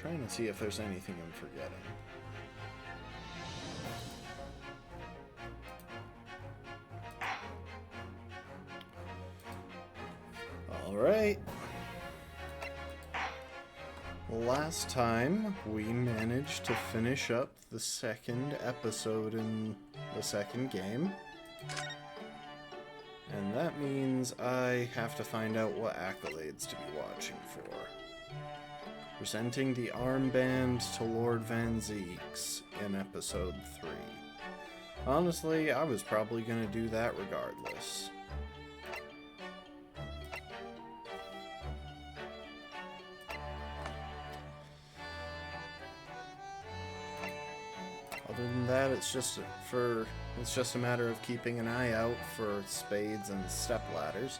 trying to see if there's anything I'm forgetting. Alright. Last time, we managed to finish up the second episode in the second game. And that means I have to find out what accolades to be watching for. Presenting the armband to Lord Van Zeeks in episode 3. Honestly, I was probably going to do that regardless. Other than that, it's just a matter of keeping an eye out for spades and step ladders.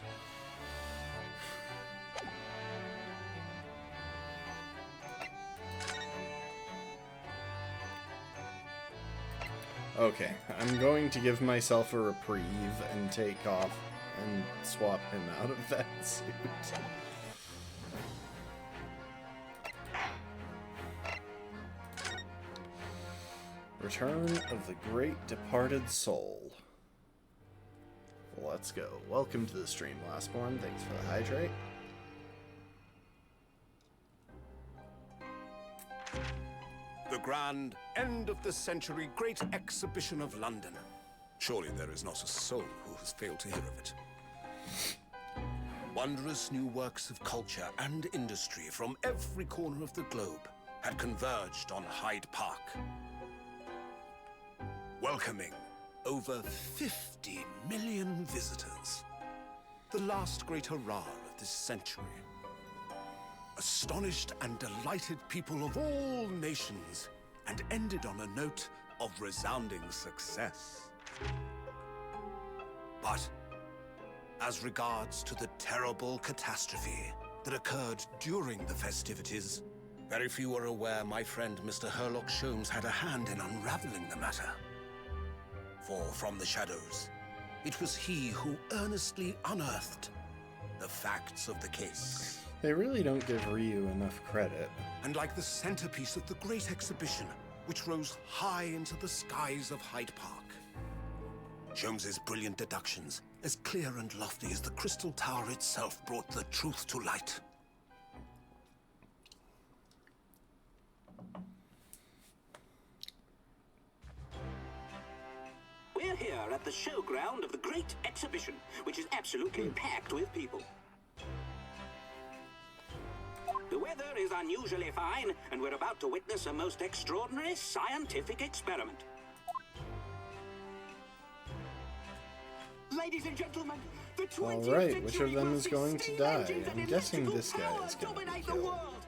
Okay, I'm going to give myself a reprieve and take off and swap him out of that suit. Return of the Great Departed Soul. Let's go. Welcome to the stream, Lastborn. Thanks for the hydrate. The grand end of the century Great Exhibition of London. Surely there is not a soul who has failed to hear of it. Wondrous new works of culture and industry from every corner of the globe had converged on Hyde Park, welcoming over 50 million visitors. The last great hurrah of this century. Astonished and delighted people of all nations, and ended on a note of resounding success. But as regards to the terrible catastrophe that occurred during the festivities, very few are aware my friend Mr. Herlock Sholmes had a hand in unraveling the matter. For from the shadows, it was he who earnestly unearthed the facts of the case. They really don't give Ryu enough credit. And like the centerpiece of the great exhibition, which rose high into the skies of Hyde Park, Sholmes's brilliant deductions, as clear and lofty as the Crystal Tower itself, brought the truth to light. We're here at the showground of the Great Exhibition, which is absolutely packed with people. The weather is unusually fine, and we're about to witness a most extraordinary scientific experiment. Ladies and gentlemen, the 20th Alright, century which of them will is see going to steam die? engines and I'm guessing electrical this guy power is going to be dominate the killed. world.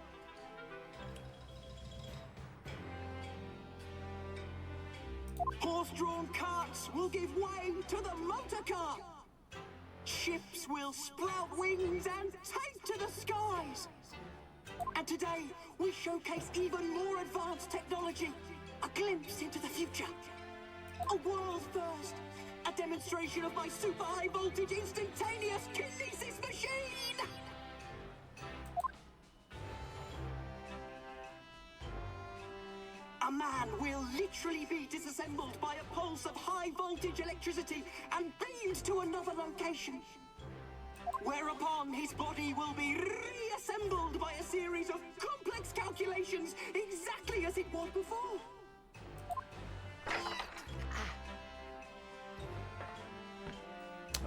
Horse-drawn carts will give way to the motor car. Ships will sprout wings and take to the skies. And today, we showcase even more advanced technology. A glimpse into the future. A world first. A demonstration of my super high voltage instantaneous kinesis machine! A man will literally be disassembled by a pulse of high voltage electricity and beamed to another location. Whereupon his body will be reassembled by a series of complex calculations exactly as it was before.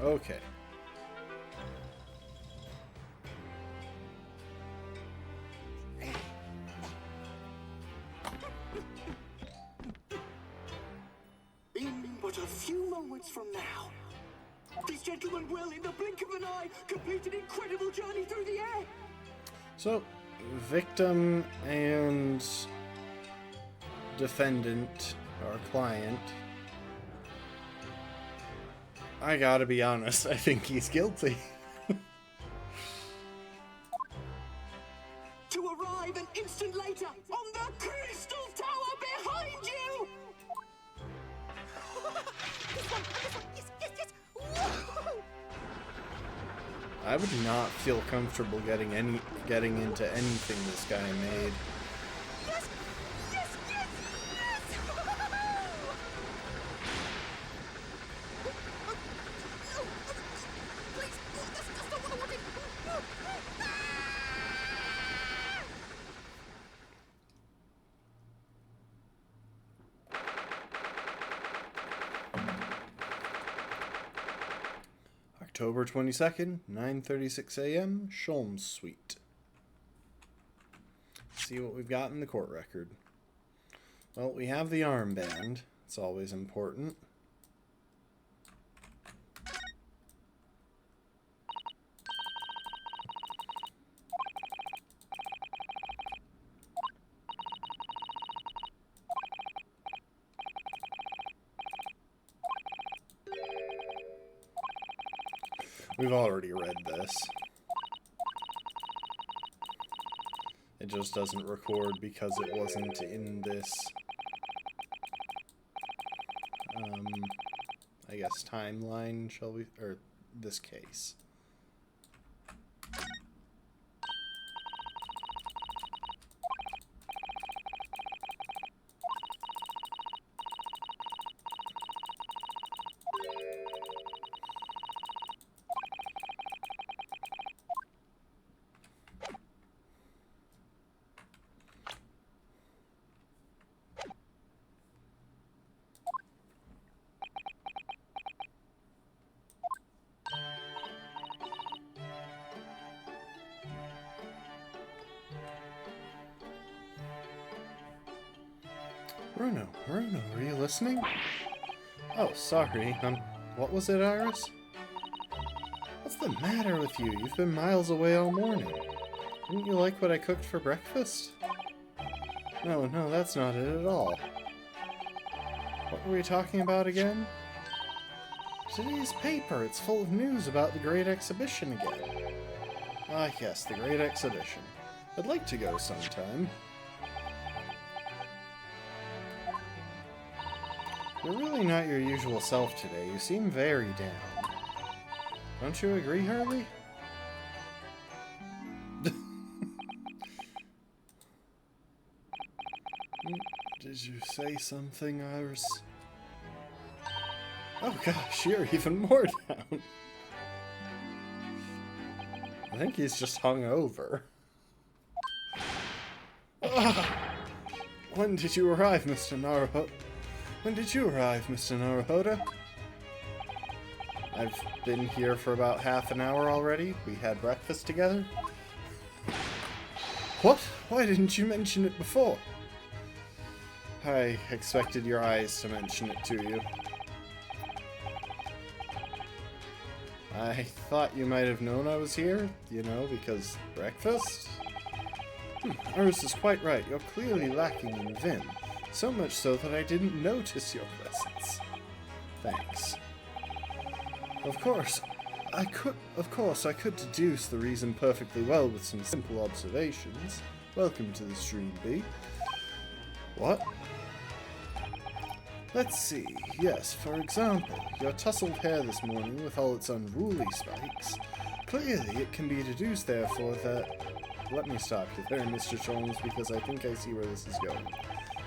Okay. In but a few moments from now, this gentleman will, in the blink of an eye, complete an incredible journey through the air. So, victim and defendant, or client, I gotta be honest, I think he's guilty. To arrive an instant later on the Crystal Tower behind you! I would not feel comfortable getting into anything this guy made. October 22nd, 9:36 a.m., Sholmes Suite. See what we've got in the court record. Well, we have the armband. It's always important. We've already read this. It just doesn't record because it wasn't in this, I guess, timeline, shall we, or this case. Bruno, are you listening? Oh, sorry, what was it, Iris? What's the matter with you? You've been miles away all morning. Didn't you like what I cooked for breakfast? No, that's not it at all. What were we talking about again? Today's paper, it's full of news about the Great Exhibition again. Ah, yes, the Great Exhibition. I'd like to go sometime. You're really not your usual self today. You seem very down. Don't you agree, Hurley? Did you say something, Iris? Oh gosh, you're even more down. I think he's just hungover. When did you arrive, Mr. Naruhodo? When did you arrive, Mr. Naruhodo? I've been here for about half an hour already. We had breakfast together. What? Why didn't you mention it before? I expected your eyes to mention it to you. I thought you might have known I was here, you know, because breakfast? Iris is quite right. You're clearly lacking in vim. So much so that I didn't notice your presence. Thanks. Of course, I could deduce the reason perfectly well with some simple observations. Welcome to the stream, B. What? Let's see. Yes, for example, your tousled hair this morning with all its unruly spikes. Clearly, it can be deduced, therefore, that... Let me stop you there, Mr. Sholmes, because I think I see where this is going.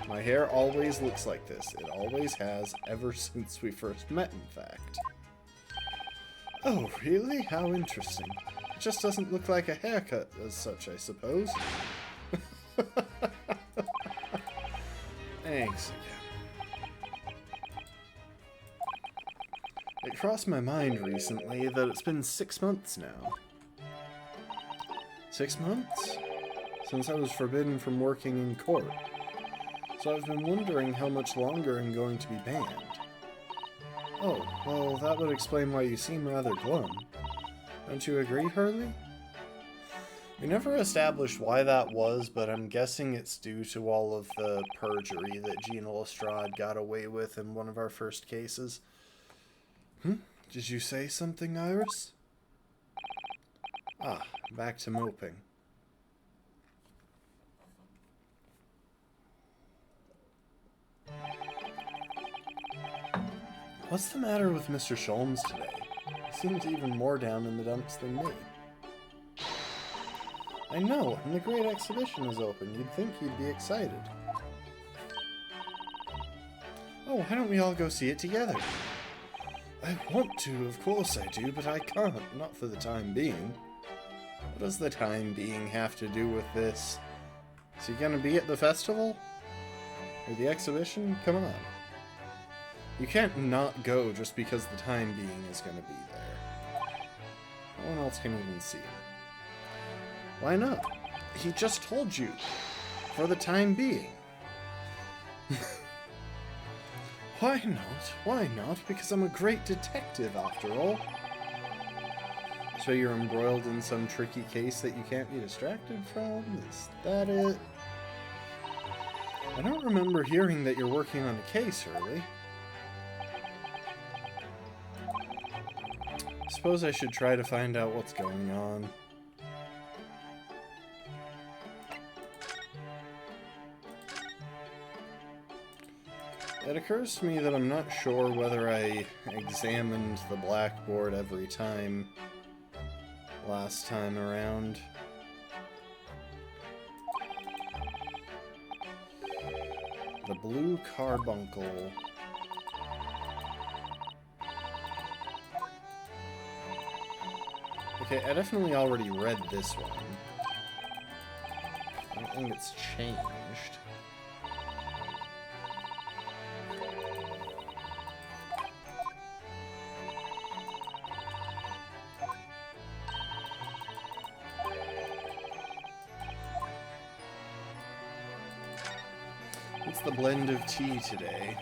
My hair always looks like this. It always has, ever since we first met, in fact. Oh, really? How interesting. It just doesn't look like a haircut as such, I suppose. Thanks again. It crossed my mind recently that it's been 6 months now. 6 months? Since I was forbidden from working in court. So I've been wondering how much longer I'm going to be banned. Oh, well, that would explain why you seem rather glum. Don't you agree, Hurley? We never established why that was, but I'm guessing it's due to all of the perjury that Gina Lestrade got away with in one of our first cases. Did you say something, Iris? Ah, back to moping. What's the matter with Mr. Sholmes today? He seems even more down in the dumps than me. I know, and the Great Exhibition is open. You'd think he'd be excited. Oh, why don't we all go see it together? I want to, of course I do, but I can't. Not for the time being. What does the time being have to do with this? Is he gonna be at the festival? Or the exhibition? Come on. You can't not go just because the time being is gonna be there. No one else can even see him. Why not? He just told you. For the time being. Why not? Why not? Because I'm a great detective, after all. So you're embroiled in some tricky case that you can't be distracted from? Is that it? I don't remember hearing that you're working on a case, Hurley. Suppose I should try to find out what's going on. It occurs to me that I'm not sure whether I examined the blackboard every time last time around. The blue carbuncle. Okay, I definitely already read this one. I don't think it's changed. It's the blend of tea today.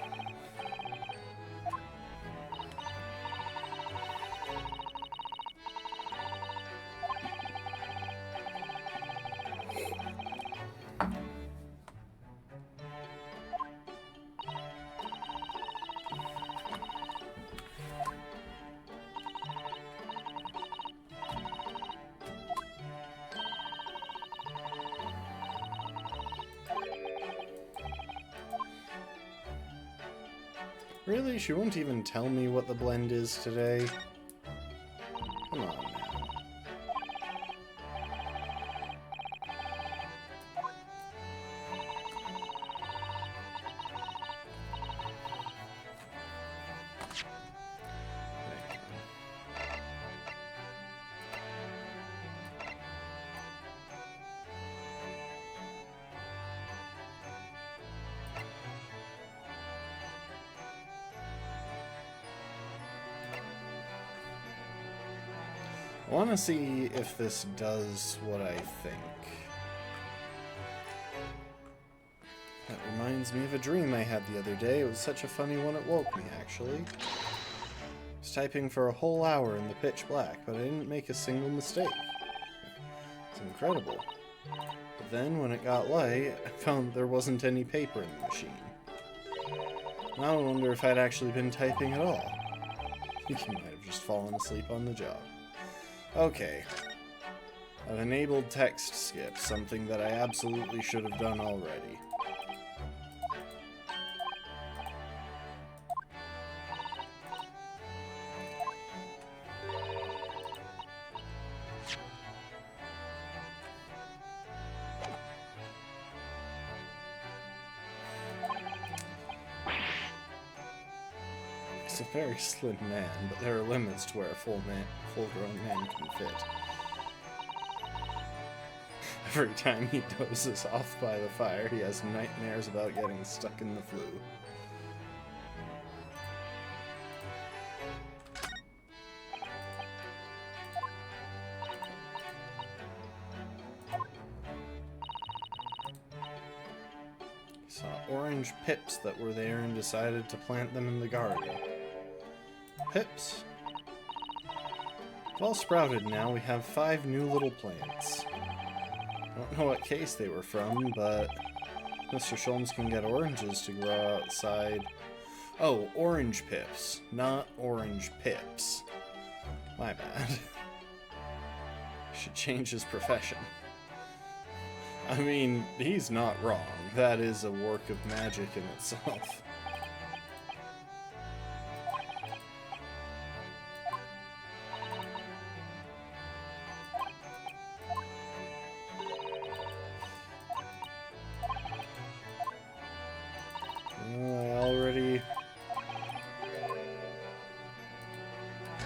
Really? She won't even tell me what the blend is today? Come on now. I want to see if this does what I think. That reminds me of a dream I had the other day. It was such a funny one it woke me, actually. I was typing for a whole hour in the pitch black, but I didn't make a single mistake. It's incredible. But then, when it got light, I found there wasn't any paper in the machine. I wonder if I'd actually been typing at all. I think you might have just fallen asleep on the job. Okay. I've enabled text skip, something that I absolutely should have done already. He's a very slim man, but there are limits to where a full-grown man can fit. Every time he dozes off by the fire, he has nightmares about getting stuck in the flue. Saw orange pips that were there and decided to plant them in the garden. Pips? All sprouted now, we have 5 new little plants. I don't know what case they were from, but Mr. Sholmes can get oranges to grow outside. Oh, orange pips, not orange pips. My bad. Should change his profession. I mean, he's not wrong. That is a work of magic in itself. I already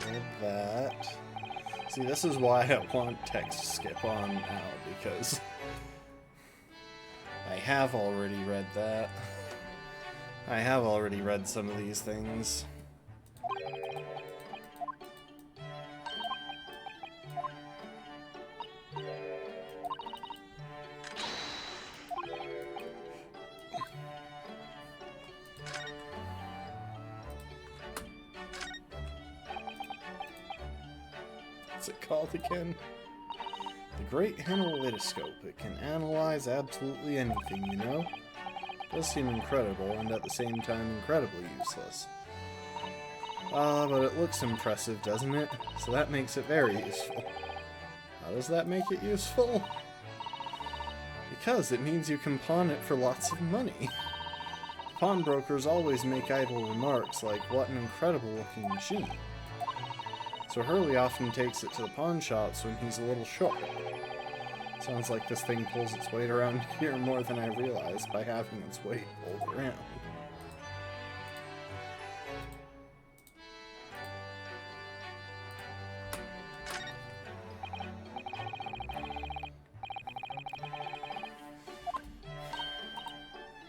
read that. See, this is why I want text skip on now, because I have already read that. I have already read some of these things. What's it called again? The Great Analytoscope. It can analyze absolutely anything, you know? It does seem incredible, and at the same time incredibly useless. But it looks impressive, doesn't it? So that makes it very useful. How does that make it useful? Because it means you can pawn it for lots of money. Pawnbrokers always make idle remarks like, what an incredible looking machine. So Hurley often takes it to the pawn shops when he's a little short. Sounds like this thing pulls its weight around here more than I realized by having its weight pulled around.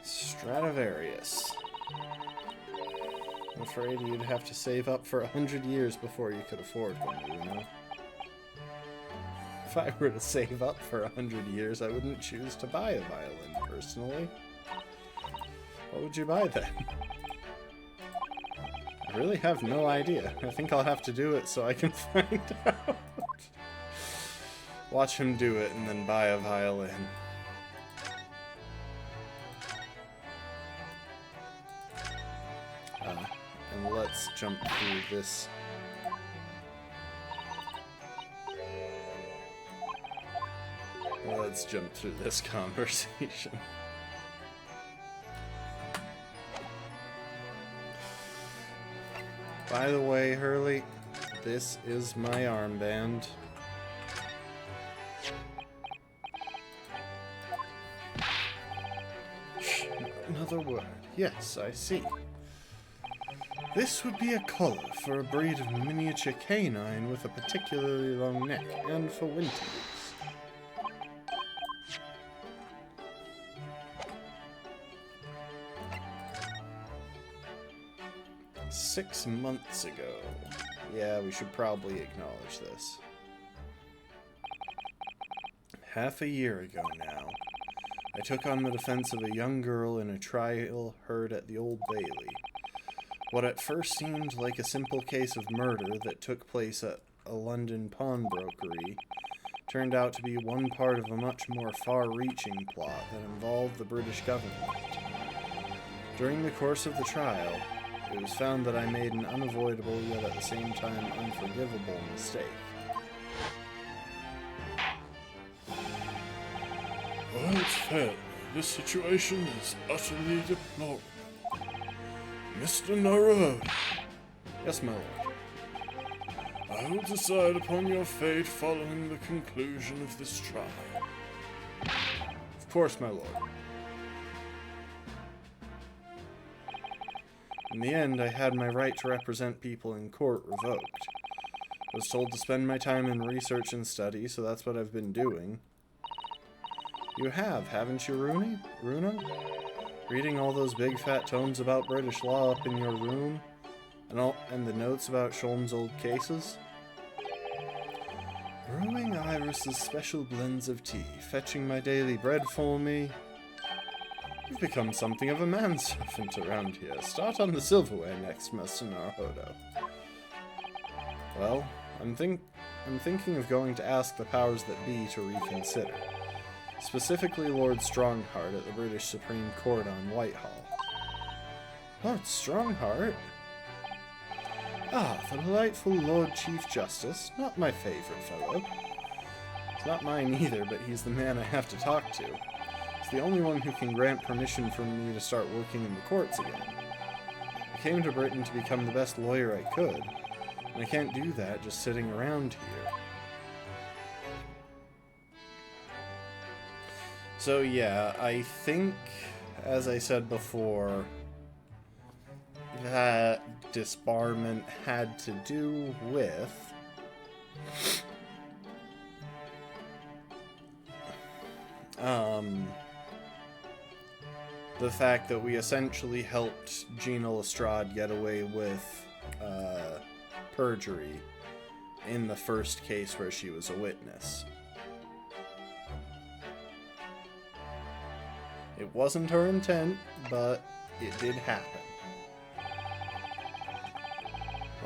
Stradivarius. I'm afraid you'd have to save up for 100 years before you could afford one, you know? If I were to save up for 100 years, I wouldn't choose to buy a violin, personally. What would you buy then? I really have no idea. I think I'll have to do it so I can find out. Watch him do it and then buy a violin. And let's jump through this. Let's jump through this conversation. By the way, Hurley, this is my armband. Shh, another word. Yes, I see. This would be a collar for a breed of miniature canine with a particularly long neck, and for winter use. 6 months ago. Yeah, we should probably acknowledge this. Half a year ago now, I took on the defense of a young girl in a trial heard at the Old Bailey. What at first seemed like a simple case of murder that took place at a London pawnbrokery turned out to be one part of a much more far-reaching plot that involved the British government. During the course of the trial, it was found that I made an unavoidable yet at the same time unforgivable mistake. Well, it's fair. This situation is utterly deplorable. Mr. Naruhodo, Yes, my lord. I will decide upon your fate following the conclusion of this trial. Of course, my lord. In the end, I had my right to represent people in court revoked. I was told to spend my time in research and study, so that's what I've been doing. You have, haven't you, Runa? Reading all those big fat tomes about British law up in your room? And the notes about Sholm's old cases? Brewing Iris's special blends of tea, fetching my daily bread for me. You've become something of a manservant around here. Start on the silverware next, Master Naruhodo. Well, I'm thinking of going to ask the powers that be to reconsider. Specifically Lord Strongheart at the British Supreme Court on Whitehall. Lord Strongheart? Ah, the delightful Lord Chief Justice. Not my favorite fellow. He's not mine either, but he's the man I have to talk to. He's the only one who can grant permission for me to start working in the courts again. I came to Britain to become the best lawyer I could, and I can't do that just sitting around here. So yeah, I think, as I said before, that disbarment had to do with the fact that we essentially helped Gina Lestrade get away with perjury in the first case where she was a witness. It wasn't her intent, but it did happen.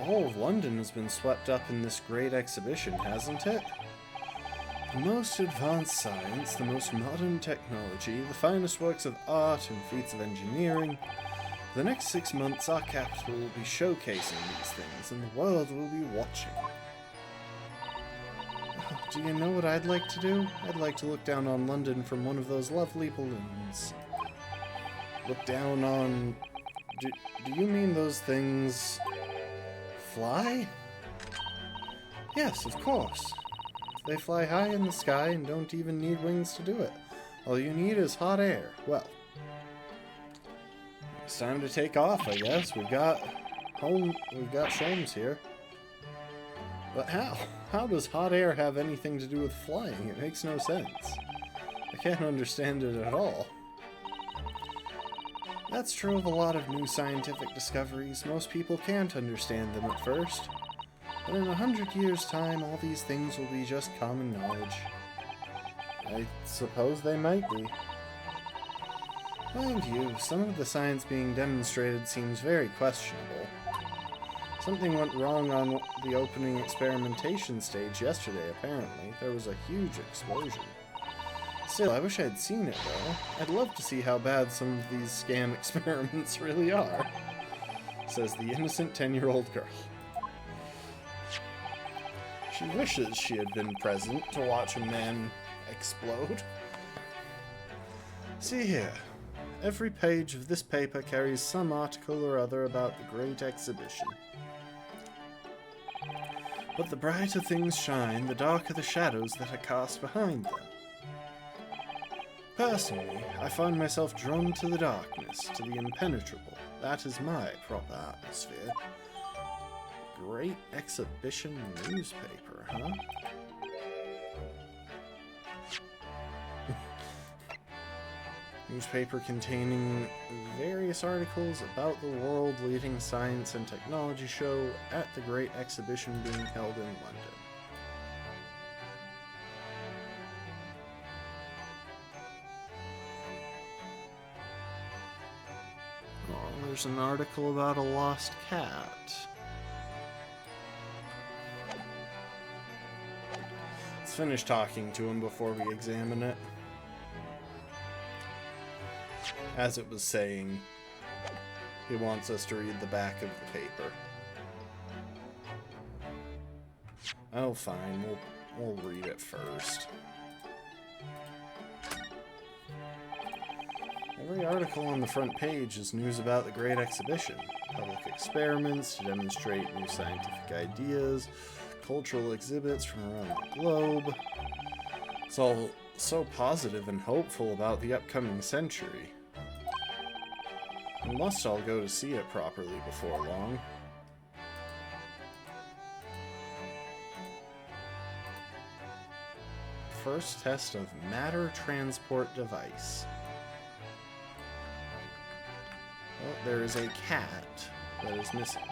All of London has been swept up in this great exhibition, hasn't it? The most advanced science, the most modern technology, the finest works of art and feats of engineering. For the next 6 months, our capital will be showcasing these things, and the world will be watching. Do you know what I'd like to do? I'd like to look down on London from one of those lovely balloons. Look down on... Do you mean those things... fly? Yes, of course. They fly high in the sky and don't even need wings to do it. All you need is hot air. Well, it's time to take off, I guess. We've got Sholmes here. But how? How does hot air have anything to do with flying? It makes no sense. I can't understand it at all. That's true of a lot of new scientific discoveries. Most people can't understand them at first. But in 100 years' time, all these things will be just common knowledge. I suppose they might be. Mind you, some of the science being demonstrated seems very questionable. Something went wrong on the opening experimentation stage yesterday, apparently. There was a huge explosion. Still, I wish I'd seen it, though. I'd love to see how bad some of these scam experiments really are, says the innocent 10-year-old girl. She wishes she had been present to watch a man explode. See here. Every page of this paper carries some article or other about the great exhibition. But the brighter things shine, the darker the shadows that are cast behind them. Personally, I find myself drawn to the darkness, to the impenetrable. That is my proper atmosphere. Great exhibition newspaper, huh? Newspaper containing various articles about the world-leading science and technology show at the great exhibition being held in London. Oh, there's an article about a lost cat. Let's finish talking to him before we examine it. As it was saying, he wants us to read the back of the paper. Oh, fine. We'll read it first. Every article on the front page is news about the Great Exhibition. Public experiments to demonstrate new scientific ideas, cultural exhibits from around the globe. It's all so positive and hopeful about the upcoming century. We must all go to see it properly before long. First test of matter transport device. Well, there is a cat that is missing.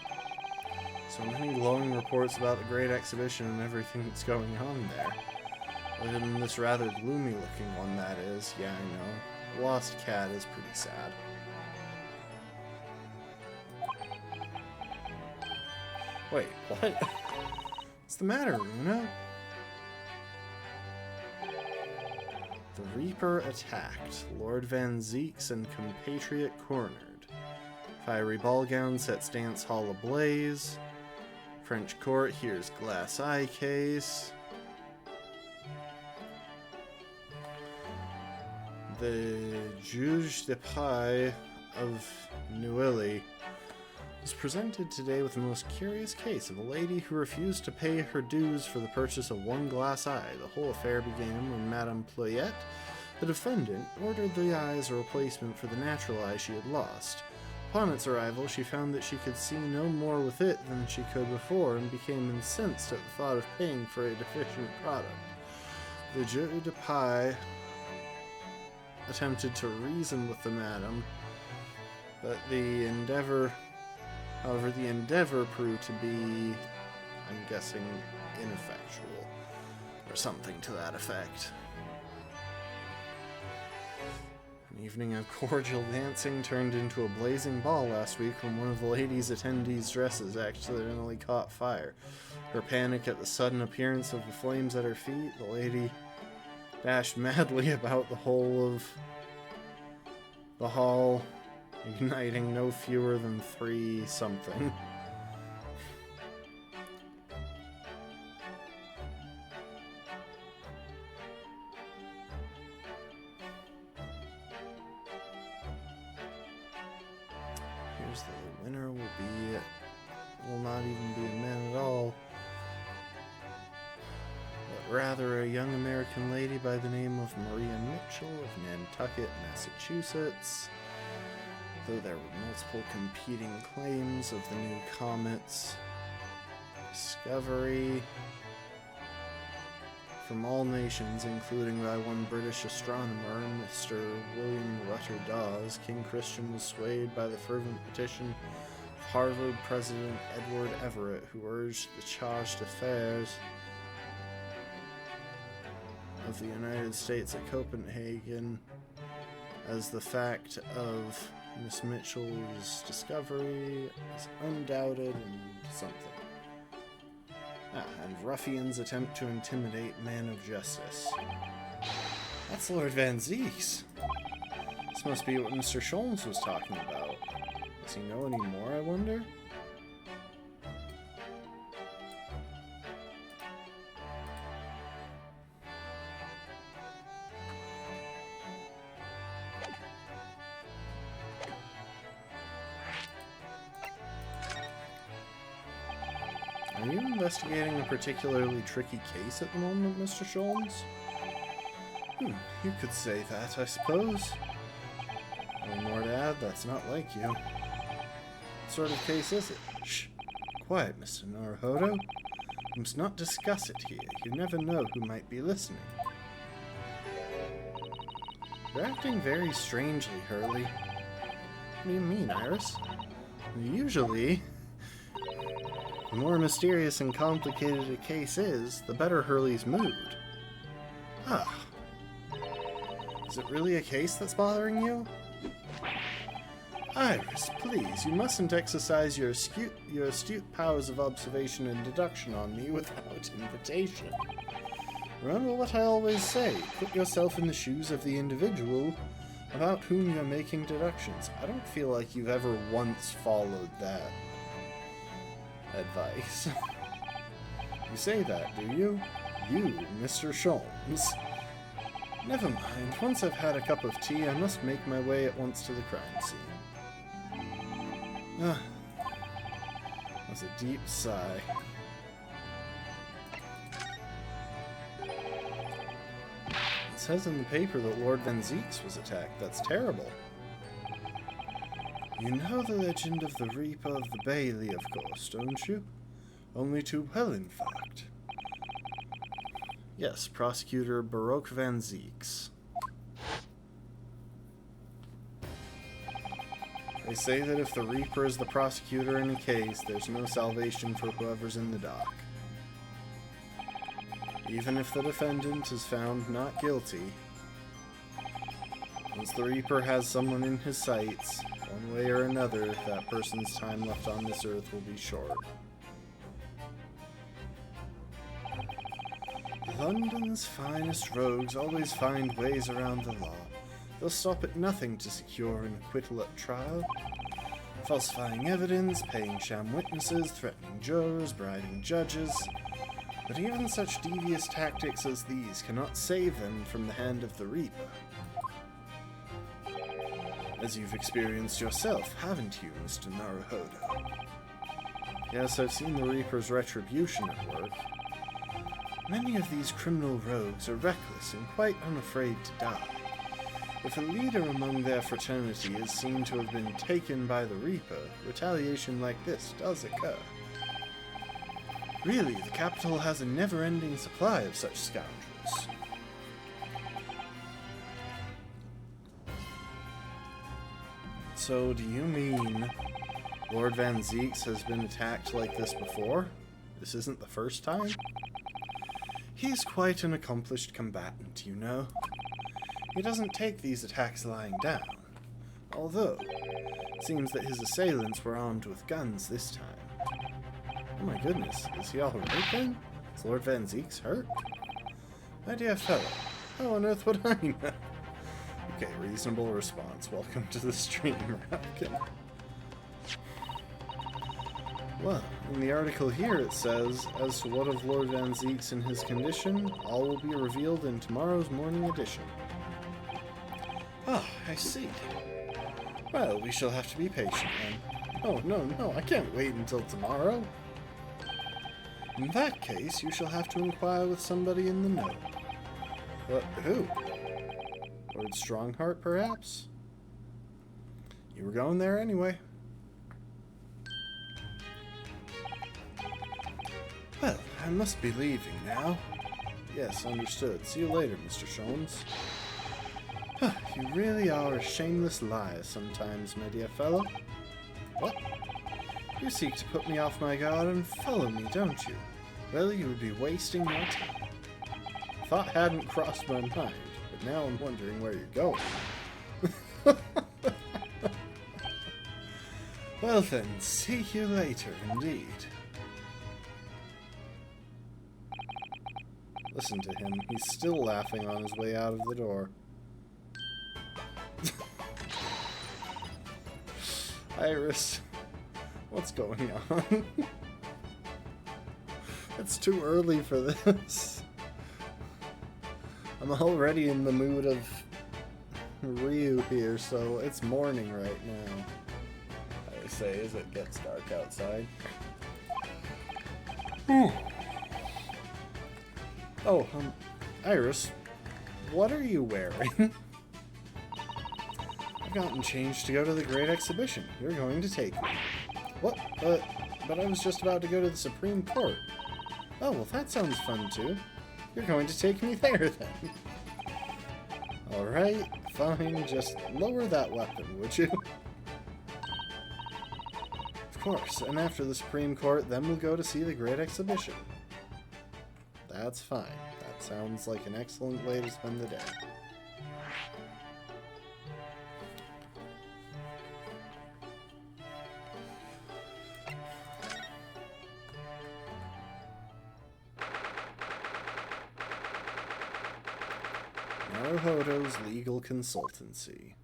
So many glowing reports about the Great Exhibition and everything that's going on there. Other than this rather gloomy looking one, that is. Yeah, I know. The lost cat is pretty sad. Wait, what? What's the matter, Luna? The Reaper attacked. Lord Van Zeeks and compatriot cornered. Fiery ball gown sets dance hall ablaze. French court hears glass eye case. The Juge de Paix of Neuilly was presented today with the most curious case of a lady who refused to pay her dues for the purchase of one glass eye. The whole affair began when Madame Ployette, the defendant, ordered the eye as a replacement for the natural eye she had lost. Upon its arrival, she found that she could see no more with it than she could before, and became incensed at the thought of paying for a deficient product. The Juge de Paix attempted to reason with the madam, but the endeavor proved to be, I'm guessing, ineffectual, or something to that effect. An evening of cordial dancing turned into a blazing ball last week when one of the ladies' attendees' dresses accidentally caught fire. Her panic at the sudden appearance of the flames at her feet, the lady dashed madly about the whole of the hall, igniting no fewer than 3 something. Here's the winner will not even be a man at all, but rather a young American lady by the name of Maria Mitchell of Nantucket, Massachusetts. Though there were multiple competing claims of the new comet's discovery from all nations, including by one British astronomer, Mr. William Rutter Dawes, King Christian was swayed by the fervent petition of Harvard President Edward Everett, who urged the chargé d'affaires of the United States at Copenhagen as the fact of Miss Mitchell's discovery is undoubted and something. And ruffians attempt to intimidate man of justice. That's Lord Van Zieks. This must be what Mr. Sholmes was talking about. Does he know any more, I wonder? Are you investigating a particularly tricky case at the moment, Mr. Sholmes? You could say that, I suppose. Any more to add? That's not like you. What sort of case is it? Shh! Quiet, Mr. Naruhodo. You must not discuss it here. You never know who might be listening. You're acting very strangely, Hurley. What do you mean, Iris? Usually, the more mysterious and complicated a case is, the better Hurley's mood. Ah. Is it really a case that's bothering you? Iris, please, you mustn't exercise your astute powers of observation and deduction on me without invitation. Remember what I always say, put yourself in the shoes of the individual about whom you're making deductions. I don't feel like you've ever once followed that advice. You say that, do you? You, Mr. Sholmes. Never mind. Once I've had a cup of tea, I must make my way at once to the crime scene. That's a deep sigh. It says in the paper that Lord Van Zieks was attacked. That's terrible. You know the legend of the Reaper of the Bailey, of course, don't you? Only too well, in fact. Yes, Prosecutor Baroque Van Zieks. They say that if the Reaper is the prosecutor in a case, there's no salvation for whoever's in the dock. Even if the defendant is found not guilty, once the Reaper has someone in his sights, one way or another, that person's time left on this earth will be short. London's finest rogues always find ways around the law. They'll stop at nothing to secure an acquittal at trial. Falsifying evidence, paying sham witnesses, threatening jurors, bribing judges. But even such devious tactics as these cannot save them from the hand of the Reaper. As you've experienced yourself, haven't you, Mr. Naruhodo? Yes, I've seen the Reaper's retribution at work. Many of these criminal rogues are reckless and quite unafraid to die. If a leader among their fraternity is seen to have been taken by the Reaper, retaliation like this does occur. Really, the capital has a never-ending supply of such scoundrels. So, do you mean Lord Van Zieks has been attacked like this before? This isn't the first time? He's quite an accomplished combatant, you know. He doesn't take these attacks lying down. Although, it seems that his assailants were armed with guns this time. Oh my goodness, is he alright then? Is Lord Van Zieks hurt? My dear fellow, how on earth would I know? Okay, reasonable response. Welcome to the stream, Rapkin. Well, in the article here it says, as to what of Lord Van Zieks and his condition, all will be revealed in tomorrow's morning edition. Ah, I see. Well, we shall have to be patient then. Oh, no, I can't wait until tomorrow. In that case, you shall have to inquire with somebody in the know. But who? Lord Strongheart, perhaps? You were going there anyway. Well, I must be leaving now. Yes, understood. See you later, Mr. Shones. You really are a shameless liar sometimes, my dear fellow. What? You seek to put me off my guard and follow me, don't you? Well, you would be wasting my time. Thought hadn't crossed my mind, but now I'm wondering where you're going. Well then, see you later, indeed. Listen to him. He's still laughing on his way out of the door. Iris, what's going on? It's too early for this. I'm already in the mood of Ryu here, so it's morning right now. I say as it gets dark outside. Oh, Iris, what are you wearing? I've gotten changed to go to the Great Exhibition. You're going to take me. What? But I was just about to go to the Supreme Court. Oh, well that sounds fun too. You're going to take me there then. Alright, fine, just lower that weapon, would you? Of course, and after the Supreme Court, then we'll go to see the Great Exhibition. That's fine. That sounds like an excellent way to spend the day. Naruhodo's Legal Consultancy.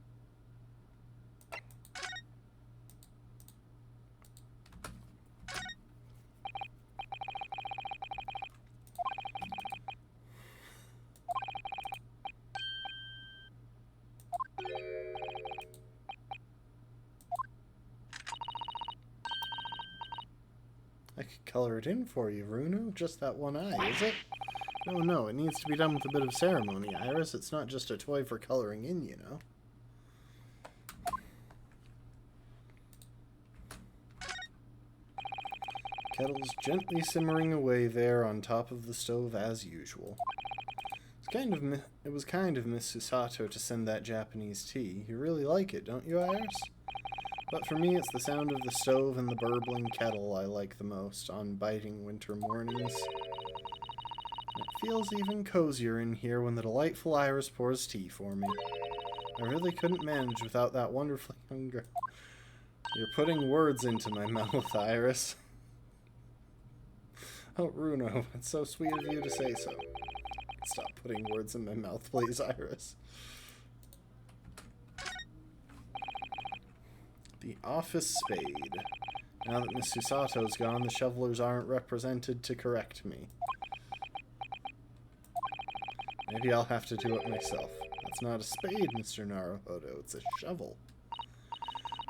I could color it in for you, Runo. Just that one eye, is it? No, it needs to be done with a bit of ceremony, Iris. It's not just a toy for coloring in, you know. Kettle's gently simmering away there on top of the stove as usual. It was kind of Miss Susato to send that Japanese tea. You really like it, don't you, Iris? But for me, it's the sound of the stove and the burbling kettle I like the most on biting winter mornings. It feels even cozier in here when the delightful Iris pours tea for me. I really couldn't manage without that wonderfully young girl. You're putting words into my mouth, Iris. Oh, Runo, it's so sweet of you to say so. Stop putting words in my mouth, please, Iris. The office spade. Now that Miss Susato's gone, the shovelers aren't represented to correct me. Maybe I'll have to do it myself. That's not a spade, Mr. Naruhodo. It's a shovel.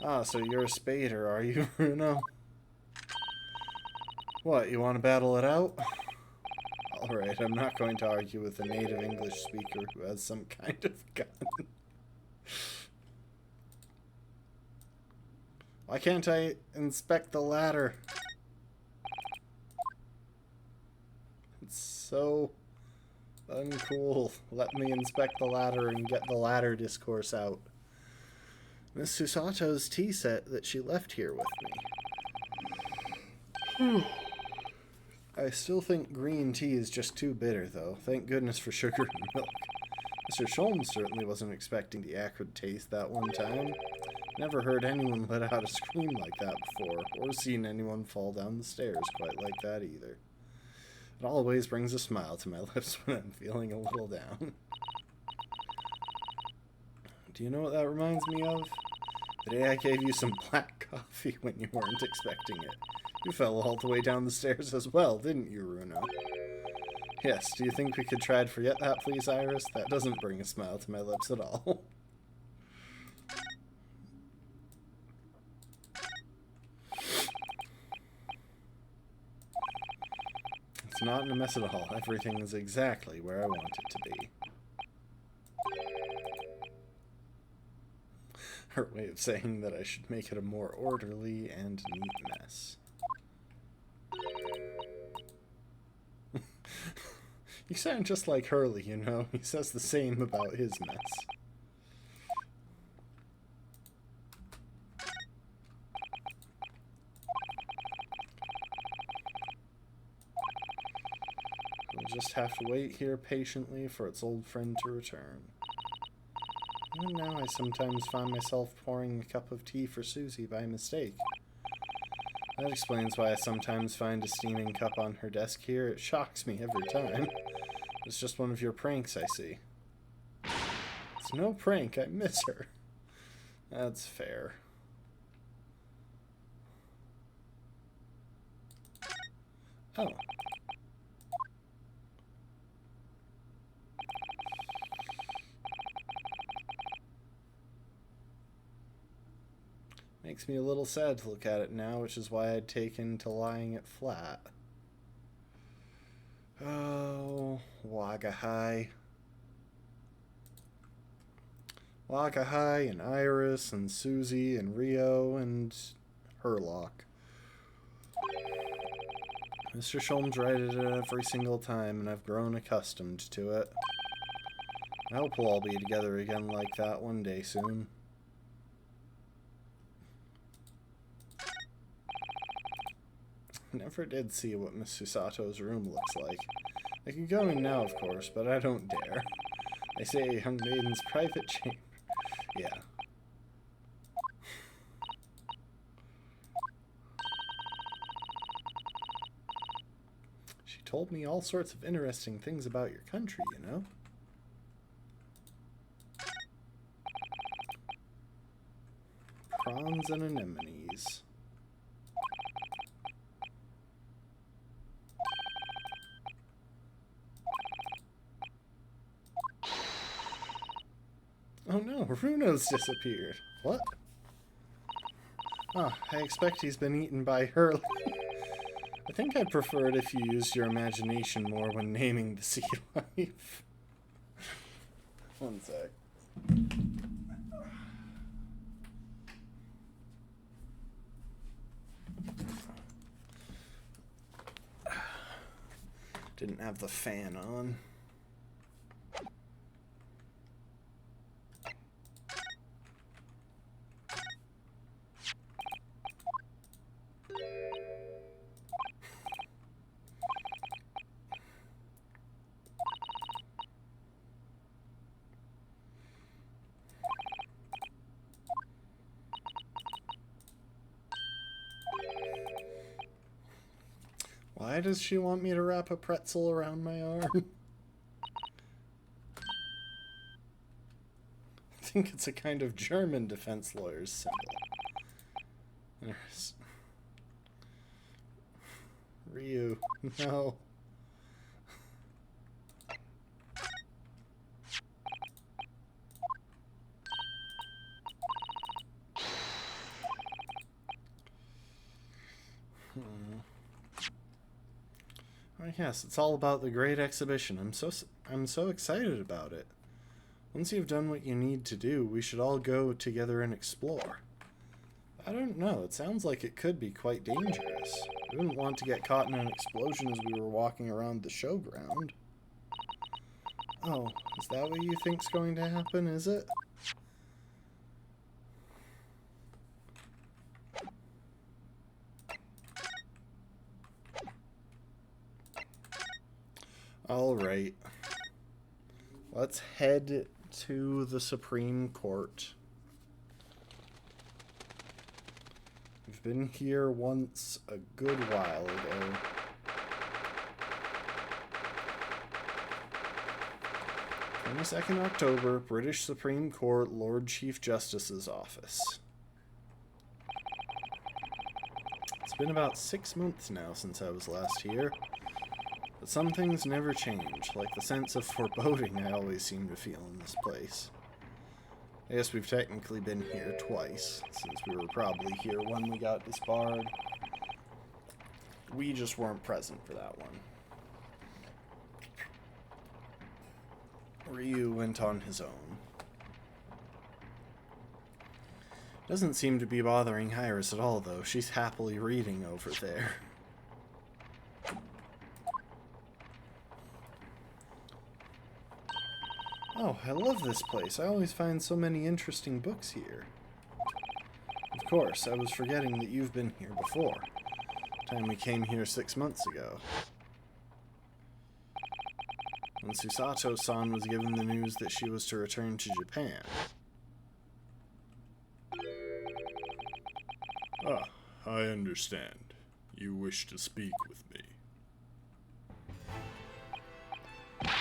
Ah, so you're a spader, are you, Runo? What, you want to battle it out? Alright, I'm not going to argue with a native English speaker who has some kind of gun. Why can't I inspect the ladder? It's so uncool. Let me inspect the ladder and get the ladder discourse out. Miss Susato's tea set that she left here with me. I still think green tea is just too bitter, though. Thank goodness for sugar and milk. Mr. Sholmes certainly wasn't expecting the acrid taste that one time. Never heard anyone let out a scream like that before, or seen anyone fall down the stairs quite like that either. It always brings a smile to my lips when I'm feeling a little down. Do you know what that reminds me of? The day I gave you some black coffee when you weren't expecting it. You fell all the way down the stairs as well, didn't you, Runo? Yes, do you think we could try to forget that, please, Iris? That doesn't bring a smile to my lips at all. It's not in a mess at all. Everything is exactly where I want it to be. Her way of saying that I should make it a more orderly and neat mess. You sound just like Hurley, you know? He says the same about his mess. We'll just have to wait here patiently for its old friend to return. Even now I sometimes find myself pouring a cup of tea for Susie by mistake. That explains why I sometimes find a steaming cup on her desk here. It shocks me every time. It's just one of your pranks, I see. It's no prank, I miss her. That's fair. Oh. Makes me a little sad to look at it now, which is why I'd taken to lying it flat. Oh, Wagahai. Wagahai and Iris and Susie and Rio and Herlock. Mr. Sholmes righted it every single time, and I've grown accustomed to it. I hope we'll all be together again like that one day soon. Never did see what Miss Susato's room looks like. I could go in now, of course, but I don't dare. They say a young maiden's private chamber. Yeah. She told me all sorts of interesting things about your country, you know? Prawns and anemones. Oh no, Runo's disappeared. What? Ah, I expect he's been eaten by Hurley. I think I'd prefer it if you used your imagination more when naming the sea life. One sec. Didn't have the fan on. Why does she want me to wrap a pretzel around my arm? I think it's a kind of German defense lawyer's symbol. There's... Ryu, no. Oh yes, it's all about the great exhibition. I'm so excited about it. Once you've done what you need to do, we should all go together and explore. I don't know, it sounds like it could be quite dangerous. I wouldn't want to get caught in an explosion as we were walking around the showground. Oh, is that what you think's going to happen, is it? Alright. Let's head to the Supreme Court. We've been here once a good while ago. 22nd October, British Supreme Court, Lord Chief Justice's office. It's been about 6 months now since I was last here, but some things never change, like the sense of foreboding I always seem to feel in this place. I guess we've technically been here twice, since we were probably here when we got disbarred. We just weren't present for that one. Ryu went on his own. Doesn't seem to be bothering Iris at all, though. She's happily reading over there. Oh, I love this place. I always find so many interesting books here. Of course, I was forgetting that you've been here before. The time we came here 6 months ago. When Susato-san was given the news that she was to return to Japan. Ah, I understand. You wish to speak with me.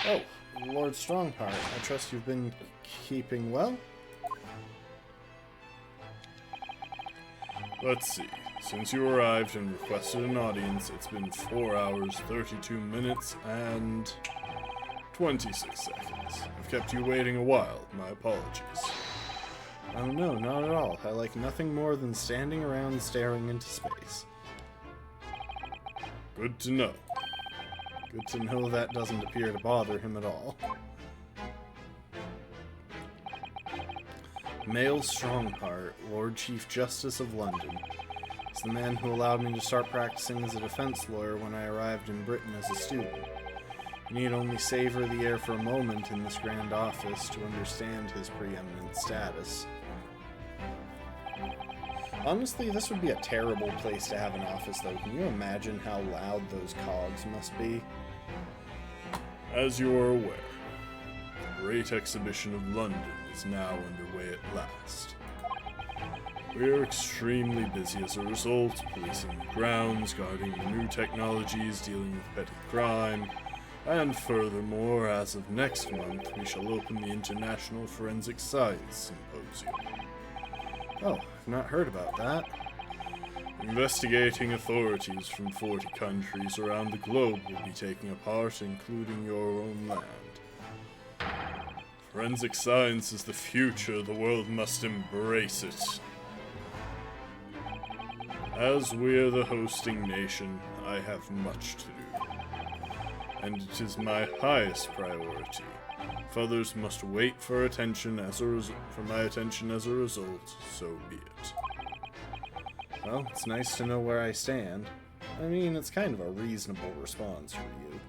Oh, Lord Strongheart, I trust you've been keeping well? Let's see. Since you arrived and requested an audience, it's been 4 hours, 32 minutes, and 26 seconds. I've kept you waiting a while. My apologies. Oh no, not at all. I like nothing more than standing around staring into space. Good to know. Good to know that doesn't appear to bother him at all. Mail Strongheart, Lord Chief Justice of London, is the man who allowed me to start practicing as a defense lawyer when I arrived in Britain as a student. You need only savor the air for a moment in this grand office to understand his preeminent status. Honestly, this would be a terrible place to have an office, though. Can you imagine how loud those cogs must be? As you are aware, the Great Exhibition of London is now underway at last. We are extremely busy as a result, policing the grounds, guarding the new technologies, dealing with petty crime, and furthermore, as of next month, we shall open the International Forensic Science Symposium. Oh, I've not heard about that. Investigating authorities from 40 countries around the globe will be taking a part, including your own land. Forensic science is the future. The world must embrace it. As we're the hosting nation, I have much to do. And it is my highest priority. If others must wait for my attention as a result, so be it. Well, it's nice to know where I stand. I mean, it's kind of a reasonable response for you.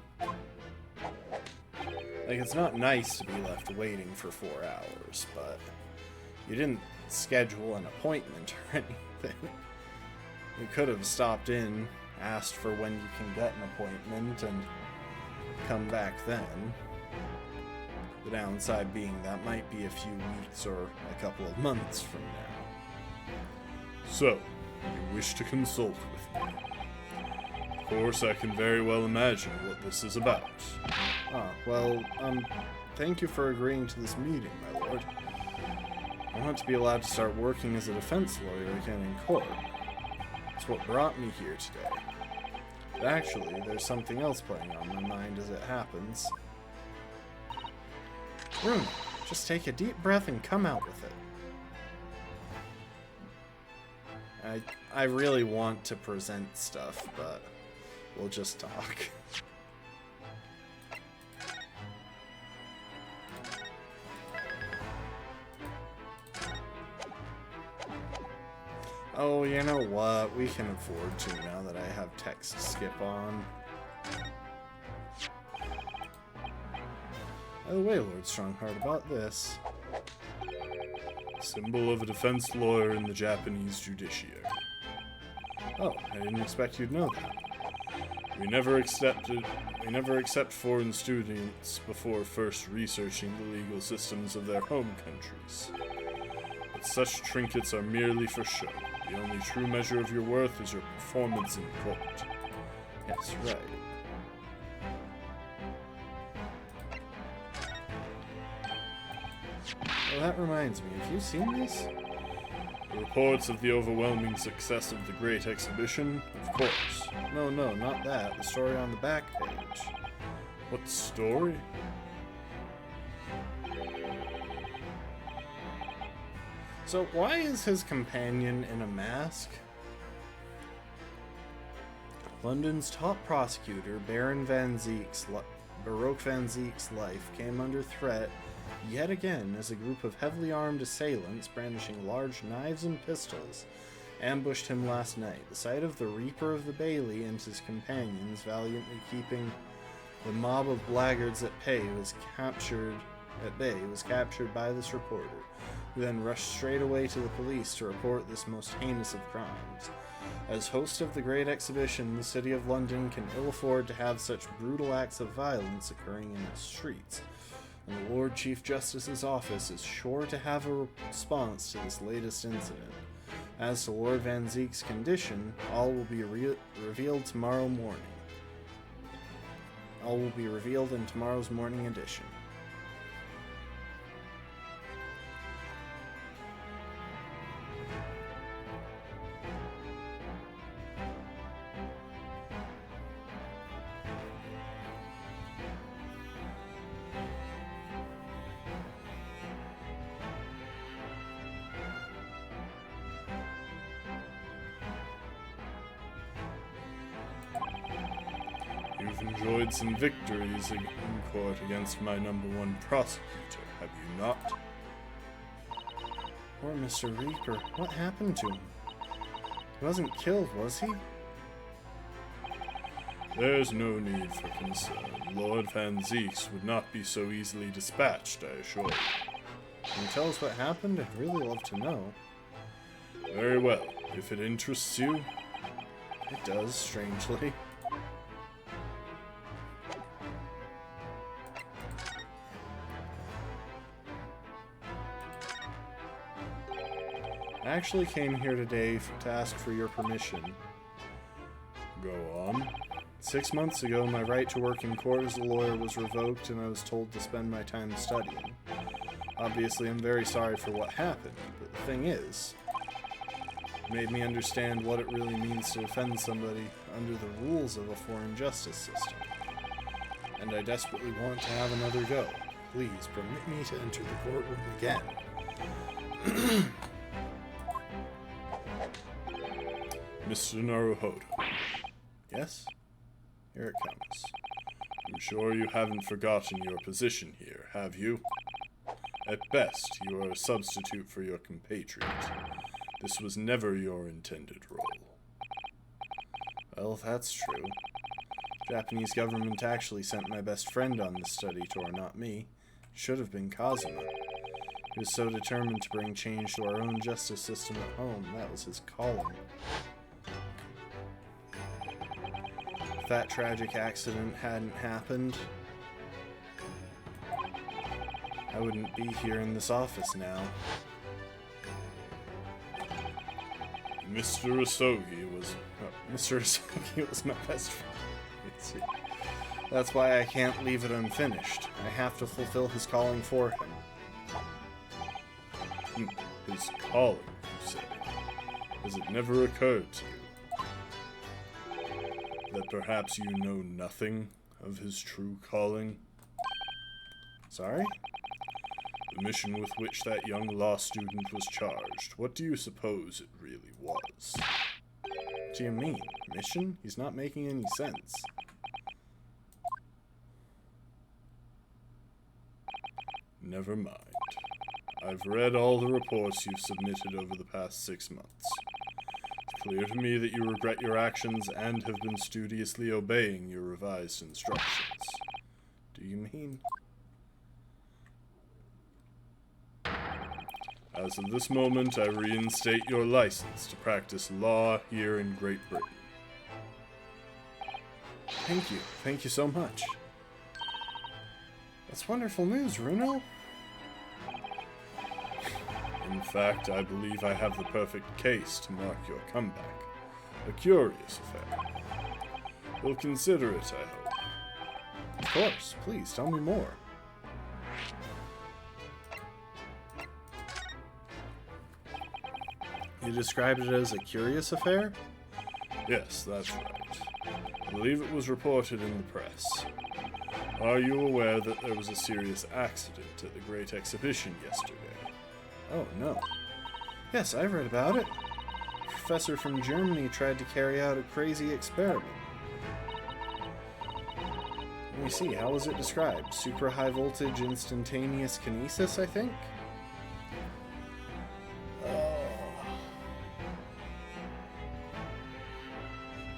Like, it's not nice to be left waiting for 4 hours, but you didn't schedule an appointment or anything. You could have stopped in, asked for when you can get an appointment, and come back then. The downside being that might be a few weeks or a couple of months from now. So, you wish to consult with me. Of course, I can very well imagine what this is about. Well, thank you for agreeing to this meeting, my lord. I want to be allowed to start working as a defense lawyer again in court. It's what brought me here today. But actually, there's something else playing on my mind as it happens. Rune, just take a deep breath and come out with it. I really want to present stuff, but we'll just talk. Oh, you know what? We can afford to now that I have text skip on. By the way, Lord Strongheart, about this. Symbol of a defense lawyer in the Japanese judiciary. Oh, I didn't expect you'd know that. We never accept foreign students before first researching the legal systems of their home countries. But such trinkets are merely for show. The only true measure of your worth is your performance in court. Yes, right. Well, that reminds me, have you seen this? The reports of the overwhelming success of the Great Exhibition? Of course. No, not that. The story on the back page. What story? So, why is his companion in a mask? London's top prosecutor, Baroque Van Zeke's life came under threat yet again as a group of heavily armed assailants brandishing large knives and pistols ambushed him last night. The sight of the Reaper of the Bailey and his companions valiantly keeping the mob of blackguards at bay was captured by this reporter, who then rushed straight away to the police to report this most heinous of crimes. As host of the Great Exhibition, the City of London can ill afford to have such brutal acts of violence occurring in its streets, and the Lord Chief Justice's office is sure to have a response to this latest incident. As to Lord Van Zeke's condition, all will be revealed tomorrow morning. All will be revealed in tomorrow's morning edition. You've enjoyed some victories in court against my #1 prosecutor, have you not? Poor Mr. Reaper. What happened to him? He wasn't killed, was he? There's no need for concern. Lord Van Zeeks would not be so easily dispatched, I assure you. Can you tell us what happened? I'd really love to know. Very well. If it interests you. It does, strangely. I actually came here today to ask for your permission. Go on. 6 months ago, my right to work in court as a lawyer was revoked, and I was told to spend my time studying. Obviously, I'm very sorry for what happened, but the thing is, it made me understand what it really means to offend somebody under the rules of a foreign justice system. And I desperately want to have another go. Please, permit me to enter the courtroom again. Mr. Naruhodo. Yes? Here it comes. I'm sure you haven't forgotten your position here, have you? At best, you are a substitute for your compatriot. This was never your intended role. Well, that's true. The Japanese government actually sent my best friend on this study tour, not me. It should have been Kazuma. He was so determined to bring change to our own justice system at home. That was his calling. If that tragic accident hadn't happened, I wouldn't be here in this office now. Mr. Asogi was... Mr. Asogi was my best friend. Let's see. That's why I can't leave it unfinished. I have to fulfill his calling for him. His calling, you say? Has it never occurred to you that perhaps you know nothing of his true calling? Sorry? The mission with which that young law student was charged, what do you suppose it really was? What do you mean? Mission? He's not making any sense. Never mind. I've read all the reports you've submitted over the past 6 months. It's clear to me that you regret your actions and have been studiously obeying your revised instructions. Do you mean? As of this moment, I reinstate your license to practice law here in Great Britain. Thank you. Thank you so much. That's wonderful news, Runo. In fact, I believe I have the perfect case to mark your comeback. A curious affair. We'll consider it, I hope. Of course. Please, tell me more. You described it as a curious affair? Yes, that's right. I believe it was reported in the press. Are you aware that there was a serious accident at the Great Exhibition yesterday? Oh, no. Yes, I read about it. A professor from Germany tried to carry out a crazy experiment. Let me see, how was it described? Super high voltage instantaneous kinesis, I think?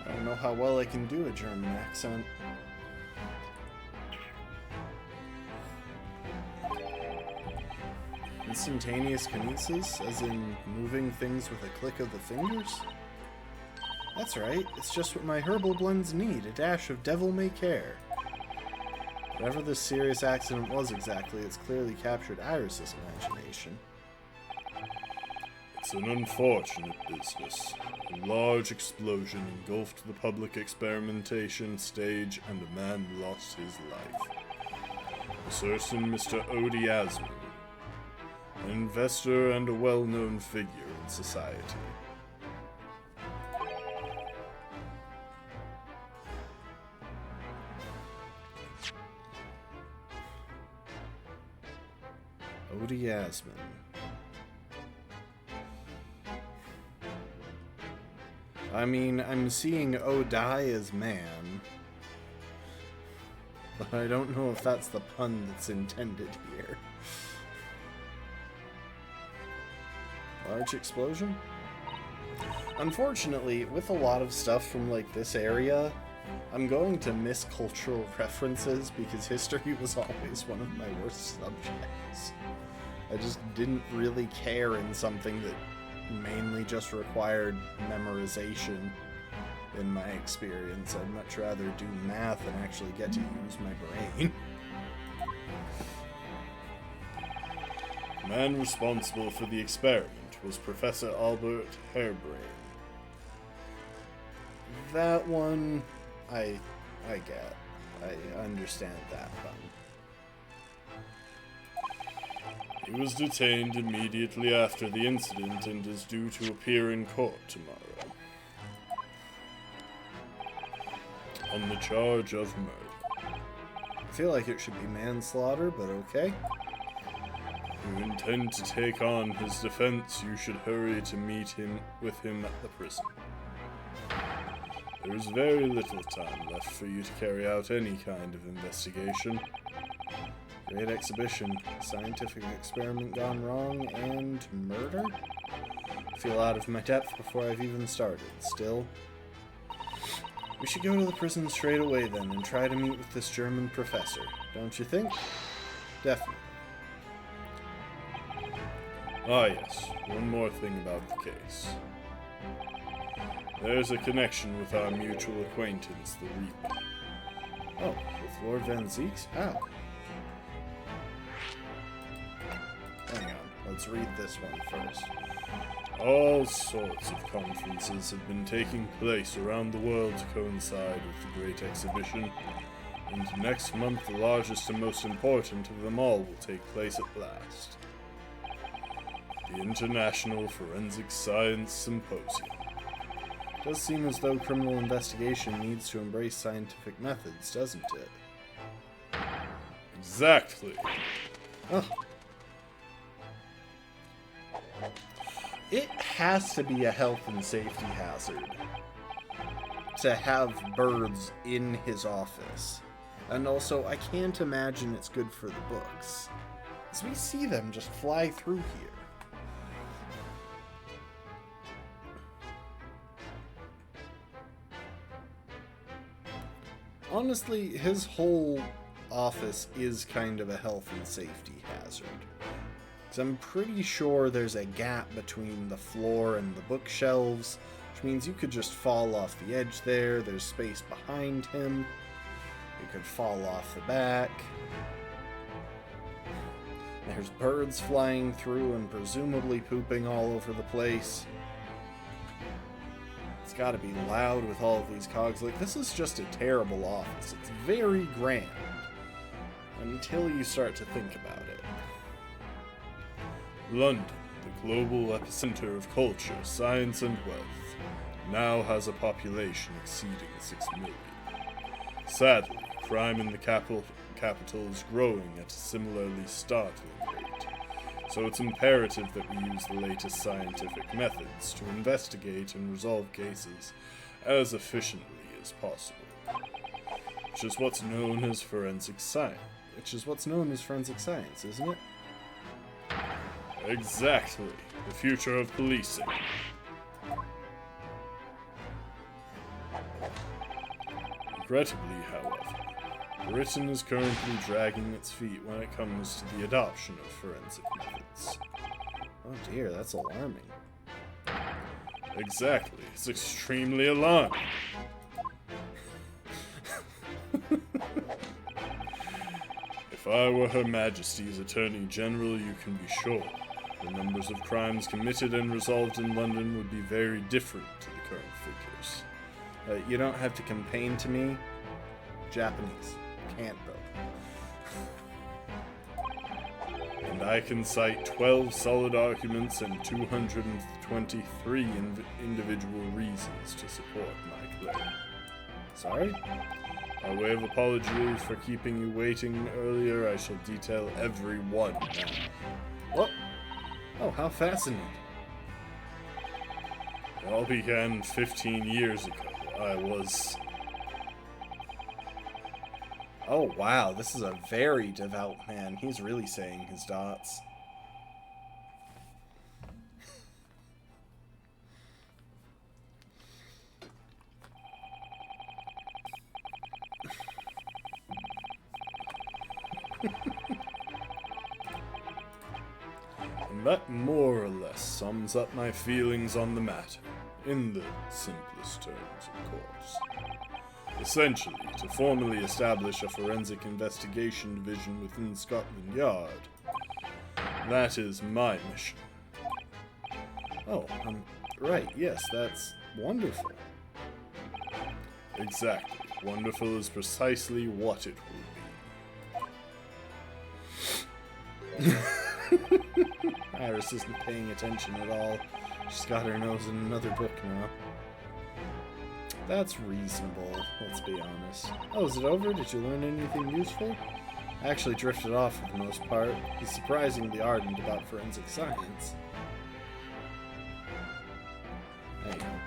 I don't know how well I can do a German accent. Instantaneous kinesis, as in moving things with a click of the fingers? That's right, it's just what my herbal blends need, a dash of devil-may-care. Whatever this serious accident was exactly, it's clearly captured Iris's imagination. It's an unfortunate business. A large explosion engulfed the public experimentation stage and a man lost his life. A certain Mr. Odie Asman, an investor and a well-known figure in society. Odie Asman. I mean, I'm seeing Odai as man, but I don't know if that's the pun that's intended here. Large explosion? Unfortunately, with a lot of stuff from, like, this area, I'm going to miss cultural references because history was always one of my worst subjects. I just didn't really care in something that mainly just required memorization in my experience. I'd much rather do math and actually get to use my brain. The man responsible for the experiment was Professor Albert Hairbrain. That one, I get. I understand that one. He was detained immediately after the incident and is due to appear in court tomorrow on the charge of murder. I feel like it should be manslaughter, but okay. If you intend to take on his defense, you should hurry to meet with him at the prison. There is very little time left for you to carry out any kind of investigation. Great exhibition, scientific experiment gone wrong, and murder? I feel out of my depth before I've even started. Still, we should go to the prison straight away then and try to meet with this German professor, don't you think? Definitely. Ah yes, one more thing about the case. There's a connection with our mutual acquaintance, the Reaper. Oh, with Lord Van Zeeks? How? Hang on, let's read this one first. All sorts of conferences have been taking place around the world to coincide with the Great Exhibition, and next month the largest and most important of them all will take place at last. The International Forensic Science Symposium. It does seem as though criminal investigation needs to embrace scientific methods, doesn't it? Exactly. Oh. It has to be a health and safety hazard to have birds in his office. And also, I can't imagine it's good for the books, as we see them just fly through here. Honestly, his whole office is kind of a health and safety hazard. Because I'm pretty sure there's a gap between the floor and the bookshelves, which means you could just fall off the edge there. There's space behind him. You could fall off the back. There's birds flying through and presumably pooping all over the place. It's got to be loud with all of these cogs. Like, this is just a terrible office. It's very grand until you start to think about it. London, the global epicenter of culture, science, and wealth, now has a population exceeding 6 million. Sadly, crime in the capital is growing at a similarly startling rate, so it's imperative that we use the latest scientific methods to investigate and resolve cases as efficiently as possible. Which is what's known as forensic science. Isn't it? Exactly. The future of policing. Regrettably, however, Britain is currently dragging its feet when it comes to the adoption of forensic methods. Oh dear, that's alarming. Exactly. It's extremely alarming. If I were Her Majesty's Attorney General, you can be sure the numbers of crimes committed and resolved in London would be very different to the current figures. You don't have to campaign to me. Japanese. Can't, though. And I can cite 12 solid arguments and 223 individual reasons to support my claim. Sorry? By way of apology for keeping you waiting earlier, I shall detail every one now. What? Oh, how fascinating. It all began 15 years ago. I was... Oh, wow, this is a very devout man. He's really saying his dots. And that more or less sums up my feelings on the matter, in the simplest terms, of course. Essentially, to formally establish a forensic investigation division within Scotland Yard. That is my mission. Oh, right, yes, that's wonderful. Exactly. Wonderful is precisely what it will be. Iris isn't paying attention at all. She's got her nose in another book now. That's reasonable, let's be honest. Oh, is it over? Did you learn anything useful? I actually drifted off for the most part. He's surprisingly ardent about forensic science. Hang on.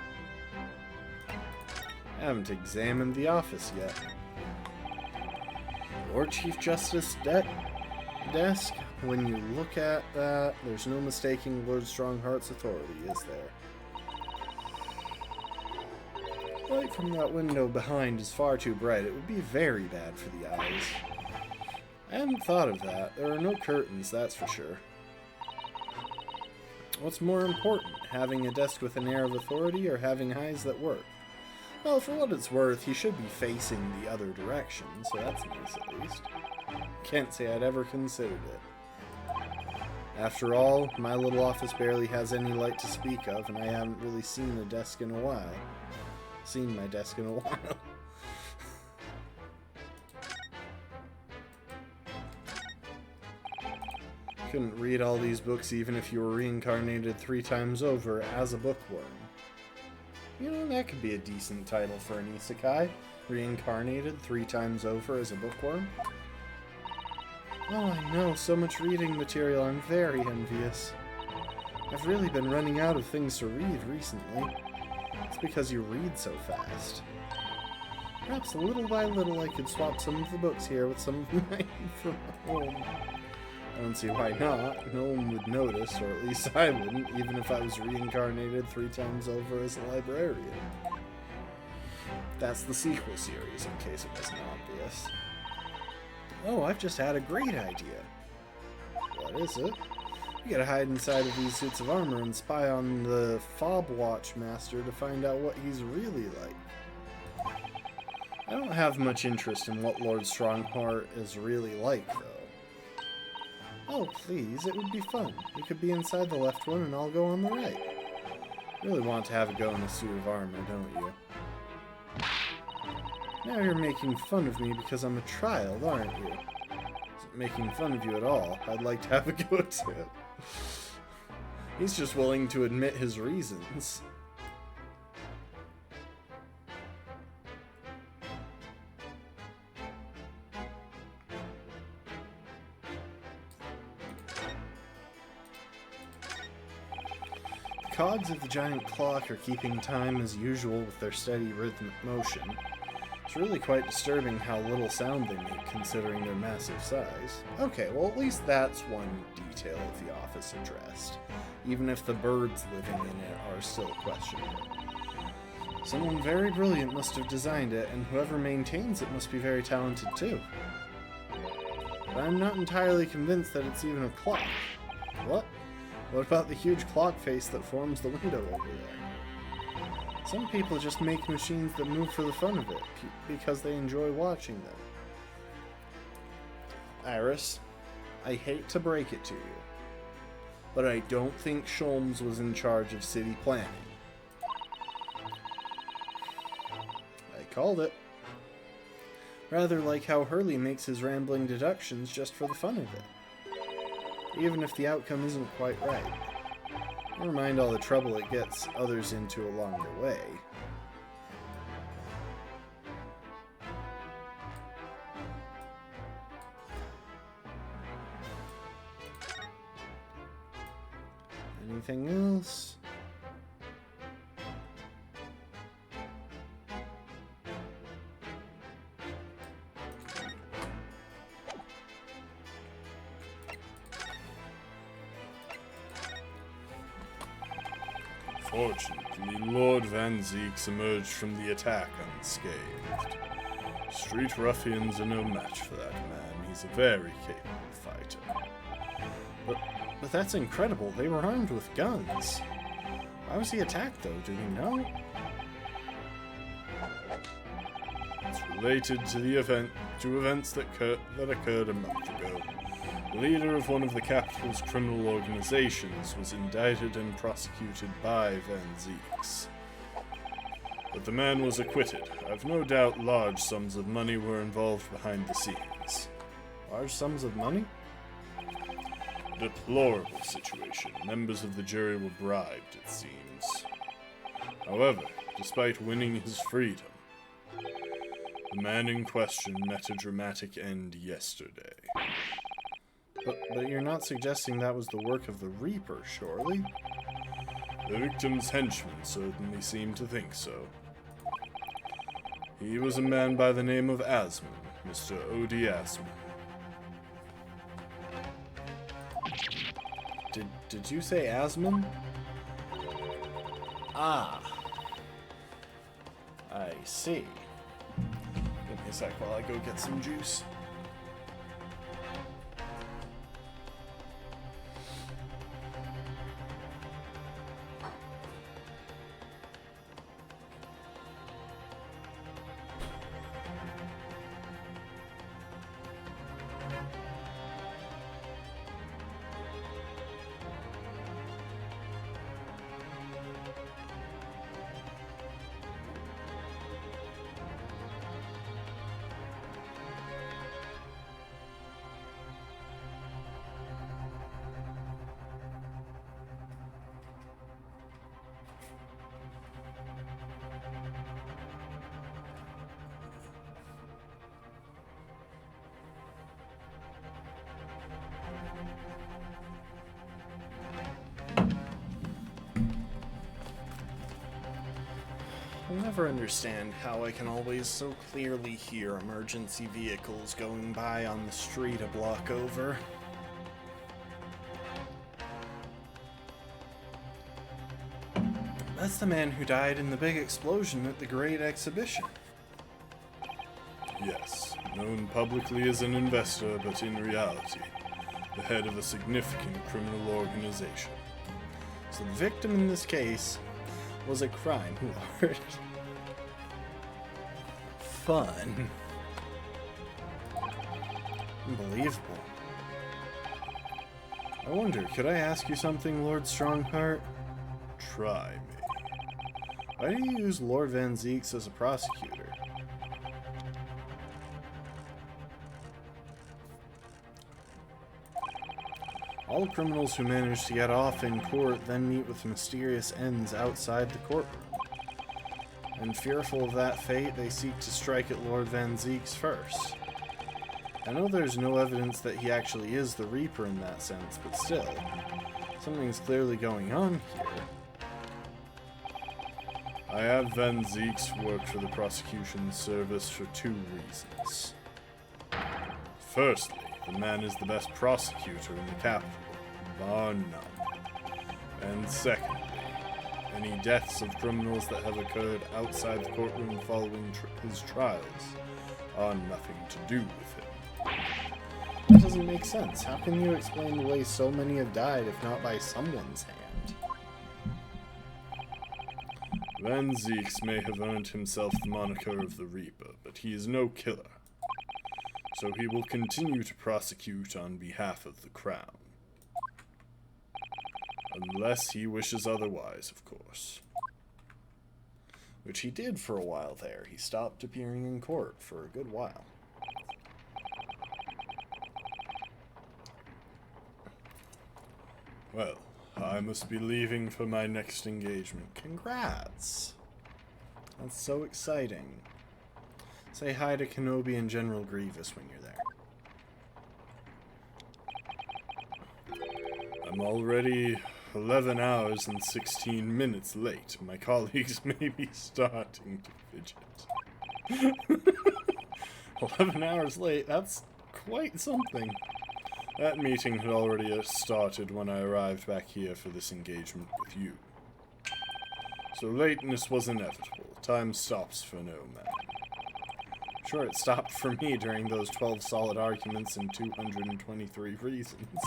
I haven't examined the office yet. Lord Chief Justice desk? When you look at that, there's no mistaking Lord Strongheart's authority, is there? Light from that window behind is far too bright. It would be very bad for the eyes. I hadn't thought of that. There are no curtains, that's for sure. What's more important, having a desk with an air of authority or having eyes that work? Well, for what it's worth, he should be facing the other direction, so that's nice at least. Can't say I'd ever considered it. After all, my little office barely has any light to speak of, and I haven't really seen a desk in a while. Seen my desk in a while. Couldn't read all these books even if you were reincarnated 3 times over as a bookworm. You know, that could be a decent title for an isekai. Reincarnated 3 times over as a bookworm. Oh, I know, so much reading material, I'm very envious. I've really been running out of things to read recently. It's because you read so fast. Perhaps little by little I could swap some of the books here with some of mine from home. I don't see why not. No one would notice, or at least I wouldn't, even if I was reincarnated 3 times over as a librarian. That's the sequel series, in case it wasn't obvious. Oh, I've just had a great idea. What is it? We gotta hide inside of these suits of armor and spy on the Fob Watch Master to find out what he's really like. I don't have much interest in what Lord Strongheart is really like, though. Oh, please, it would be fun. You could be inside the left one and I'll go on the right. You really want to have a go in a suit of armor, don't you? Now you're making fun of me because I'm a child, aren't you? Isn't making fun of you at all. I'd like to have a go too. He's just willing to admit his reasons. The cogs of the giant clock are keeping time as usual with their steady rhythmic motion. It's really quite disturbing how little sound they make considering their massive size. Okay, well at least that's one detail of the office addressed, even if the birds living in it are still questionable. Someone very brilliant must have designed it, and whoever maintains it must be very talented too. But I'm not entirely convinced that it's even a clock. What? What about the huge clock face that forms the window over there? Some people just make machines that move for the fun of it, because they enjoy watching them. Iris, I hate to break it to you, but I don't think Sholmes was in charge of city planning. I called it. Rather like how Hurley makes his rambling deductions just for the fun of it. Even if the outcome isn't quite right. Never mind all the trouble it gets others into along the way. Anything else? Fortunately, Lord Van Zieks emerged from the attack unscathed. Street ruffians are no match for that man. He's a very capable fighter. But that's incredible. They were armed with guns. Why was he attacked, though? Do we know? It's related to the events that occurred a month ago. The leader of one of the capital's criminal organizations was indicted and prosecuted by Van Zieks. But the man was acquitted. I've no doubt large sums of money were involved behind the scenes. Large sums of money? A deplorable situation. Members of the jury were bribed, it seems. However, despite winning his freedom, the man in question met a dramatic end yesterday. But you're not suggesting that was the work of the Reaper, surely? The victim's henchmen certainly seemed to think so. He was a man by the name of Asmon, Mr. Odie Asmon. Did you say Asmon? Ah. I see. Give me a sec while I go get some juice. I'll never understand how I can always so clearly hear emergency vehicles going by on the street a block over. That's the man who died in the big explosion at the Great Exhibition. Yes, known publicly as an investor, but in reality, the head of a significant criminal organization. So the victim in this case was a crime lord. Fun. Unbelievable. I wonder, could I ask you something, Lord Strongheart? Try me. Why do you use Lord Van Zieks as a prosecutor? All criminals who manage to get off in court then meet with mysterious ends outside the courtroom. And fearful of that fate, they seek to strike at Lord Van Zieks first. I know there's no evidence that he actually is the Reaper in that sense, but still, something's clearly going on here. I have Van Zieks work for the prosecution service for 2 reasons. Firstly, the man is the best prosecutor in the capital, bar none. And secondly, any deaths of criminals that have occurred outside the courtroom following his trials are nothing to do with him. That doesn't make sense. How can you explain the way so many have died if not by someone's hand? Van Zieks may have earned himself the moniker of the Reaper, but he is no killer. So he will continue to prosecute on behalf of the Crown. Unless he wishes otherwise, of course. Which he did for a while there. He stopped appearing in court for a good while. Well, I must be leaving for my next engagement. Congrats! That's so exciting. Say hi to Kenobi and General Grievous when you're there. I'm already 11 hours and 16 minutes late. My colleagues may be starting to fidget. 11 hours late, that's quite something. That meeting had already started when I arrived back here for this engagement with you. So lateness was inevitable. Time stops for no man. Sure, it stopped for me during those 12 solid arguments and 223 reasons.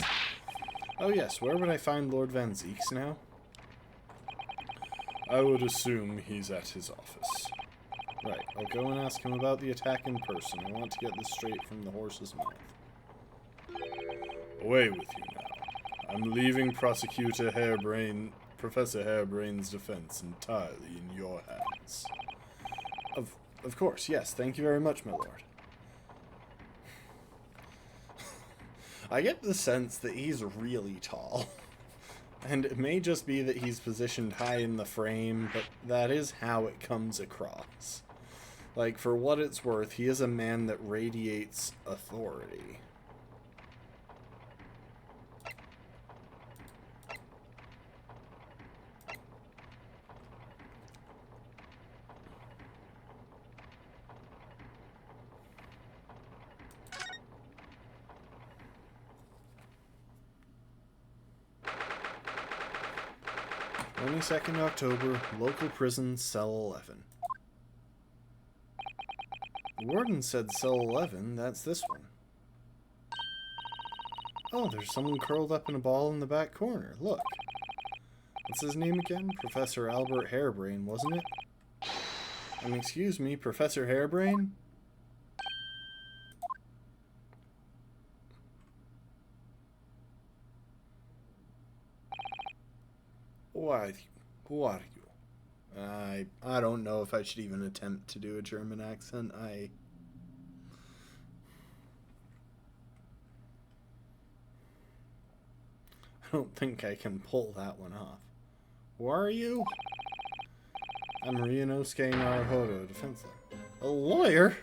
Oh yes, where would I find Lord Van Zieks now? I would assume he's at his office. Right, I'll go and ask him about the attack in person. I want to get this straight from the horse's mouth. Away with you now. I'm leaving Professor Harebrain's defense entirely in your hands. Of course, yes. Thank you very much, my lord. I get the sense that he's really tall. And it may just be that he's positioned high in the frame, but that is how it comes across. Like, for what it's worth, he is a man that radiates authority. "22nd October, local prison, cell 11. The warden said cell 11, that's this one. Oh, there's someone curled up in a ball in the back corner, look. What's his name again? Professor Albert Harebrain, wasn't it? Excuse me, Professor Harebrain? Who are you? I don't know if I should even attempt to do a German accent. I don't think I can pull that one off. Who are you? I'm Ryunosuke Naruhodo, defense lawyer. A lawyer?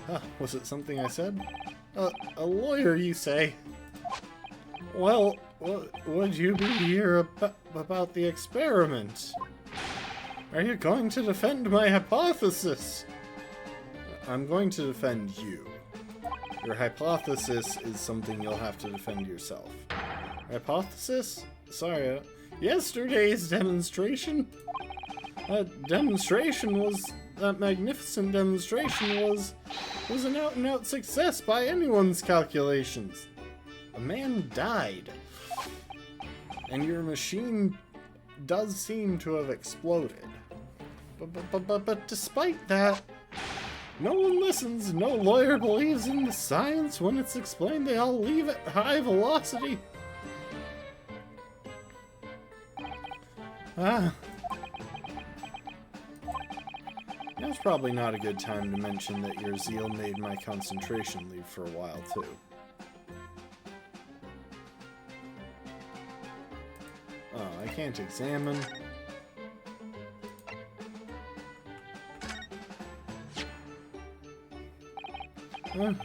Huh, was it something I said? A lawyer, you say? Well, would you be here about the experiment? Are you going to defend my hypothesis? I'm going to defend you. Your hypothesis is something you'll have to defend yourself. Hypothesis? Sorry, yesterday's demonstration? Demonstration was that magnificent demonstration was an out-and-out success by anyone's calculations. A man died. And your machine does seem to have exploded. But despite that, no one listens. No lawyer believes in the science when it's explained. They all leave at high velocity. Now's probably not a good time to mention that your zeal made my concentration leave for a while, too. Oh, I can't examine.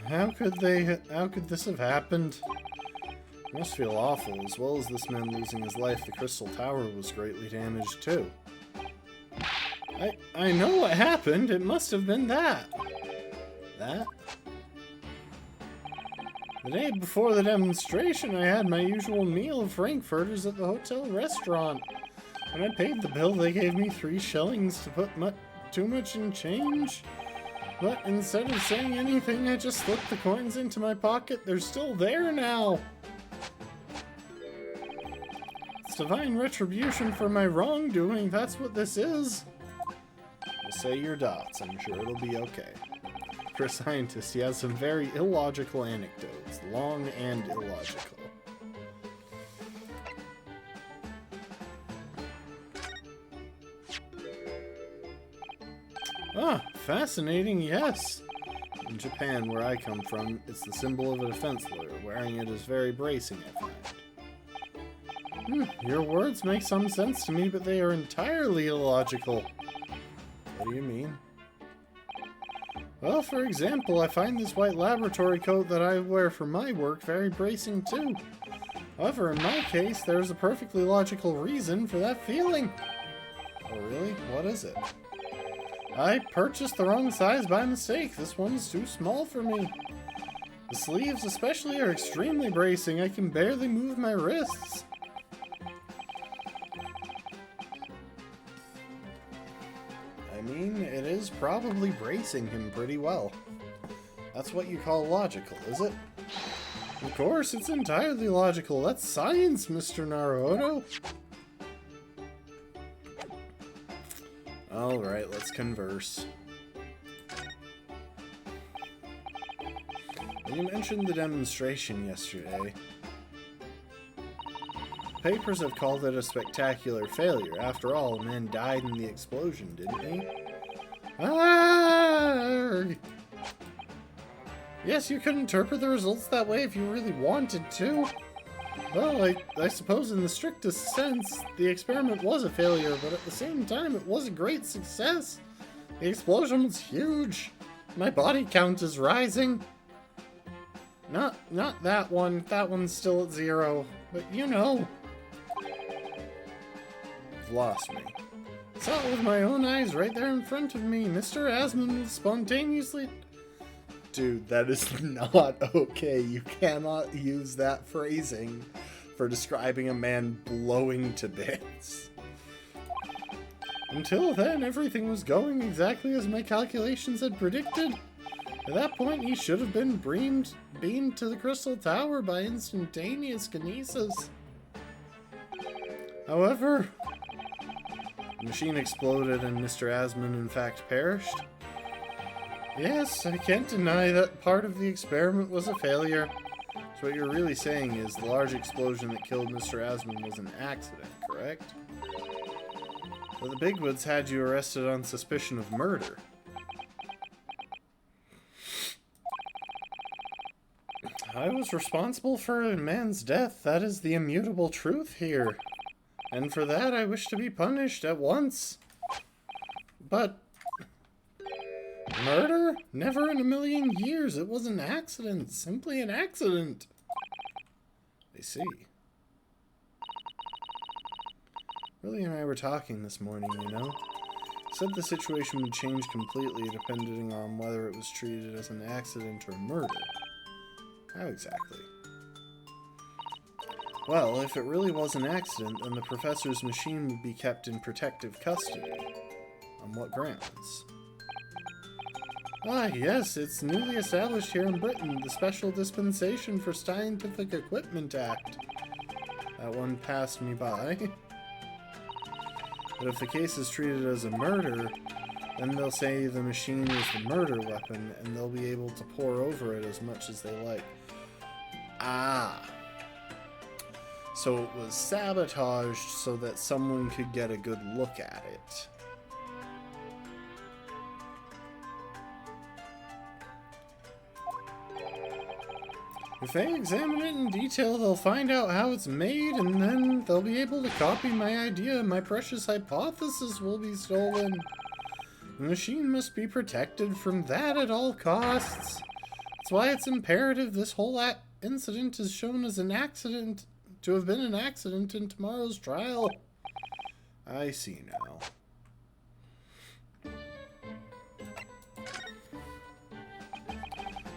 How could this have happened? It must feel awful. As well as this man losing his life, the Crystal Tower was greatly damaged, too. I know what happened. It must have been that. That? The day before the demonstration, I had my usual meal of frankfurters at the hotel restaurant. When I paid the bill, they gave me 3 shillings to put too much in change. But instead of saying anything, I just slipped the coins into my pocket. They're still there now. It's divine retribution for my wrongdoing. That's what this is. Say your dots. I'm sure it'll be okay. For a scientist, he has some very illogical anecdotes. Long and illogical. Ah, fascinating, yes. In Japan, where I come from, it's the symbol of a defense lawyer. Wearing it is very bracing, I find. Your words make some sense to me, but they are entirely illogical. What do you mean? Well, for example, I find this white laboratory coat that I wear for my work very bracing too. However, in my case, there's a perfectly logical reason for that feeling. Oh, really? What is it? I purchased the wrong size by mistake. This one's too small for me. The sleeves especially are extremely bracing. I can barely move my wrists. I mean, it is probably bracing him pretty well. That's what you call logical, is it? Of course, it's entirely logical. That's science, Mr. Naruhodo. Alright, let's converse. You mentioned the demonstration yesterday. Papers have called it a spectacular failure. After all, a man died in the explosion, didn't he? Arrgh! Yes, you could interpret the results that way if you really wanted to. Well, I suppose in the strictest sense, the experiment was a failure, but at the same time, it was a great success. The explosion was huge. My body count is rising. Not that one. That one's still at 0. But you know. You've lost me. I saw it with my own eyes right there in front of me. Mr. Asmund was spontaneously... Dude, that is not okay. You cannot use that phrasing for describing a man blowing to bits. Until then, everything was going exactly as my calculations had predicted. At that point, he should have been beamed to the Crystal Tower by instantaneous kinesis. However, the machine exploded and Mr. Asmund in fact perished. Yes, I can't deny that part of the experiment was a failure. So what you're really saying is the large explosion that killed Mr. Asmund was an accident, correct? But the Bigwoods had you arrested on suspicion of murder. I was responsible for a man's death. That is the immutable truth here. And for that I wish to be punished at once. But... murder? Never in a million years. It was an accident. Simply an accident. I see. Willie and I were talking this morning, you know. He said the situation would change completely depending on whether it was treated as an accident or murder. How exactly? Well, if it really was an accident, then the professor's machine would be kept in protective custody. On what grounds? Ah, yes, it's newly established here in Britain, the Special Dispensation for Scientific Equipment Act. That one passed me by. But if the case is treated as a murder, then they'll say the machine is the murder weapon, and they'll be able to pour over it as much as they like. Ah. So it was sabotaged so that someone could get a good look at it. If they examine it in detail, they'll find out how it's made, and then they'll be able to copy my idea. My precious hypothesis will be stolen. The machine must be protected from that at all costs. That's why it's imperative this whole incident is shown as an accident, to have been an accident in tomorrow's trial. I see now.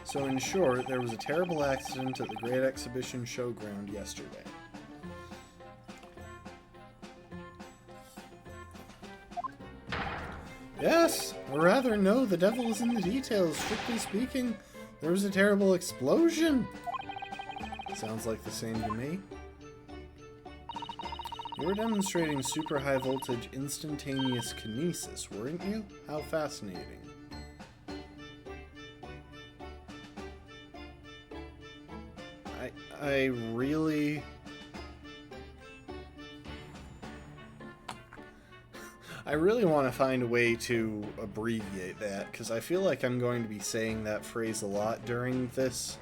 So in short, there was a terrible accident at the Great Exhibition Showground yesterday. Yes, or rather no, the devil is in the details. Strictly speaking, there was a terrible explosion. Sounds like the same to me. You were demonstrating super high voltage instantaneous kinesis, weren't you? How fascinating. I really... I really want to find a way to abbreviate that, because I feel like I'm going to be saying that phrase a lot during this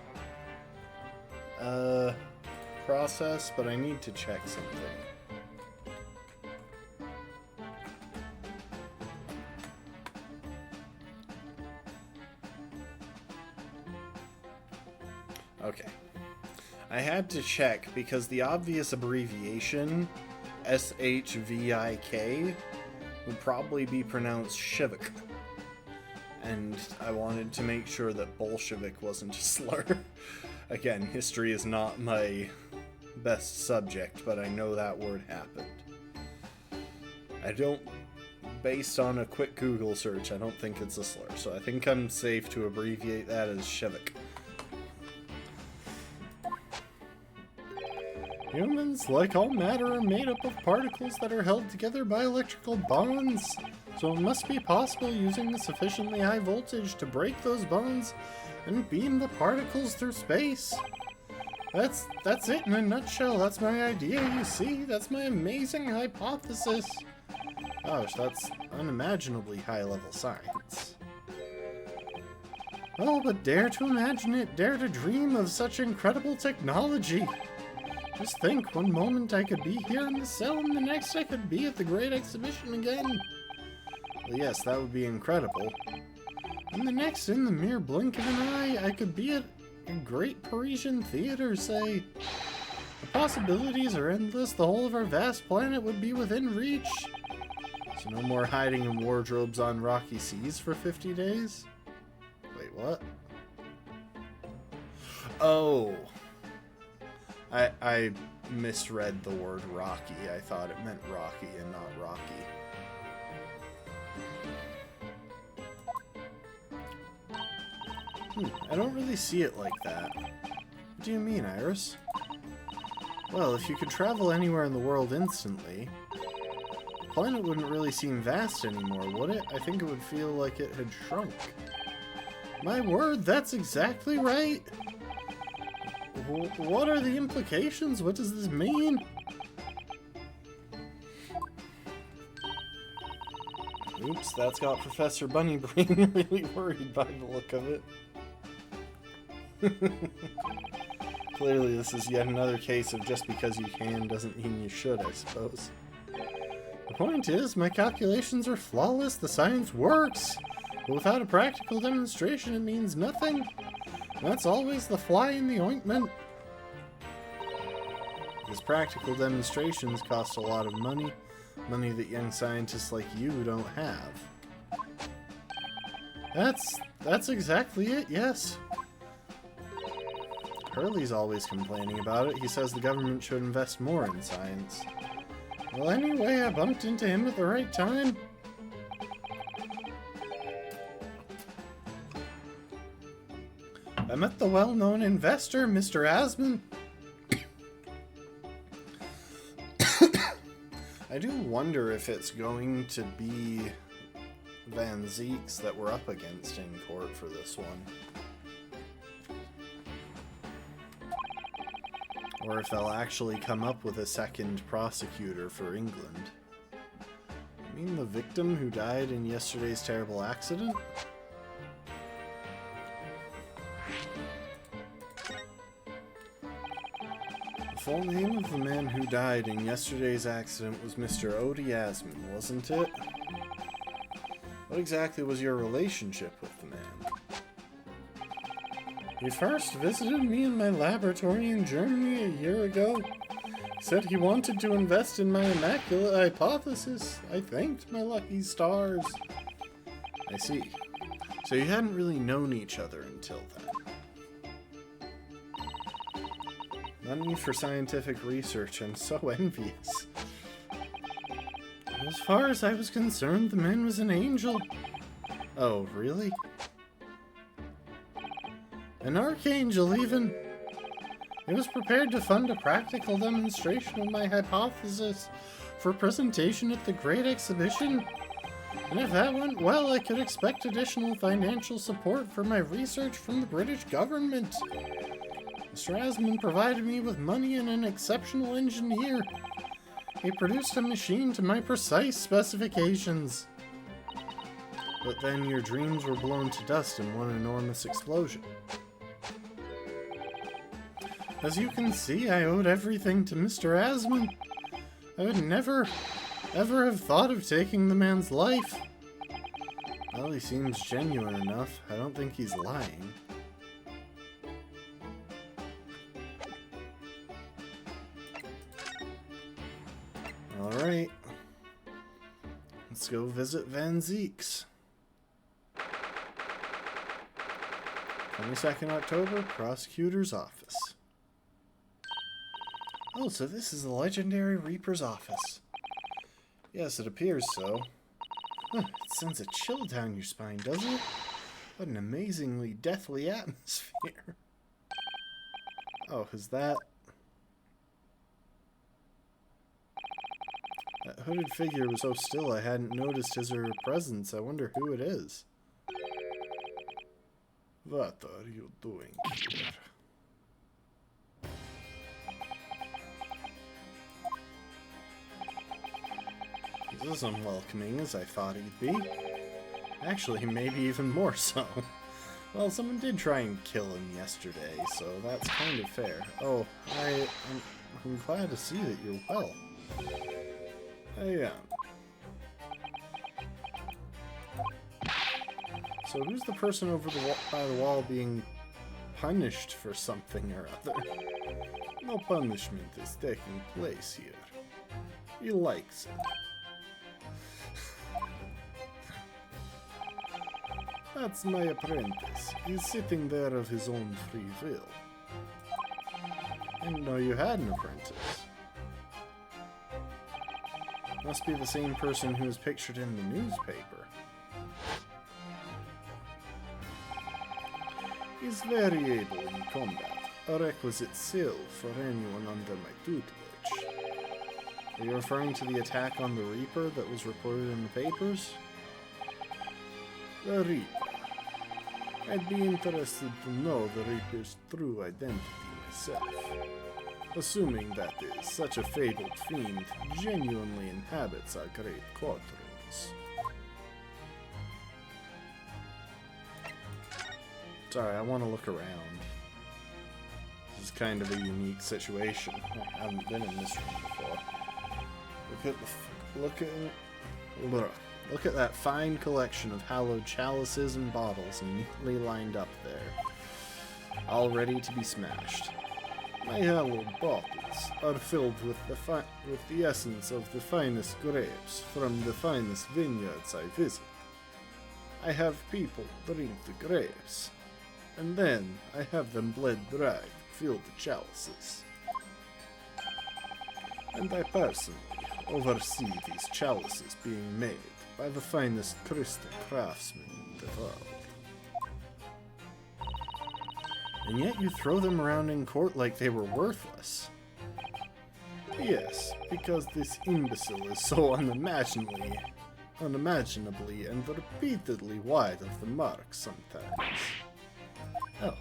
process, but I need to check something. Okay. I had to check because the obvious abbreviation, SHVIK, would probably be pronounced Shivik. And I wanted to make sure that Bolshevik wasn't a slur. Again, history is not my best subject, but I know that word happened. Based on a quick Google search, I don't think it's a slur, so I think I'm safe to abbreviate that as Shivik. Humans, like all matter, are made up of particles that are held together by electrical bonds. So it must be possible using a sufficiently high voltage to break those bonds and beam the particles through space. That's it in a nutshell. That's my idea, you see? That's my amazing hypothesis. Gosh, that's unimaginably high-level science. Oh, but dare to imagine it, dare to dream of such incredible technology. Just think, one moment I could be here in the cell, and the next I could be at the Great Exhibition again. Well, yes, that would be incredible. And the next, in the mere blink of an eye, I could be at a great Parisian theater, say. The possibilities are endless. The whole of our vast planet would be within reach. So no more hiding in wardrobes on rocky seas for 50 days? Wait, what? Oh. I misread the word Rocky. I thought it meant Rocky and not Rocky. I don't really see it like that. What do you mean, Iris? Well, if you could travel anywhere in the world instantly, the planet wouldn't really seem vast anymore, would it? I think it would feel like it had shrunk. My word, that's exactly right! What are the implications? What does this mean? Oops, that's got Professor Bunnybrain really worried by the look of it. Clearly this is yet another case of just because you can doesn't mean you should, I suppose. The point is, my calculations are flawless, the science works! But without a practical demonstration, it means nothing. That's always the fly in the ointment. Because practical demonstrations cost a lot of money. Money that young scientists like you don't have. That's exactly it, yes. Hurley's always complaining about it. He says the government should invest more in science. Well, anyway, I bumped into him at the right time. I met the well-known investor, Mr. Asman. I do wonder if it's going to be Van Zieks that we're up against in court for this one. Or if they'll actually come up with a second prosecutor for England. I mean the victim who died in yesterday's terrible accident? The full name of the man who died in yesterday's accident was Mr. Odie Asman, wasn't it? What exactly was your relationship with the man? He first visited me in my laboratory in Germany a year ago. He said he wanted to invest in my immaculate hypothesis. I thanked my lucky stars. I see. So you hadn't really known each other until then. Money for scientific research. I'm so envious. As far as I was concerned, the man was an angel. Oh, really? An archangel, even. He was prepared to fund a practical demonstration of my hypothesis for presentation at the Great Exhibition. And if that went well, I could expect additional financial support for my research from the British government. Mr. Asman provided me with money and an exceptional engineer. He produced a machine to my precise specifications. But then your dreams were blown to dust in one enormous explosion. As you can see, I owed everything to Mr. Asman. I would never, ever have thought of taking the man's life. Well, he seems genuine enough. I don't think he's lying. Alright. Let's go visit Van Zieks. 22nd October, Prosecutor's Office. Oh, so this is the legendary Reaper's office. Yes, it appears so. Huh, it sends a chill down your spine, doesn't it? What an amazingly deathly atmosphere. Oh, is that... That hooded figure was so still I hadn't noticed his or her presence. I wonder who it is. What are you doing here? He's as unwelcoming as I thought he'd be. Actually, maybe even more so. Well, someone did try and kill him yesterday, so that's kind of fair. Oh, I'm glad to see that you're well. I am. So who's the person over by the wall being punished for something or other? No punishment is taking place here. He likes it. That's my apprentice. He's sitting there of his own free will. I didn't know you had an apprentice. Must be the same person who was pictured in the newspaper. He's very able in combat, a requisite skill for anyone under my tutelage. Are you referring to the attack on the Reaper that was reported in the papers? The Reaper. I'd be interested to know the Reaper's true identity myself. Assuming that is, such a fabled fiend genuinely inhabits our great courtrooms. Sorry, I want to look around. This is kind of a unique situation. I haven't been in this room before. Look at that fine collection of hallowed chalices and bottles neatly lined up there, all ready to be smashed. My hallowed bottles are filled with the essence of the finest grapes from the finest vineyards I visit. I have people drink the grapes, and then I have them bled dry to fill the chalices. And I personally oversee these chalices being made by the finest crystal craftsmen in the world. And yet you throw them around in court like they were worthless. Yes, because this imbecile is so unimaginably and repeatedly wide of the mark sometimes. Oh.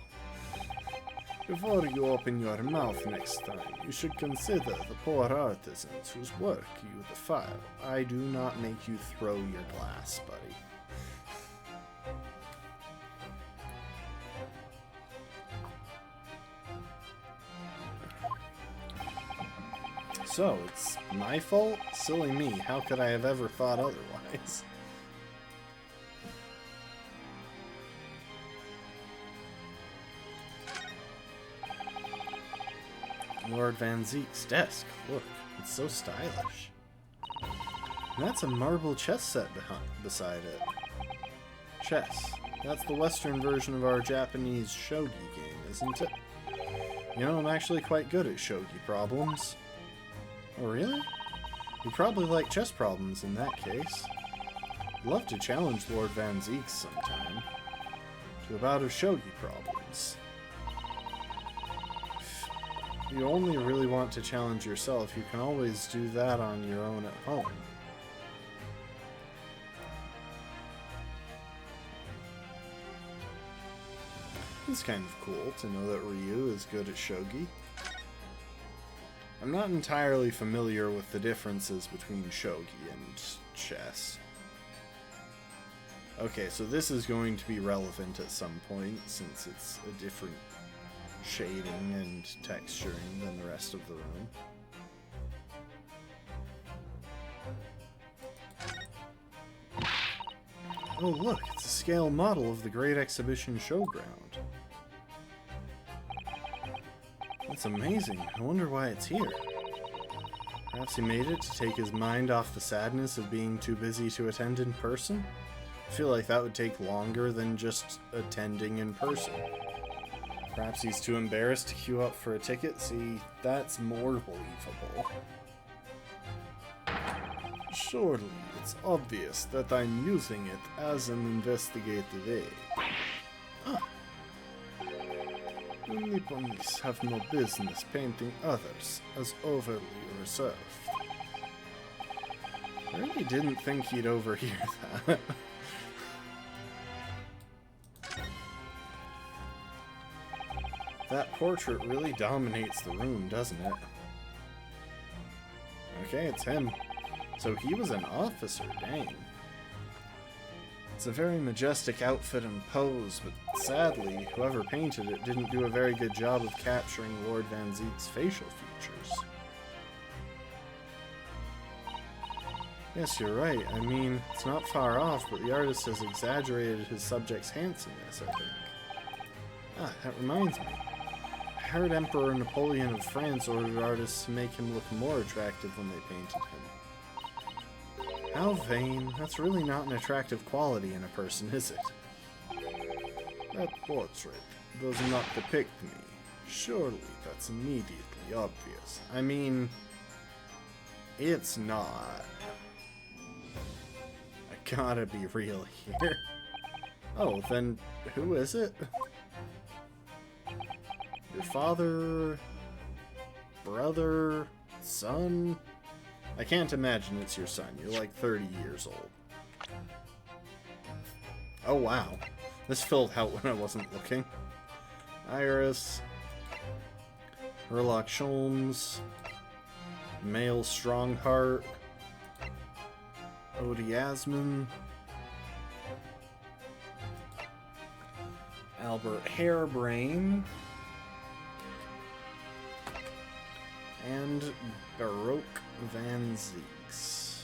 Before you open your mouth next time, you should consider the poor artisans whose work you defile. I do not make you throw your glass, buddy. So, it's my fault? Silly me, how could I have ever thought otherwise? Lord Van Zeek's desk. Look, it's so stylish. And that's a marble chess set beside it. Chess. That's the Western version of our Japanese shogi game, isn't it? You know, I'm actually quite good at shogi problems. Oh, really? You probably like chess problems in that case. I'd love to challenge Lord Van Zeek sometime to a bout of shogi problems. If you only really want to challenge yourself, you can always do that on your own at home. It's kind of cool to know that Ryu is good at shogi. I'm not entirely familiar with the differences between shogi and chess. Okay, so this is going to be relevant at some point, since it's a different shading and texturing than the rest of the room. Oh look, it's a scale model of the Great Exhibition Showground. That's amazing. I wonder why it's here. Perhaps he made it to take his mind off the sadness of being too busy to attend in person? I feel like that would take longer than just attending in person. Perhaps he's too embarrassed to queue up for a ticket. See, that's more believable. Surely, it's obvious that I'm using it as an investigative aid. The Nipponies have no business painting others as overly reserved. I really didn't think he'd overhear that. That portrait really dominates the room, doesn't it? Okay, it's him. So he was an officer, dang. It's a very majestic outfit and pose, but sadly, whoever painted it didn't do a very good job of capturing Lord Van Zeek's facial features. Yes, you're right. I mean, it's not far off, but the artist has exaggerated his subject's handsomeness, I think. Ah, that reminds me. I heard Emperor Napoleon of France ordered artists to make him look more attractive when they painted him. How vain. That's really not an attractive quality in a person, is it? That portrait does not depict me. Surely that's immediately obvious. I mean, it's not. I gotta be real here. Oh, then who is it? Your father? Brother? Son? I can't imagine it's your son. You're like 30 years old. Oh, wow. This filled out when I wasn't looking. Iris. Herlock Sholmes. Male Strongheart. Odiasman. Albert Hairbrain. And Baroque Van Zeeks.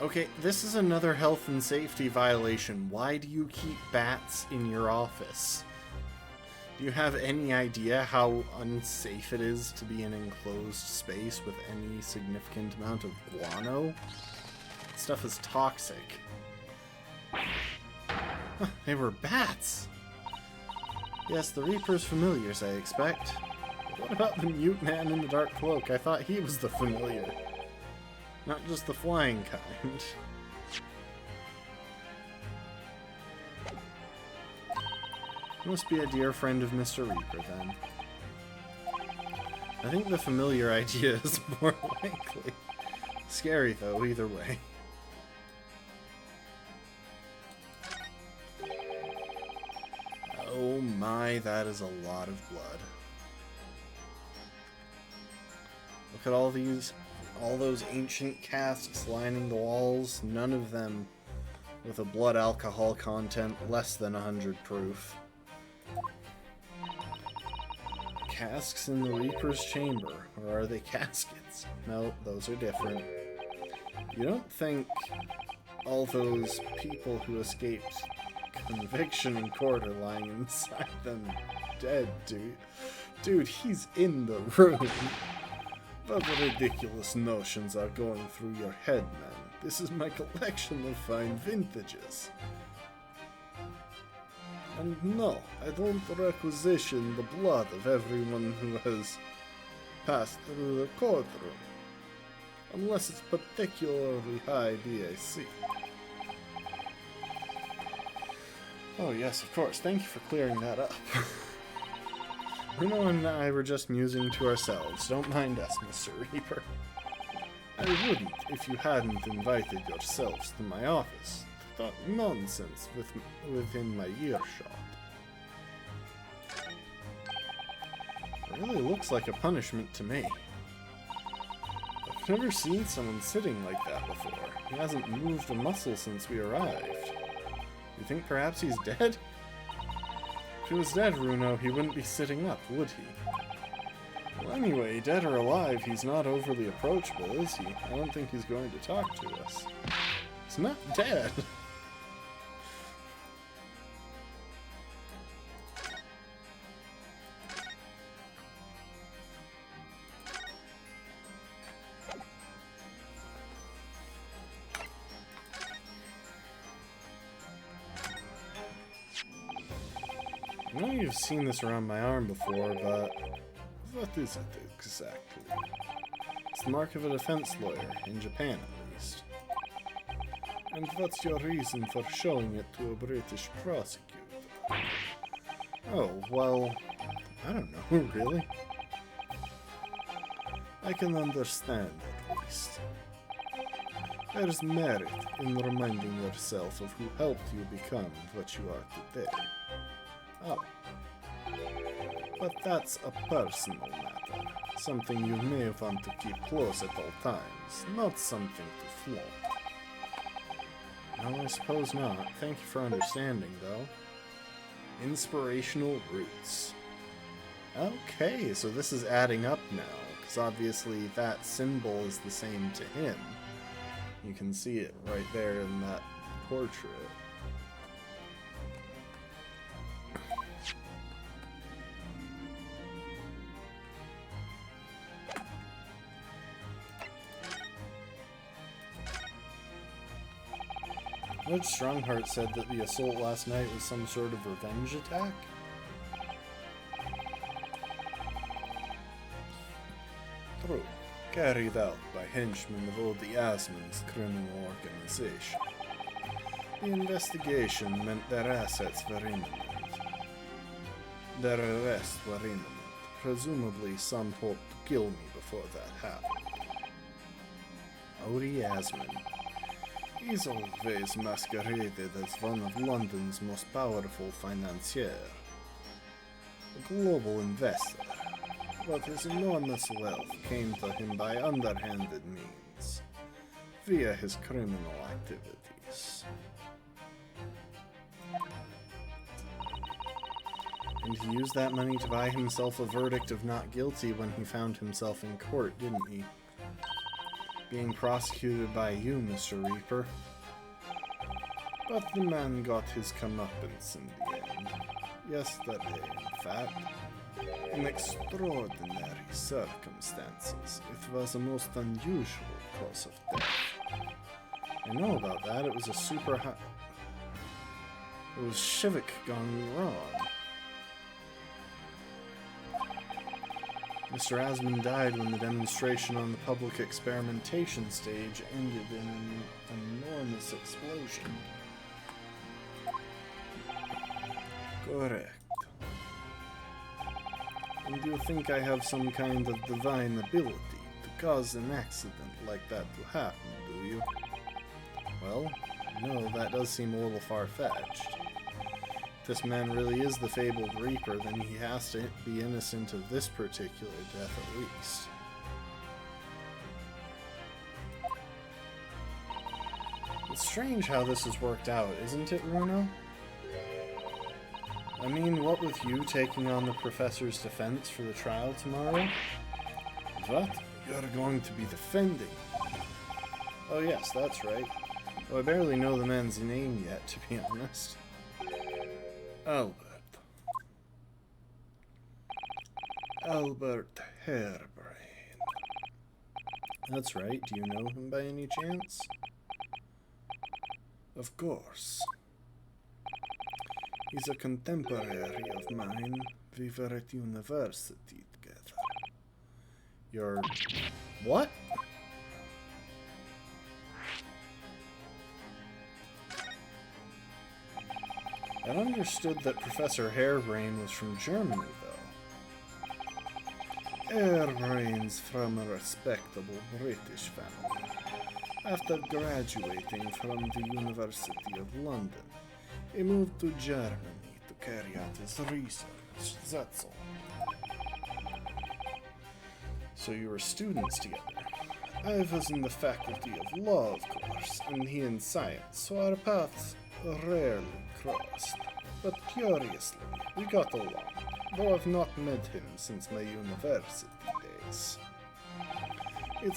Okay, this is another health and safety violation. Why do you keep bats in your office? Do you have any idea how unsafe it is to be in an enclosed space with any significant amount of guano? Stuff is toxic. Huh, they were bats! Yes, the Reaper's familiars, I expect. But what about the mute man in the dark cloak? I thought he was the familiar. Not just the flying kind. Must be a dear friend of Mr. Reaper, then. I think the familiar idea is more likely. Scary, though, either way. Oh my, that is a lot of blood. Look at all those ancient casks lining the walls, none of them with a blood alcohol content less than 100 proof. Casks in the Reaper's chamber, or are they caskets? No, those are different. You don't think all those people who escaped conviction in court are lying inside them dead, dude? Dude, he's in the room. What ridiculous notions are going through your head, man? This is my collection of fine vintages. And no, I don't requisition the blood of everyone who has passed through the courtroom, unless it's particularly high BAC. Oh yes, of course, thank you for clearing that up. Bruno and I were just musing to ourselves, don't mind us, Mr. Reaper. I wouldn't if you hadn't invited yourselves to my office. That nonsense within my earshot. It really looks like a punishment to me. I've never seen someone sitting like that before. He hasn't moved a muscle since we arrived. You think perhaps he's dead? If he was dead, Runo, he wouldn't be sitting up, would he? Well, anyway, dead or alive, he's not overly approachable, is he? I don't think he's going to talk to us. He's not dead! I know you've seen this around my arm before, but what is it exactly? It's the mark of a defense lawyer, in Japan at least. And what's your reason for showing it to a British prosecutor? Oh, well, I don't know, really. I can understand, at least. There's merit in reminding yourself of who helped you become what you are today. Oh. But that's a personal matter. Something you may want to keep close at all times, not something to flaunt. No, I suppose not. Thank you for understanding, though. Inspirational roots. Okay, so this is adding up now, because obviously that symbol is the same to him. You can see it right there in that portrait. Lord Strongheart said that the assault last night was some sort of revenge attack. True. Carried out by henchmen of old Yasmin's criminal organization. The investigation meant their assets were imminent. Their arrests were imminent. Presumably some hoped to kill me before that happened. Odie Yasmin. He's always masqueraded as one of London's most powerful financiers. A global investor, but his enormous wealth came to him by underhanded means, via his criminal activities. And he used that money to buy himself a verdict of not guilty when he found himself in court, didn't he? Being prosecuted by you, Mr. Reaper. But the man got his comeuppance in the end. Yesterday, in fact. In extraordinary circumstances. It was a most unusual cause of death. I know about that. It was a super high... It was Shivik gone wrong. Mr. Asmund died when the demonstration on the public experimentation stage ended in an enormous explosion. Correct. And you think I have some kind of divine ability to cause an accident like that to happen, do you? Well, no, that does seem a little far-fetched. If this man really is the fabled Reaper, then he has to be innocent of this particular death at least. It's strange how this has worked out, isn't it, Runo? I mean, what with you taking on the Professor's defense for the trial tomorrow? What? You're going to be defending? Oh yes, that's right. Well, I barely know the man's name yet, to be honest. Albert. Albert Harebrain. That's right. Do you know him by any chance? Of course. He's a contemporary of mine. We were at university together. You're... what? I understood that Professor Harebrain was from Germany, though. Harebrain's from a respectable British family. After graduating from the University of London, he moved to Germany to carry out his research, that's all. So you were students together. I was in the Faculty of Law, of course, and he in Science, so our paths rarely crossed. But curiously, we got along, though I've not met him since my university days. I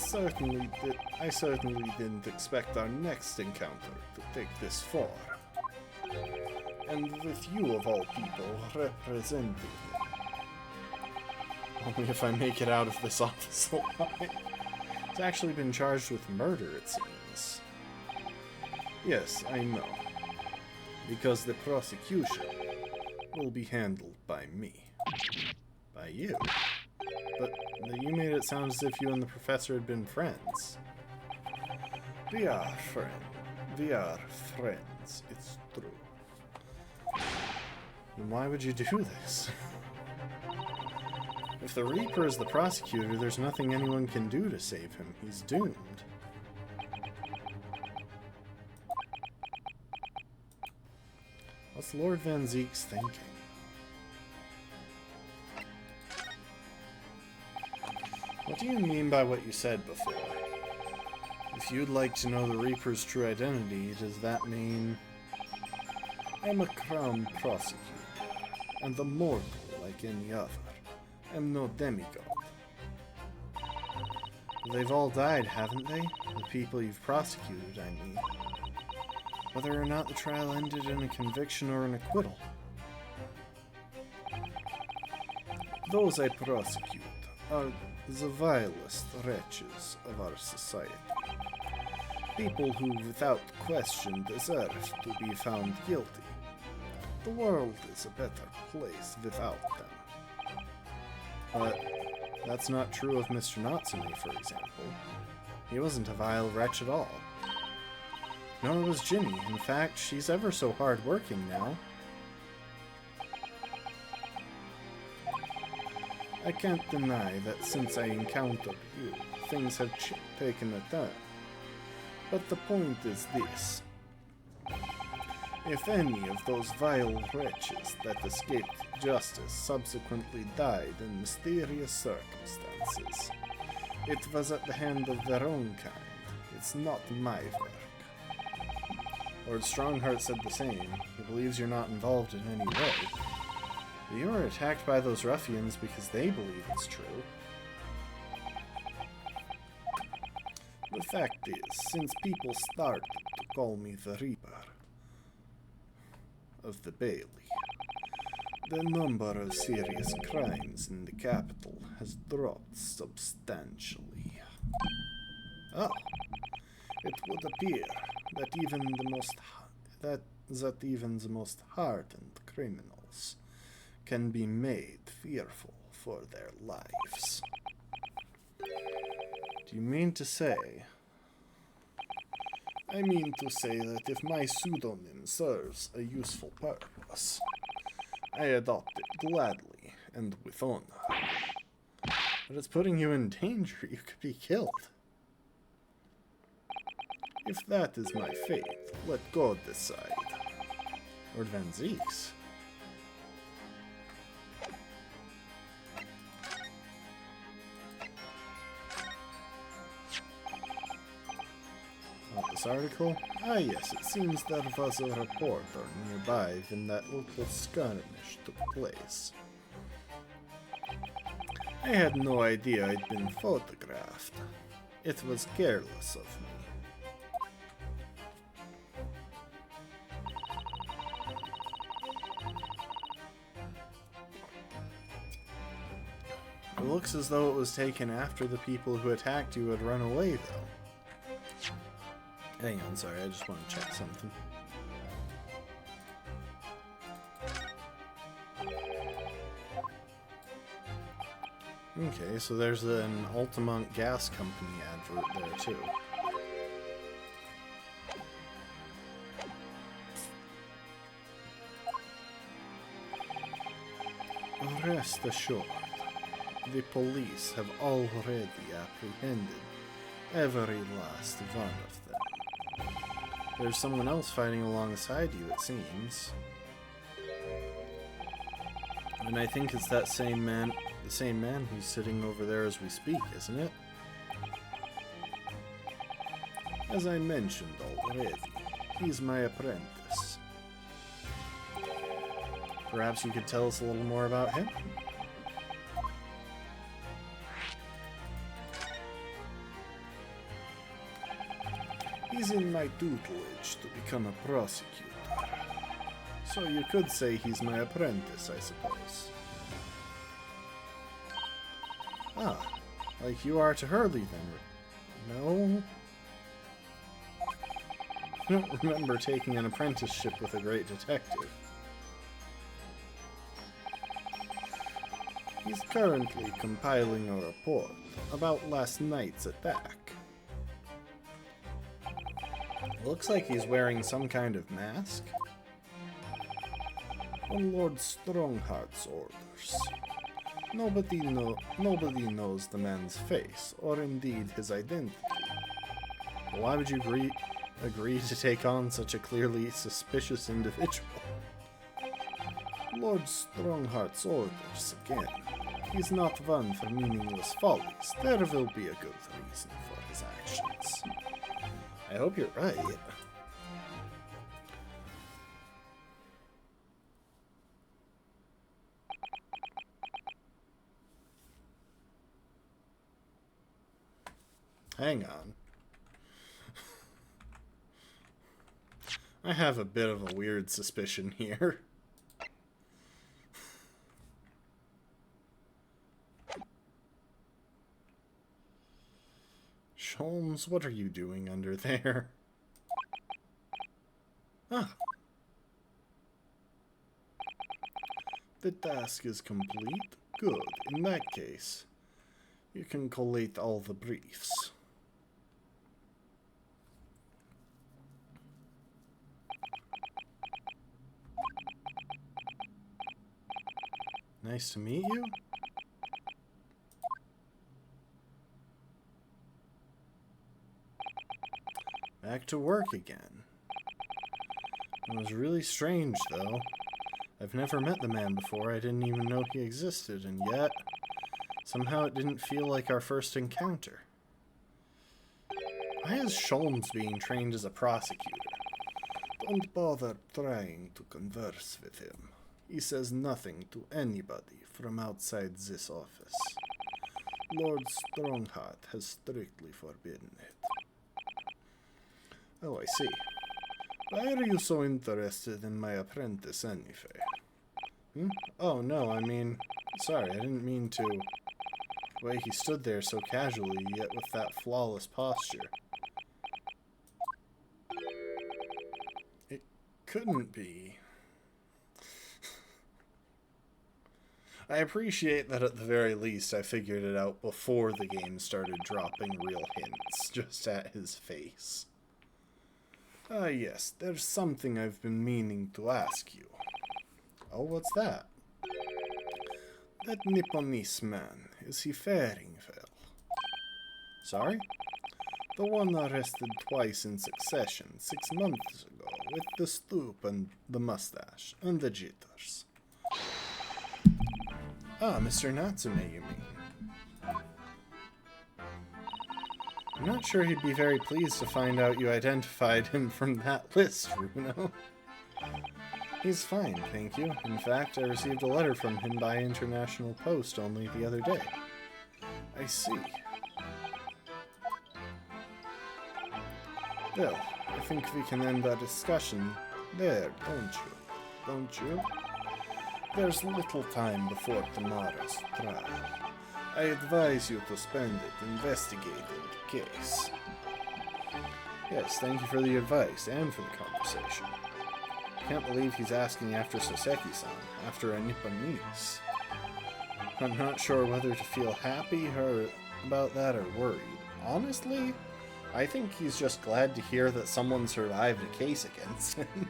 certainly didn't expect our next encounter to take this far. And with you, of all people, representing him. Only if I make it out of this office alive. He's actually been charged with murder, it seems. Yes, I know. Because the prosecution will be handled by me. By you? But you made it sound as if you and the professor had been friends. We are friends, it's true. Then why would you do this? If the Reaper is the prosecutor, there's nothing anyone can do to save him. He's doomed. What's Lord Van Zeek's thinking? What do you mean by what you said before? If you'd like to know the Reaper's true identity, does that mean... I'm a crown prosecutor, and the mortal like any other. I'm no demigod. They've all died, haven't they? The people you've prosecuted, I mean. Whether or not the trial ended in a conviction or an acquittal. Those I prosecute are the vilest wretches of our society. People who, without question, deserve to be found guilty. The world is a better place without them. But that's not true of Mr. Natsume, for example. He wasn't a vile wretch at all. Nor was Ginny. In fact, she's ever so hard-working now. I can't deny that since I encountered you, things have taken a turn. But the point is this. If any of those vile wretches that escaped justice subsequently died in mysterious circumstances, it was at the hand of their own kind. It's not my work. Lord Strongheart said the same. He believes you're not involved in any way. But you were attacked by those ruffians because they believe it's true. The fact is, since people started to call me the Reaper of the Bailey, the number of serious crimes in the capital has dropped substantially. Oh, it would appear that even the most hardened criminals can be made fearful for their lives. Do you mean to say... I mean to say that if my pseudonym serves a useful purpose, I adopt it gladly and with honor. But it's putting you in danger. You could be killed. If that is my fate, let God decide. Lord Van Zieks. This article? Ah yes, it seems there was a reporter nearby when that little skirmish took place. I had no idea I'd been photographed. It was careless of me. It looks as though it was taken after the people who attacked you had run away, though. Hang on, sorry, I just want to check something. Okay, so there's an Altamont Gas Company advert there, too. Rest assured, the police have already apprehended every last one of them. There's someone else fighting alongside you, it seems. And I think it's that same man, the same man who's sitting over there as we speak, isn't it? As I mentioned already, he's my apprentice. Perhaps you could tell us a little more about him? He's in my tutelage to become a prosecutor. So you could say he's my apprentice, I suppose. Ah, like you are to Hurley then. No? I don't remember taking an apprenticeship with a great detective. He's currently compiling a report about last night's attack. Looks like he's wearing some kind of mask. On Lord Strongheart's orders. Nobody knows the man's face, or indeed his identity. Why would you agree to take on such a clearly suspicious individual? Lord Strongheart's orders again. He's not one for meaningless follies. There will be a good reason for his actions. I hope you're right. Hang on. I have a bit of a weird suspicion here. Sholmes, what are you doing under there? Ah. The task is complete? Good. In that case, you can collate all the briefs. Nice to meet you. Back to work again. It was really strange, though. I've never met the man before, I didn't even know he existed, and yet, somehow it didn't feel like our first encounter. Why is Sholmes being trained as a prosecutor? Don't bother trying to converse with him. He says nothing to anybody from outside this office. Lord Strongheart has strictly forbidden it. Oh, I see. Why are you so interested in my apprentice, anyway? Oh, no, I mean... Sorry, I didn't mean to... The way he stood there so casually, yet with that flawless posture. It couldn't be. I appreciate that at the very least I figured it out before the game started dropping real hints just at his face. Ah, yes, there's something I've been meaning to ask you. Oh, what's that? That Nipponese man, is he faring well? Sorry? The one arrested twice in succession 6 months ago, with the stoop and the mustache and the jitters. Ah, Mr. Natsume, you mean? I'm not sure he'd be very pleased to find out you identified him from that list, Runo. He's fine, thank you. In fact, I received a letter from him by international post only the other day. I see. Well, I think we can end our discussion there, don't you? There's little time before tomorrow's trial. I advise you to spend it investigating the case. Yes, thank you for the advice and for the conversation. Can't believe he's asking after Soseki-san, after a Nipponese. I'm not sure whether to feel happy about that or worried. Honestly, I think he's just glad to hear that someone survived a case against him.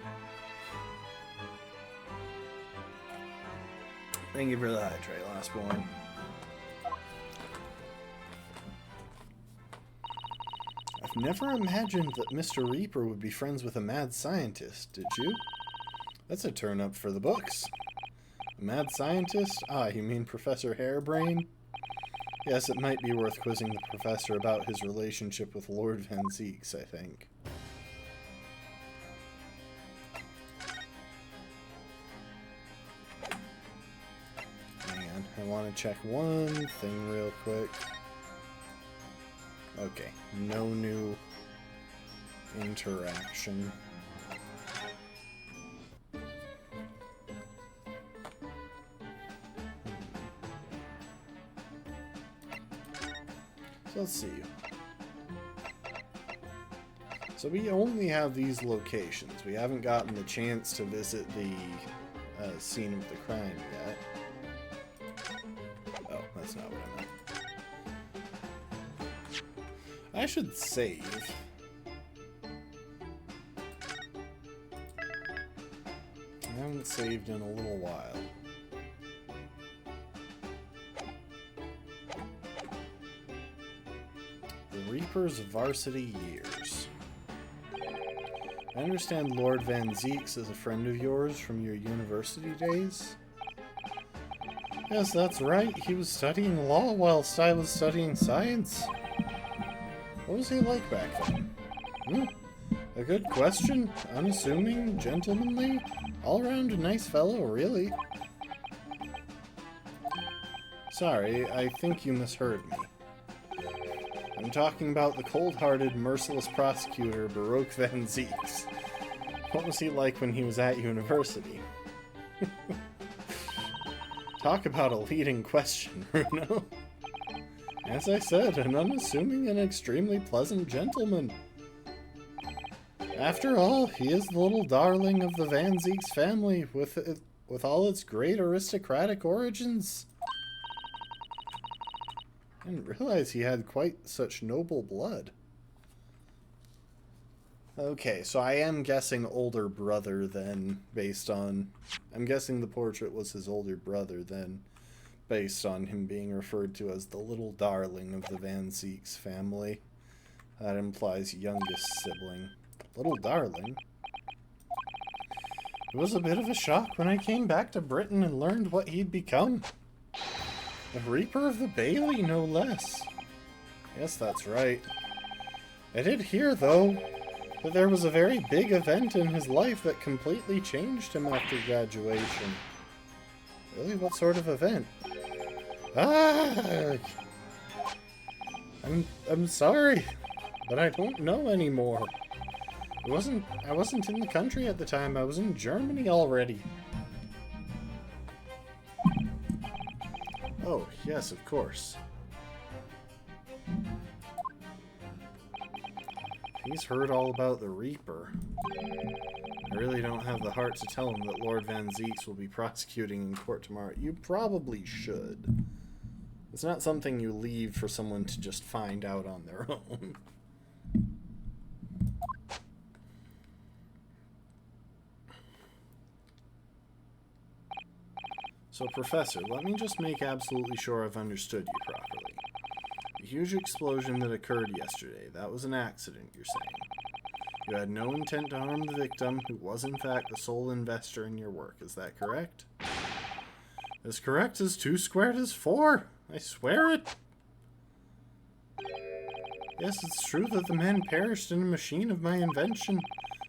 Thank you for the hydrate, last one. I've never imagined that Mr. Reaper would be friends with a mad scientist, did you? That's a turn up for the books. A mad scientist? Ah, you mean Professor Hairbrain? Yes, it might be worth quizzing the professor about his relationship with Lord Van Zieks, I think. Hang on, I want to check one thing real quick. Okay, no new interaction. So let's see. So we only have these locations. We haven't gotten the chance to visit the scene of the crime yet. Oh, that's not what I meant. I should save. I haven't saved in a little while. The Reaper's varsity years. I understand Lord Van Zieks is a friend of yours from your university days? Yes, that's right. He was studying law whilst I was studying science. What was he like back then? A good question. Unassuming, gentlemanly, all-around a nice fellow, really. Sorry, I think you misheard me. I'm talking about the cold-hearted, merciless prosecutor, Baroque Van Zieks. What was he like when he was at university? Talk about a leading question, Runo. As I said, an unassuming and extremely pleasant gentleman. After all, he is the little darling of the Van Zieks family, with all its great aristocratic origins. I didn't realize he had quite such noble blood. Okay, so I am guessing older brother then, based on... I'm guessing the portrait was his older brother then, based on him being referred to as the little darling of the Van Zieks family. That implies youngest sibling. Little darling? It was a bit of a shock when I came back to Britain and learned what he'd become. A Reaper of the Bailey, no less. Yes, that's right. I did hear, though, that there was a very big event in his life that completely changed him after graduation. Really? What sort of event? Ah! I'm sorry, but I don't know anymore. I wasn't in the country at the time. I was in Germany already. Oh, yes, of course. He's heard all about the Reaper. I really don't have the heart to tell him that Lord Van Zieks will be prosecuting in court tomorrow. You probably should. It's not something you leave for someone to just find out on their own. So, Professor, let me just make absolutely sure I've understood you properly. The huge explosion that occurred yesterday, that was an accident, you're saying. You had no intent to harm the victim, who was in fact the sole investor in your work. Is that correct? As correct as 2 squared is 4. I swear it. Yes, it's true that the man perished in a machine of my invention,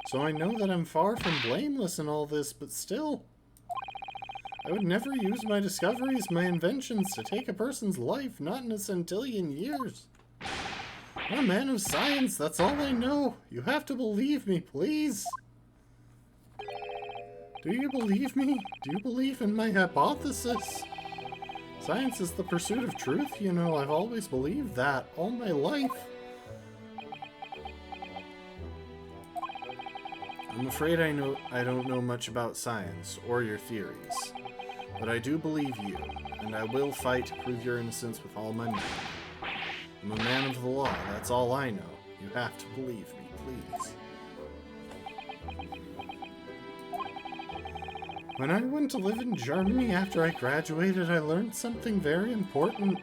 so I know that I'm far from blameless in all this, but still. I would never use my discoveries, my inventions, to take a person's life, not in a centillion years. I'm a man of science, that's all I know. You have to believe me, please. Do you believe me? Do you believe in my hypothesis? Science is the pursuit of truth, you know. I've always believed that, all my life. I'm afraid I don't know much about science, or your theories. But I do believe you, and I will fight to prove your innocence with all my might. I'm a man of the law, that's all I know. You have to believe me, please. When I went to live in Germany after I graduated, I learned something very important.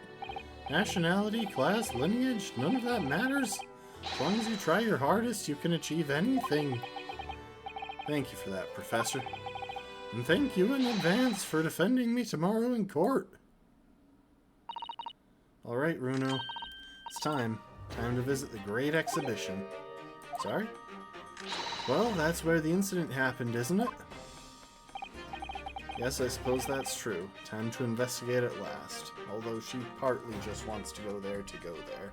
Nationality, class, lineage, none of that matters. As long as you try your hardest, you can achieve anything. Thank you for that, Professor. And thank you in advance for defending me tomorrow in court. Alright, Runo. It's time. Time to visit the Great Exhibition. Sorry? Well, that's where the incident happened, isn't it? Yes, I suppose that's true. Time to investigate at last. Although she partly just wants to go there to go there.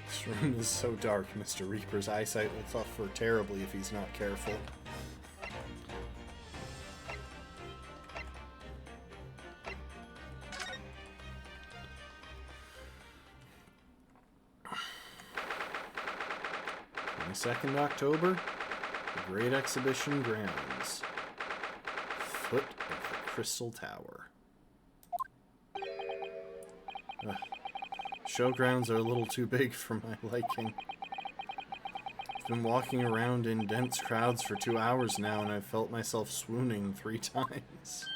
This room is so dark, Mr. Reaper's eyesight will suffer terribly if he's not careful. October, the Great Exhibition grounds. Foot of the Crystal Tower. Showgrounds are a little too big for my liking. I've been walking around in dense crowds for 2 hours now, and I've felt myself swooning 3 times.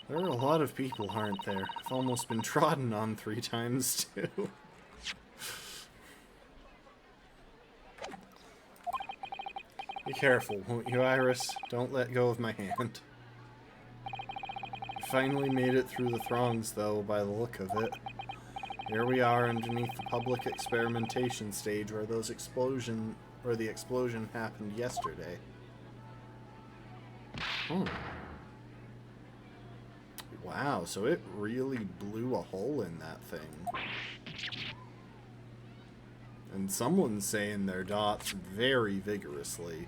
There are a lot of people, aren't there? I've almost been trodden on 3 times, too. Be careful, won't you, Iris? Don't let go of my hand. I finally made it through the throngs, though, by the look of it. Here we are underneath the public experimentation stage where the explosion happened yesterday. Wow, so it really blew a hole in that thing. And someone's saying their dots very vigorously.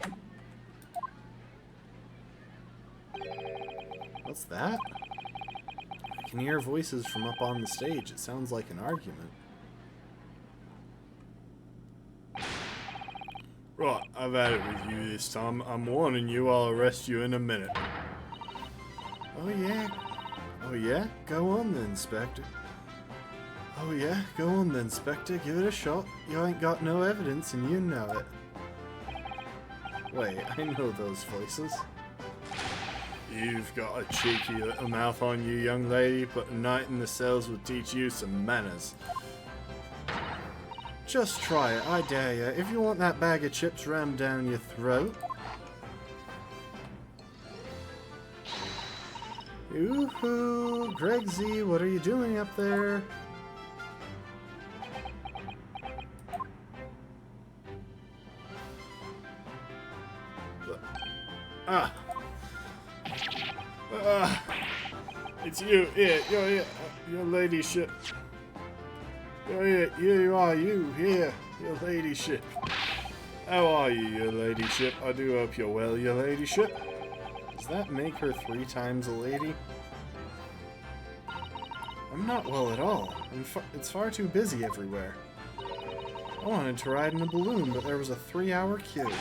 What's that? I can hear voices from up on the stage. It sounds like an argument. Right, I've had it with you this time. I'm warning you, I'll arrest you in a minute. Oh yeah? Oh yeah? Go on then, Spectre. Oh yeah? Go on then, Spectre. Give it a shot. You ain't got no evidence and you know it. Wait, I know those voices. You've got a cheeky little mouth on you, young lady, but a night in the cells will teach you some manners. Just try it, I dare you. If you want that bag of chips rammed down your throat. Yoo-hoo! Greg Z, what are you doing up there? It's you, your ladyship. Here you are, your ladyship. How are you, your ladyship? I do hope you're well, your ladyship. Does that make her 3 times a lady? I'm not well at all. It's far too busy everywhere. I wanted to ride in a balloon, but there was a 3-hour queue.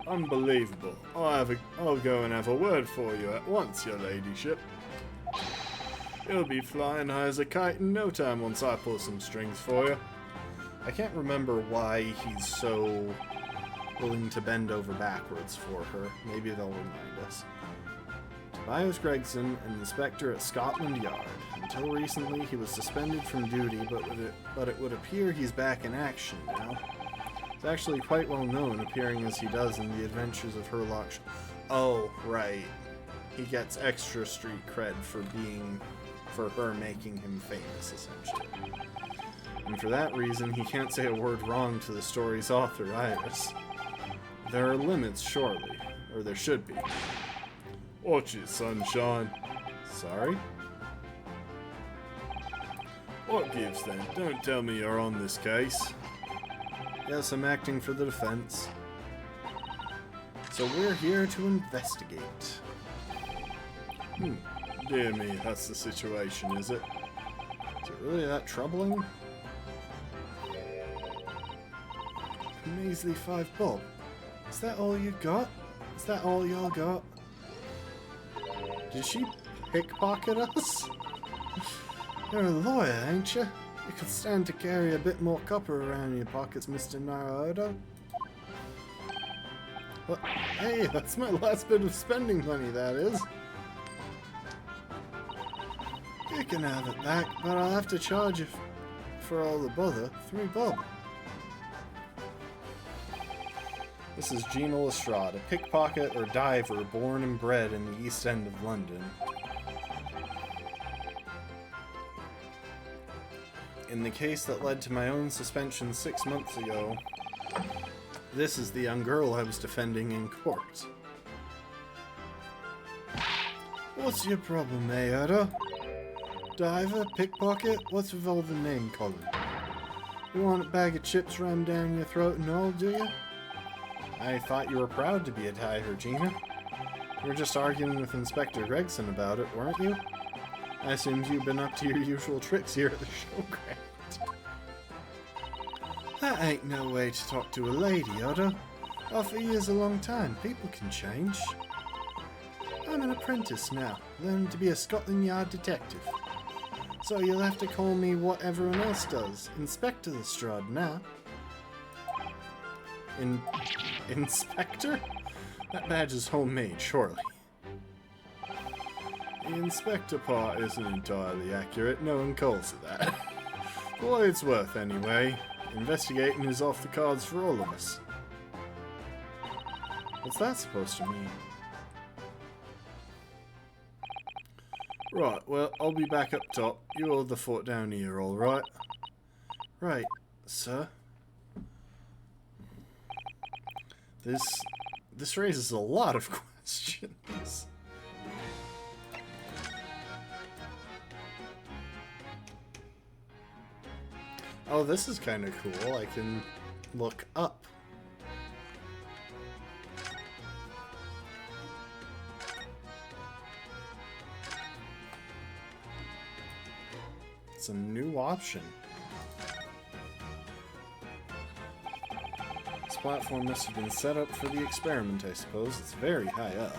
Unbelievable. I'll go and have a word for you at once, your ladyship. You'll be flying high as a kite in no time once I pull some strings for you. I can't remember why he's so willing to bend over backwards for her. Maybe they'll remind us. Tobias Gregson, an inspector at Scotland Yard. Until recently, he was suspended from duty, but it would appear he's back in action now. He's actually quite well known, appearing as he does in the Adventures of Herlock. Oh, right. He gets extra street cred for her making him famous, essentially. And for that reason, he can't say a word wrong to the story's author, Iris. There are limits, surely. Or there should be. Watch it, sunshine. Sorry? What gives then? Don't tell me you're on this case. Yes, I'm acting for the defense. So we're here to investigate. Dear me, that's the situation, is it? Is it really that troubling? A measly 5 bob. Is that all you got? Is that all y'all got? Did she pickpocket us? You're a lawyer, ain't you? You could stand to carry a bit more copper around in your pockets, Mr. Naruto. Well, hey, that's my last bit of spending money, that is. You can have it back, but I'll have to charge you for all the bother. 3 bob. This is Gina Lestrade, a pickpocket or diver born and bred in the East End of London. In the case that led to my own suspension 6 months ago, this is the young girl I was defending in court. What's your problem, Ada? Diver? Pickpocket? What's with all the name calling? You want a bag of chips rammed down your throat and all, do you? I thought you were proud to be a diver, Gina. You were just arguing with Inspector Gregson about it, weren't you? I assumed you'd been up to your usual tricks here at the showground. That ain't no way to talk to a lady, Otto. After years a long time, people can change. I'm an apprentice now, learning to be a Scotland Yard detective. So you'll have to call me what everyone else does, Inspector Lestrade now. Inspector? That badge is homemade, surely. The inspector part isn't entirely accurate, no one calls it that. For what it's worth, anyway. Investigating is off the cards for all of us. What's that supposed to mean? Right, well, I'll be back up top. You hold the fort down here, alright? Right, sir. This raises a lot of questions. Oh, this is kind of cool. I can look up. It's a new option. This platform must have been set up for the experiment, I suppose. It's very high up.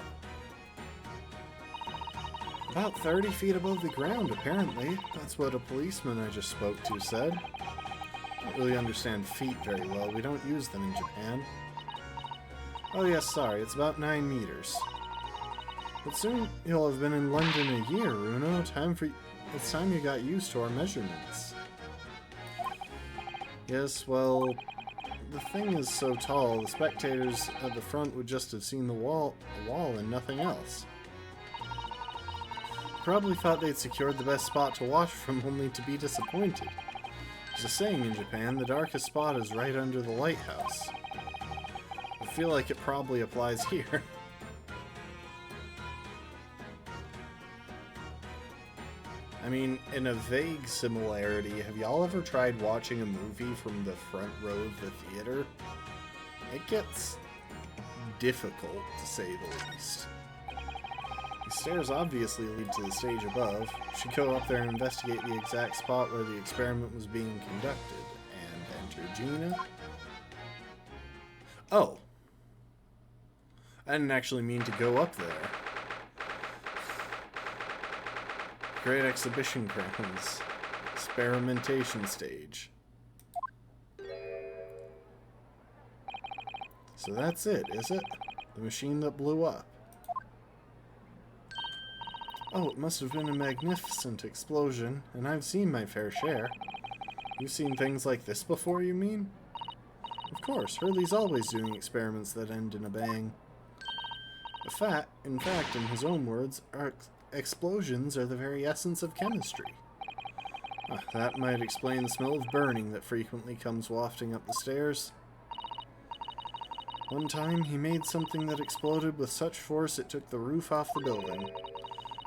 About 30 feet above the ground, apparently. That's what a policeman I just spoke to said. Don't really understand feet very well. We don't use them in Japan. Oh yes, sorry. It's about 9 meters. But soon you'll have been in London a year, Runo. It's time you got used to our measurements. Yes, well, the thing is so tall, the spectators at the front would just have seen the wall and nothing else. Probably thought they'd secured the best spot to watch from, only to be disappointed. There's a saying in Japan, the darkest spot is right under the lighthouse. I feel like it probably applies here. I mean, in a vague similarity, have y'all ever tried watching a movie from the front row of the theater? It gets difficult, to say the least. The stairs obviously lead to the stage above. Should go up there and investigate the exact spot where the experiment was being conducted. And enter Gina. Oh. I didn't actually mean to go up there. Great Exhibition Grounds. Experimentation stage. So that's it, is it? The machine that blew up. Oh, it must have been a magnificent explosion, and I've seen my fair share. You've seen things like this before, you mean? Of course, Hurley's always doing experiments that end in a bang. In fact, in his own words, our explosions are the very essence of chemistry. That might explain the smell of burning that frequently comes wafting up the stairs. One time, he made something that exploded with such force it took the roof off the building.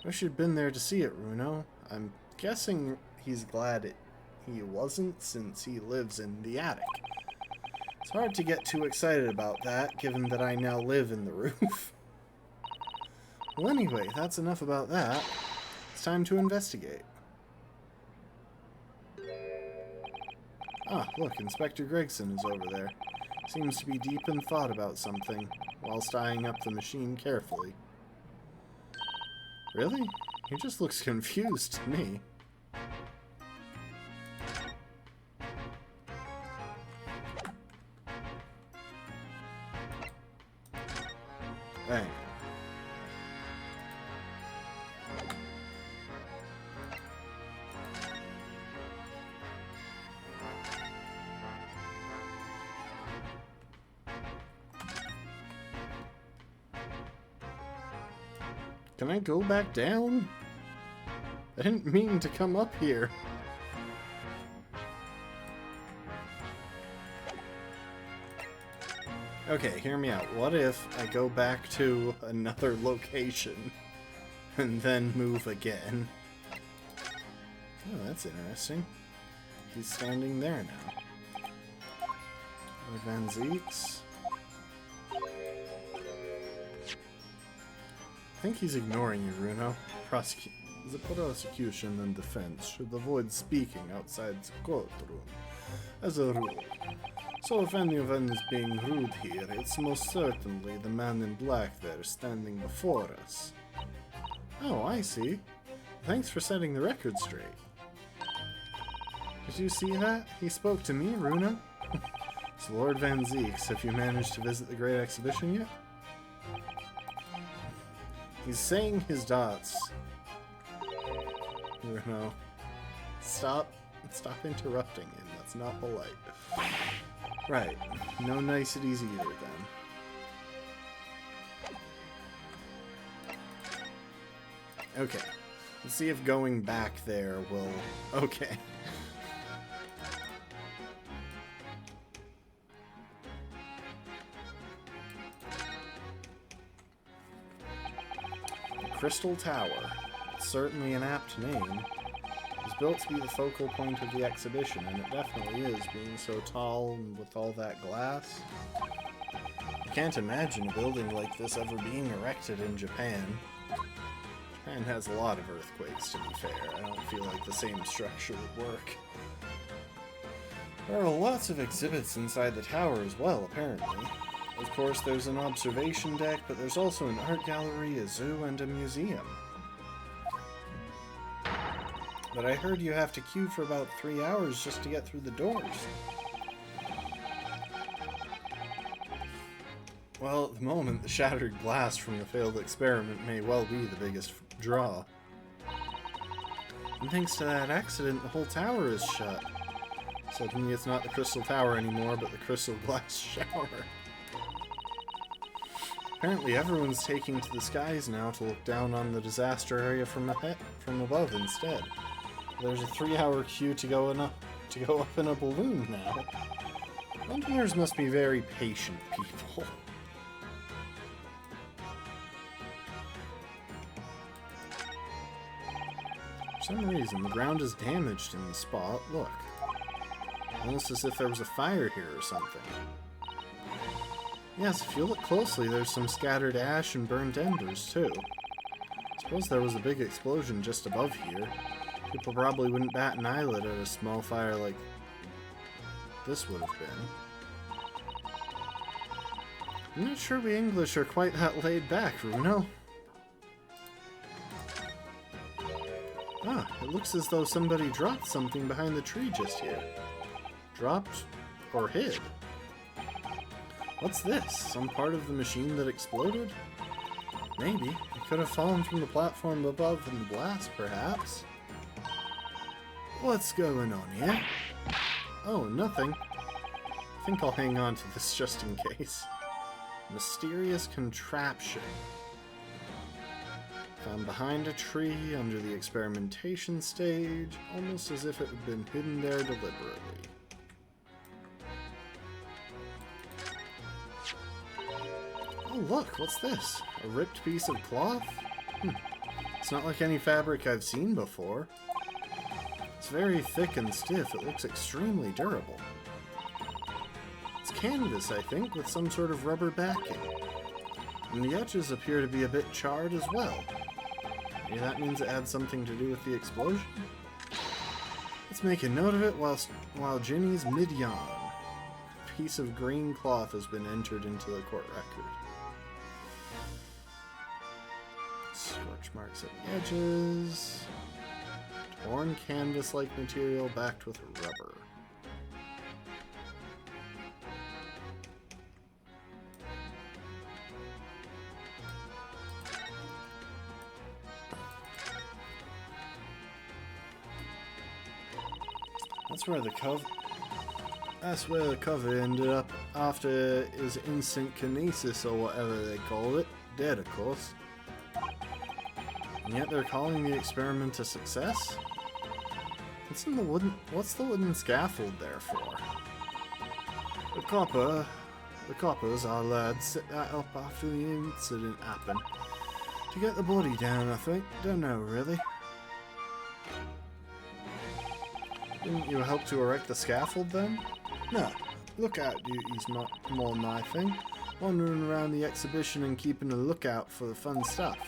Wish you'd been there to see it, Runo. I'm guessing he's glad he wasn't, since he lives in the attic. It's hard to get too excited about that, given that I now live in the roof. Well, anyway, that's enough about that. It's time to investigate. Ah, look, Inspector Gregson is over there. Seems to be deep in thought about something, whilst eyeing up the machine carefully. Really? He just looks confused to me. Bang. Can I go back down? I didn't mean to come up here. Okay, hear me out. What if I go back to another location and then move again? Oh, that's interesting. He's standing there now. Lord Van Zeeks. I think he's ignoring you, Runo. The prosecution and defense should avoid speaking outside the courtroom, as a rule. So if anyone is being rude here, it's most certainly the man in black there standing before us. Oh, I see. Thanks for setting the record straight. Did you see that? He spoke to me, Runo. It's Lord Van Zeeks. Have you managed to visit the Great Exhibition yet? He's saying his dots. Runo. Stop interrupting him. That's not polite. Right. No niceties either, then. Okay. Let's see if going back there will... Okay. Crystal Tower. It's certainly an apt name. It was built to be the focal point of the exhibition, and it definitely is, being so tall and with all that glass. I can't imagine a building like this ever being erected in Japan. Japan has a lot of earthquakes, to be fair. I don't feel like the same structure would work. There are lots of exhibits inside the tower as well, apparently. Of course, there's an observation deck, but there's also an art gallery, a zoo, and a museum. But I heard you have to queue for about 3 hours just to get through the doors. Well, at the moment, the shattered glass from the failed experiment may well be the biggest draw. And thanks to that accident, the whole tower is shut. Suddenly it's not the Crystal Tower anymore, but the Crystal Glass Shower. Apparently everyone's taking to the skies now to look down on the disaster area from above instead. There's a 3-hour queue to go up in a balloon now. Londoners must be very patient people. For some reason, the ground is damaged in the spot. Look. Almost as if there was a fire here or something. Yes, if you look closely, there's some scattered ash and burnt embers, too. Suppose there was a big explosion just above here. People probably wouldn't bat an eyelid at a small fire like this would have been. I'm not sure we English are quite that laid back, Runo. Ah, it looks as though somebody dropped something behind the tree just here. Dropped or hid? What's this? Some part of the machine that exploded? Maybe. It could have fallen from the platform above in the blast, perhaps. What's going on here? Oh, nothing. I think I'll hang on to this just in case. Mysterious contraption. Found behind a tree under the experimentation stage, almost as if it had been hidden there deliberately. Oh look, what's this? A ripped piece of cloth? It's not like any fabric I've seen before. It's very thick and stiff. It looks extremely durable. It's canvas, I think, with some sort of rubber backing. And the edges appear to be a bit charred as well. Maybe that means it had something to do with the explosion? Let's make a note of it while Ginny's mid-yawn. A piece of green cloth has been entered into the court record. Scorch marks at the edges. Torn canvas-like material backed with rubber. That's where the cover ended up after his instant kinesis or whatever they called it. Dead, of course. And yet they're calling the experiment a success? What's the wooden scaffold there for? The coppers, our lads, set that up after the incident happened. To get the body down, I think. Don't know, really. Didn't you help to erect the scaffold then? No. Lookout duty's more my thing. Wandering around the exhibition and keeping a lookout for the fun stuff.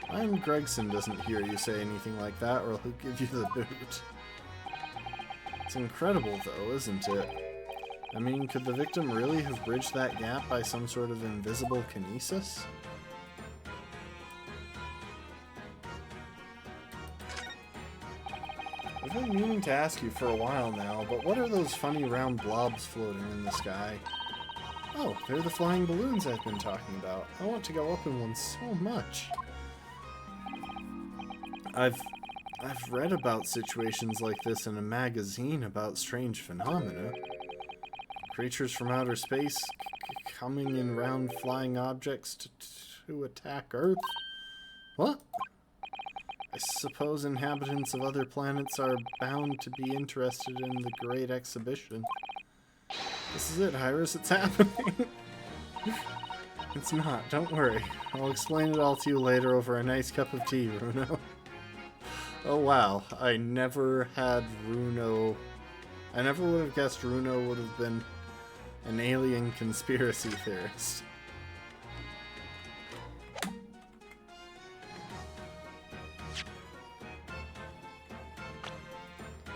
Ryan Gregson doesn't hear you say anything like that, or he'll give you the boot. It's incredible, though, isn't it? I mean, could the victim really have bridged that gap by some sort of invisible kinesis? I've been meaning to ask you for a while now, but what are those funny round blobs floating in the sky? Oh, they're the flying balloons I've been talking about. I want to go up in one so much. I've read about situations like this in a magazine about strange phenomena. Creatures from outer space coming in round flying objects to attack Earth? What? I suppose inhabitants of other planets are bound to be interested in the Great Exhibition. This is it, Iris. It's happening. It's not. Don't worry. I'll explain it all to you later over a nice cup of tea, Runo. Oh wow, I never had Runo... I never would have guessed Runo would have been an alien conspiracy theorist.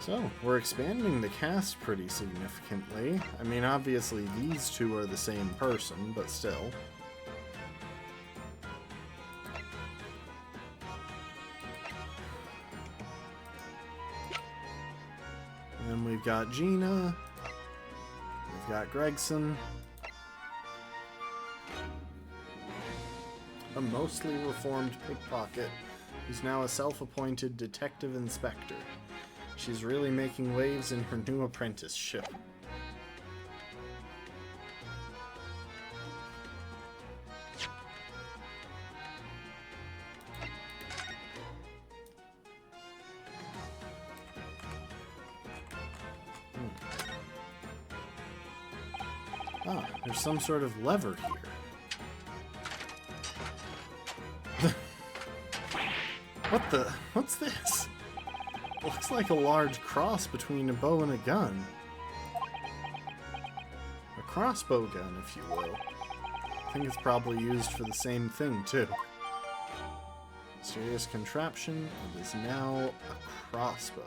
So, we're expanding the cast pretty significantly. I mean, obviously these two are the same person, but still. And then we've got Gina. We've got Gregson. A mostly reformed pickpocket who's now a self-appointed detective inspector. She's really making waves in her new apprenticeship. Ah, there's some sort of lever here. What's this? Looks like a large cross between a bow and a gun. A crossbow gun, if you will. I think it's probably used for the same thing, too. Mysterious contraption. It is now a crossbow.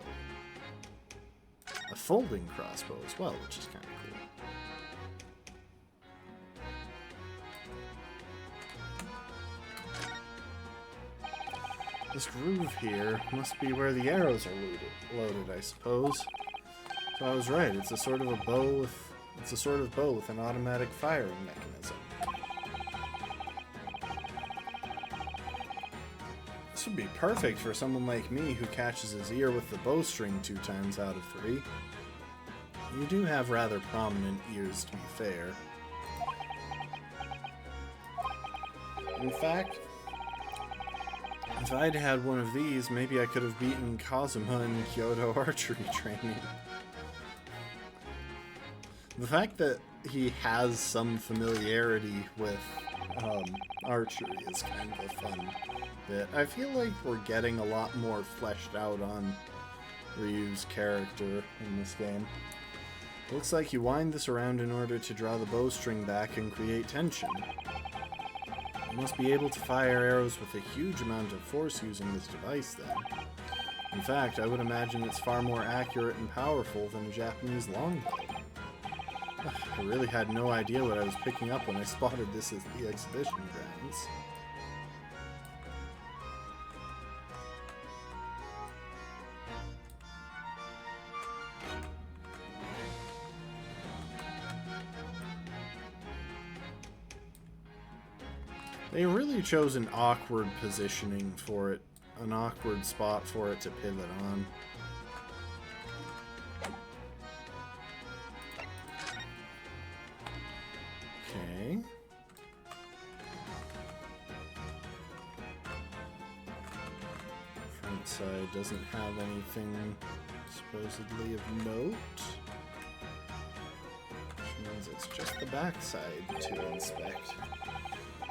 A folding crossbow as well, which is kind of cool. This groove here must be where the arrows are loaded, I suppose. So I was right. It's a sort of bow with an automatic firing mechanism. This would be perfect for someone like me who catches his ear with the bowstring 2 times out of 3. You do have rather prominent ears, to be fair. In fact, if I'd had one of these, maybe I could have beaten Kazuma in Kyoto archery training. The fact that he has some familiarity with archery is kind of a fun bit. I feel like we're getting a lot more fleshed out on Ryu's character in this game. Looks like you wind this around in order to draw the bowstring back and create tension. You must be able to fire arrows with a huge amount of force using this device then. In fact, I would imagine it's far more accurate and powerful than a Japanese longbow. I really had no idea what I was picking up when I spotted this at the exhibition grounds. They really chose an awkward positioning for it, an awkward spot for it to pivot on. Okay. Front side doesn't have anything supposedly of note. Which means it's just the back side to inspect.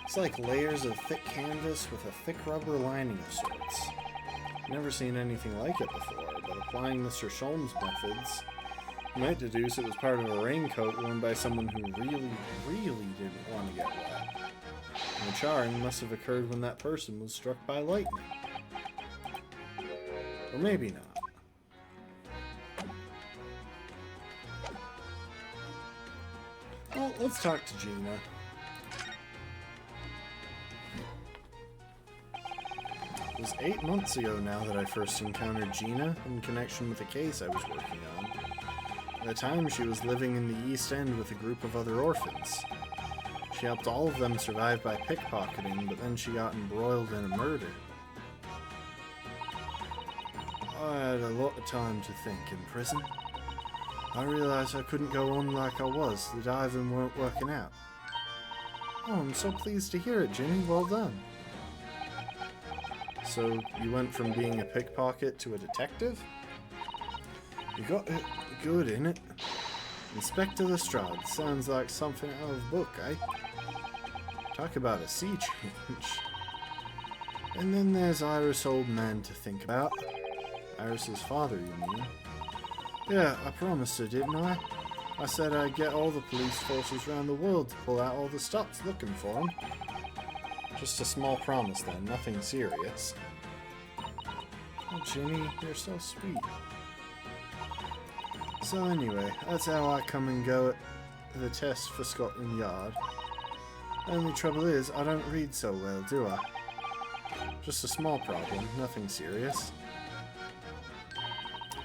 It's like layers of thick canvas with a thick rubber lining of sorts. Never seen anything like it before, but applying Mr. Sholmes' methods, you might deduce it was part of a raincoat worn by someone who really didn't want to get wet. And the charring must have occurred when that person was struck by lightning. Or maybe not. Well, let's talk to Gina. It was 8 months ago now that I first encountered Gina in connection with a case I was working on. At the time, she was living in the East End with a group of other orphans. She helped all of them survive by pickpocketing, but then she got embroiled in a murder. I had a lot of time to think in prison. I realized I couldn't go on like I was. The diving weren't working out. Oh, I'm so pleased to hear it, Ginny. Well done. So, you went from being a pickpocket to a detective? You got it good, innit? Inspector Lestrade. Sounds like something out of a book, eh? Talk about a sea change. And then there's Iris' old man to think about. Iris' father, you mean? Yeah, I promised her, didn't I? I said I'd get all the police forces around the world to pull out all the stops looking for him. Just a small promise then, nothing serious. Oh, Ginny, you're so sweet. So anyway, that's how I come and go at the test for Scotland Yard. Only trouble is, I don't read so well, do I? Just a small problem, nothing serious.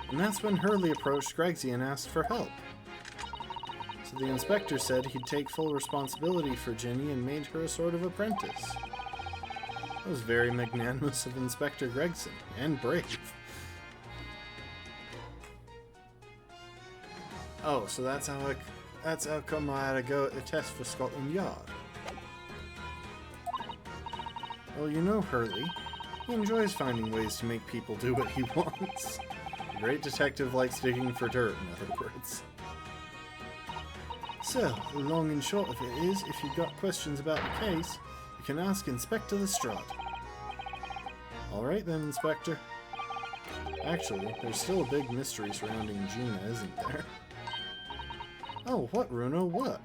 And that's when Hurley approached Gregsy and asked for help. So the inspector said he'd take full responsibility for Ginny and made her a sort of apprentice. That was very magnanimous of Inspector Gregson, and brave. Oh, so that's how come I had to go at the test for Scotland Yard. Well, you know Hurley. He enjoys finding ways to make people do what he wants. A great detective likes digging for dirt, in other words. So, the long and short of it is, if you've got questions about the case, you can ask Inspector Lestrade. Alright then, Inspector. Actually, there's still a big mystery surrounding Gina, isn't there? Oh, what, Runo, what?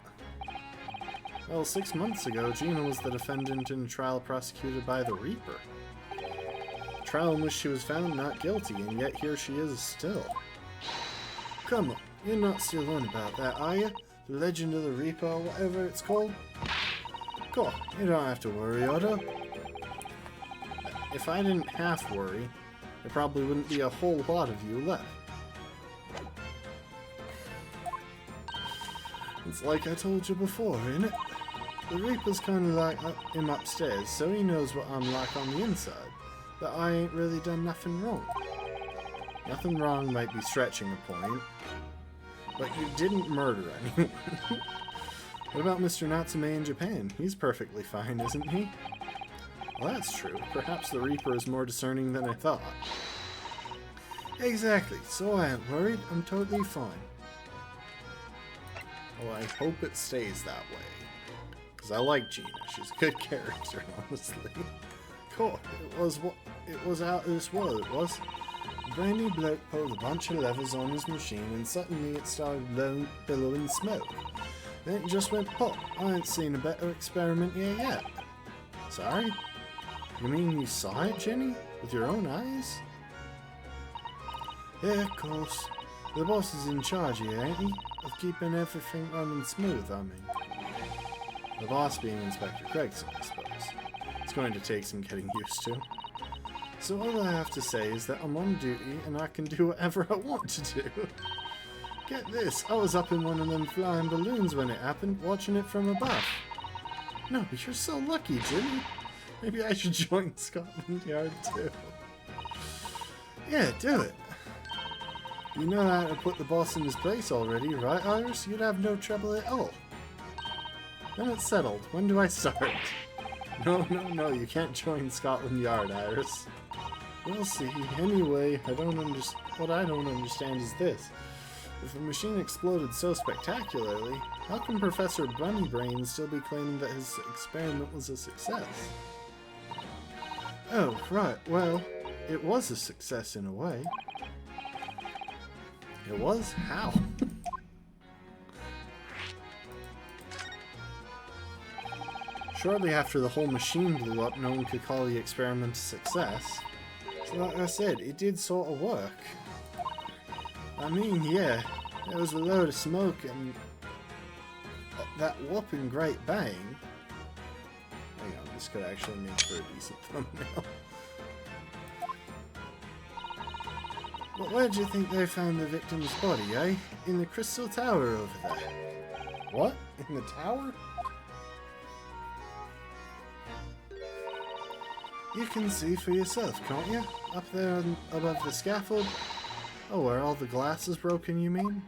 Well, 6 months ago, Gina was the defendant in a trial prosecuted by the Reaper. trial in which she was found not guilty, and yet here she is still. Come on, you're not still on about that, are you? The Legend of the Reaper, or whatever it's called? Cool, you don't have to worry, Otto. If I didn't half worry, there probably wouldn't be a whole lot of you left. It's like I told you before, ain't it? The Reaper's kinda like him upstairs, so he knows what I'm like on the inside. But I ain't really done nothing wrong. Nothing wrong might be stretching a point, but you didn't murder anyone. What about Mr. Natsume in Japan? He's perfectly fine, isn't he? Well, that's true. Perhaps the Reaper is more discerning than I thought. Exactly, so I ain't worried. I'm totally fine. Well, I hope it stays that way. Because I like Gina. She's a good character, honestly. Cool. It was out of this world, it was. The brand new bloke pulled a bunch of levers on his machine and suddenly it started billowing smoke. Then it just went pop. I ain't seen a better experiment here yet. Sorry? You mean you saw it, Jenny? With your own eyes? Yeah, of course. The boss is in charge here, ain't he? Of keeping everything running smooth, I mean. The boss being Inspector Gregson, I suppose. It's going to take some getting used to. So all I have to say is that I'm on duty and I can do whatever I want to do. Get this, I was up in one of them flying balloons when it happened, watching it from above. No, you're so lucky, Jimmy. Maybe I should join Scotland Yard too. Yeah, do it. You know how to put the boss in his place already, right, Iris? You'd have no trouble at all. Then it's settled. When do I start? No, you can't join Scotland Yard, Iris. We'll see. Anyway, what I don't understand is this. If a machine exploded so spectacularly, how can Professor Bunnybrain still be claiming that his experiment was a success? Oh, right. Well, it was a success in a way. It was? How? Shortly after the whole machine blew up, no one could call the experiment a success. So like I said, it did sort of work. I mean, yeah, there was a load of smoke and that whopping great bang. Hang on, this could actually make for a decent thumbnail. But where do you think they found the victim's body, eh? In the Crystal Tower over there. What? In the tower? You can see for yourself, can't you? Up there above the scaffold. Oh, where all the glass is broken, you mean?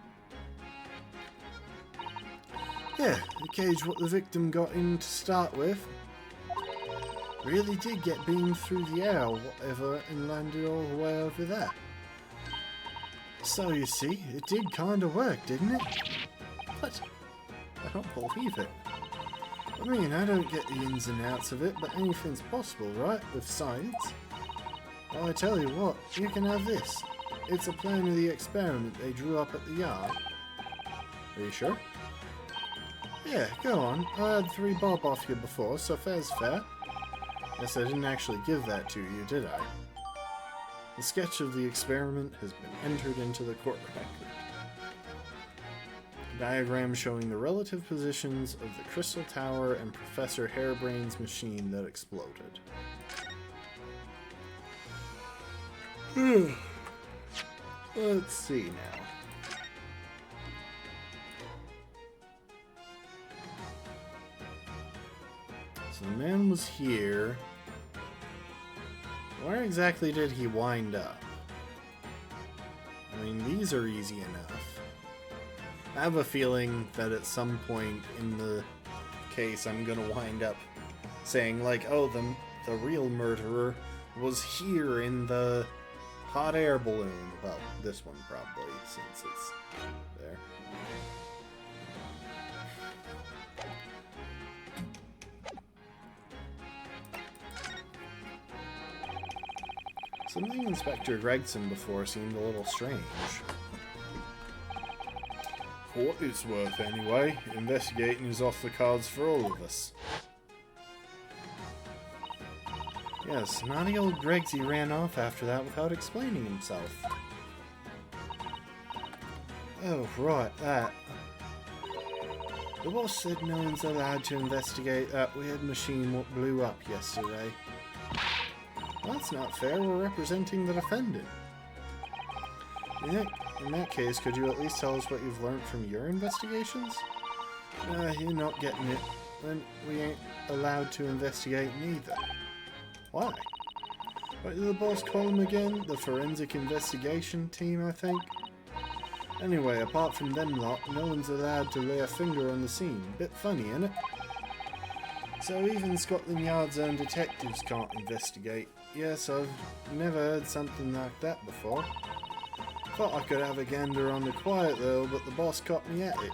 Yeah, the cage what the victim got in to start with. Really did get beamed through the air or whatever and landed all the way over there. So you see, it did kind of work, didn't it? What? I don't believe it. I mean, I don't get the ins and outs of it, but anything's possible, right? With science. Well, I tell you what, you can have this. It's a plan of the experiment they drew up at the yard. Are you sure? Yeah, go on. I had 3 bob off you before, so fair's fair. Guess I didn't actually give that to you, did I? The sketch of the experiment has been entered into the court record. Diagram showing the relative positions of the Crystal Tower and Professor Harebrain's machine that exploded. Let's see now. So the man was here. Where exactly did he wind up? I mean, these are easy enough. I have a feeling that at some point in the case I'm gonna wind up saying like, oh, the real murderer was here in the hot air balloon. Well, this one probably, since it's there. Something Inspector Gregson before seemed a little strange. For what it's worth, anyway, investigating is off the cards for all of us. Yes, naughty old Gregsy ran off after that without explaining himself. Oh, right, that. The boss said no one's allowed to investigate that weird machine what blew up yesterday. Well, that's not fair. We're representing the defendant. In that case, could you at least tell us what you've learned from your investigations? You're not getting it. Then we ain't allowed to investigate neither. Why? What did the boss call them again? The Forensic Investigation Team, I think? Anyway, apart from them lot, no one's allowed to lay a finger on the scene. Bit funny, innit? So even Scotland Yard's own detectives can't investigate. Yes, I've never heard something like that before. Thought I could have a gander on the quiet though, but the boss caught me at it.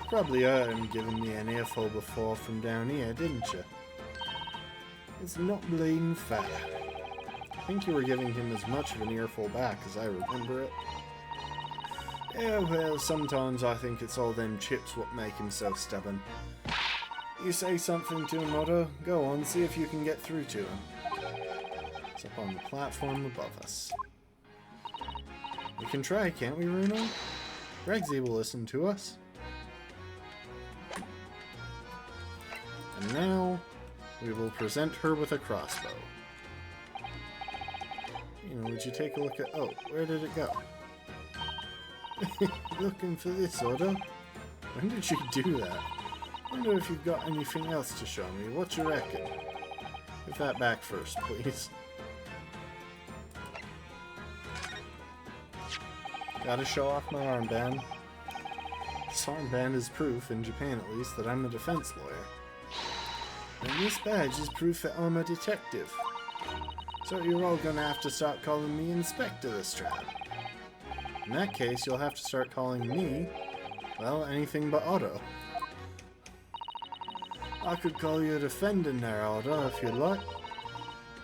Probably heard him giving me an earful before from down here, didn't you? It's not bleeding fair. I think you were giving him as much of an earful back as I remember it. Yeah, well, sometimes I think it's all them chips what make him so stubborn. You say something to him, Otto? Go on, see if you can get through to him. It's up on the platform above us. We can try, can't we, Runo? Gregsy will listen to us. And now, we will present her with a crossbow. You know, would you take a look at... Oh, where did it go? Looking for this, Otto? When did you do that? Wonder if you've got anything else to show me. What you reckon? Give that back first, please. Gotta show off my armband. This armband is proof, in Japan at least, that I'm a defense lawyer. And this badge is proof that I'm a detective. So you're all gonna have to start calling me Inspector this time. In that case, you'll have to start calling me, well, anything but Otto. I could call you a defendant there, Otto, if you'd like.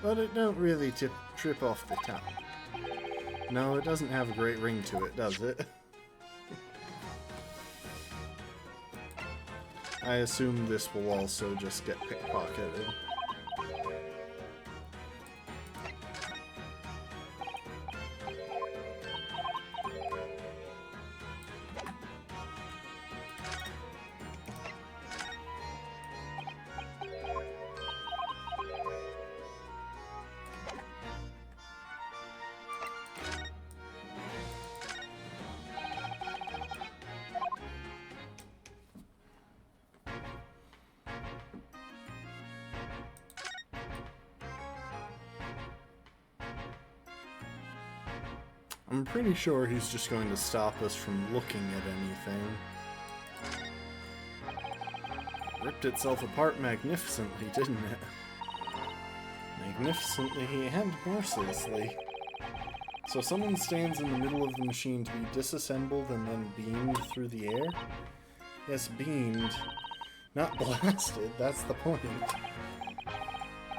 But it don't really trip off the tongue. No, it doesn't have a great ring to it, does it? I assume this will also just get pickpocketed. I'm pretty sure he's just going to stop us from looking at anything. Ripped itself apart magnificently, didn't it? Magnificently and mercilessly. So someone stands in the middle of the machine to be disassembled and then beamed through the air? Yes, beamed. Not blasted, that's the point.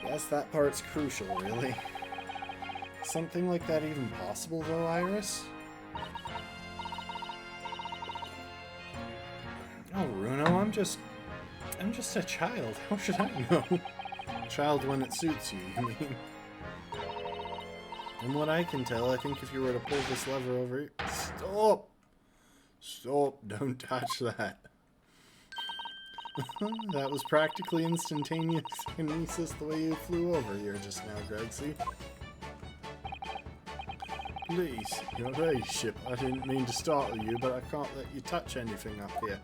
Yes, that part's crucial, really. Something like that even possible, though, Iris? Oh, Runo, I'm just a child. How should I know? Child when it suits you, you mean? From what I can tell, I think if you were to pull this lever over... Stop! Stop, don't touch that. That was practically instantaneous kinesis the way you flew over here just now, Gregsy. Please, you're a race ship. I didn't mean to startle you, but I can't let you touch anything up here.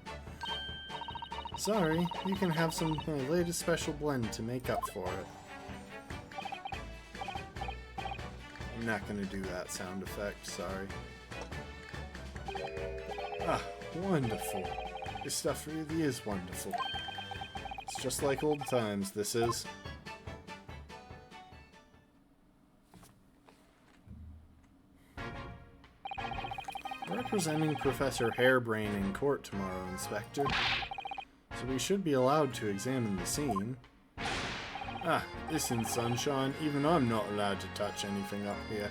Sorry, you can have some of my latest special blend to make up for it. I'm not gonna do that sound effect, sorry. Ah, wonderful. This stuff really is wonderful. It's just like old times, this is. Representing Professor Hairbrain in court tomorrow, Inspector. So we should be allowed to examine the scene. Ah, listen, Sunshine, even I'm not allowed to touch anything up here.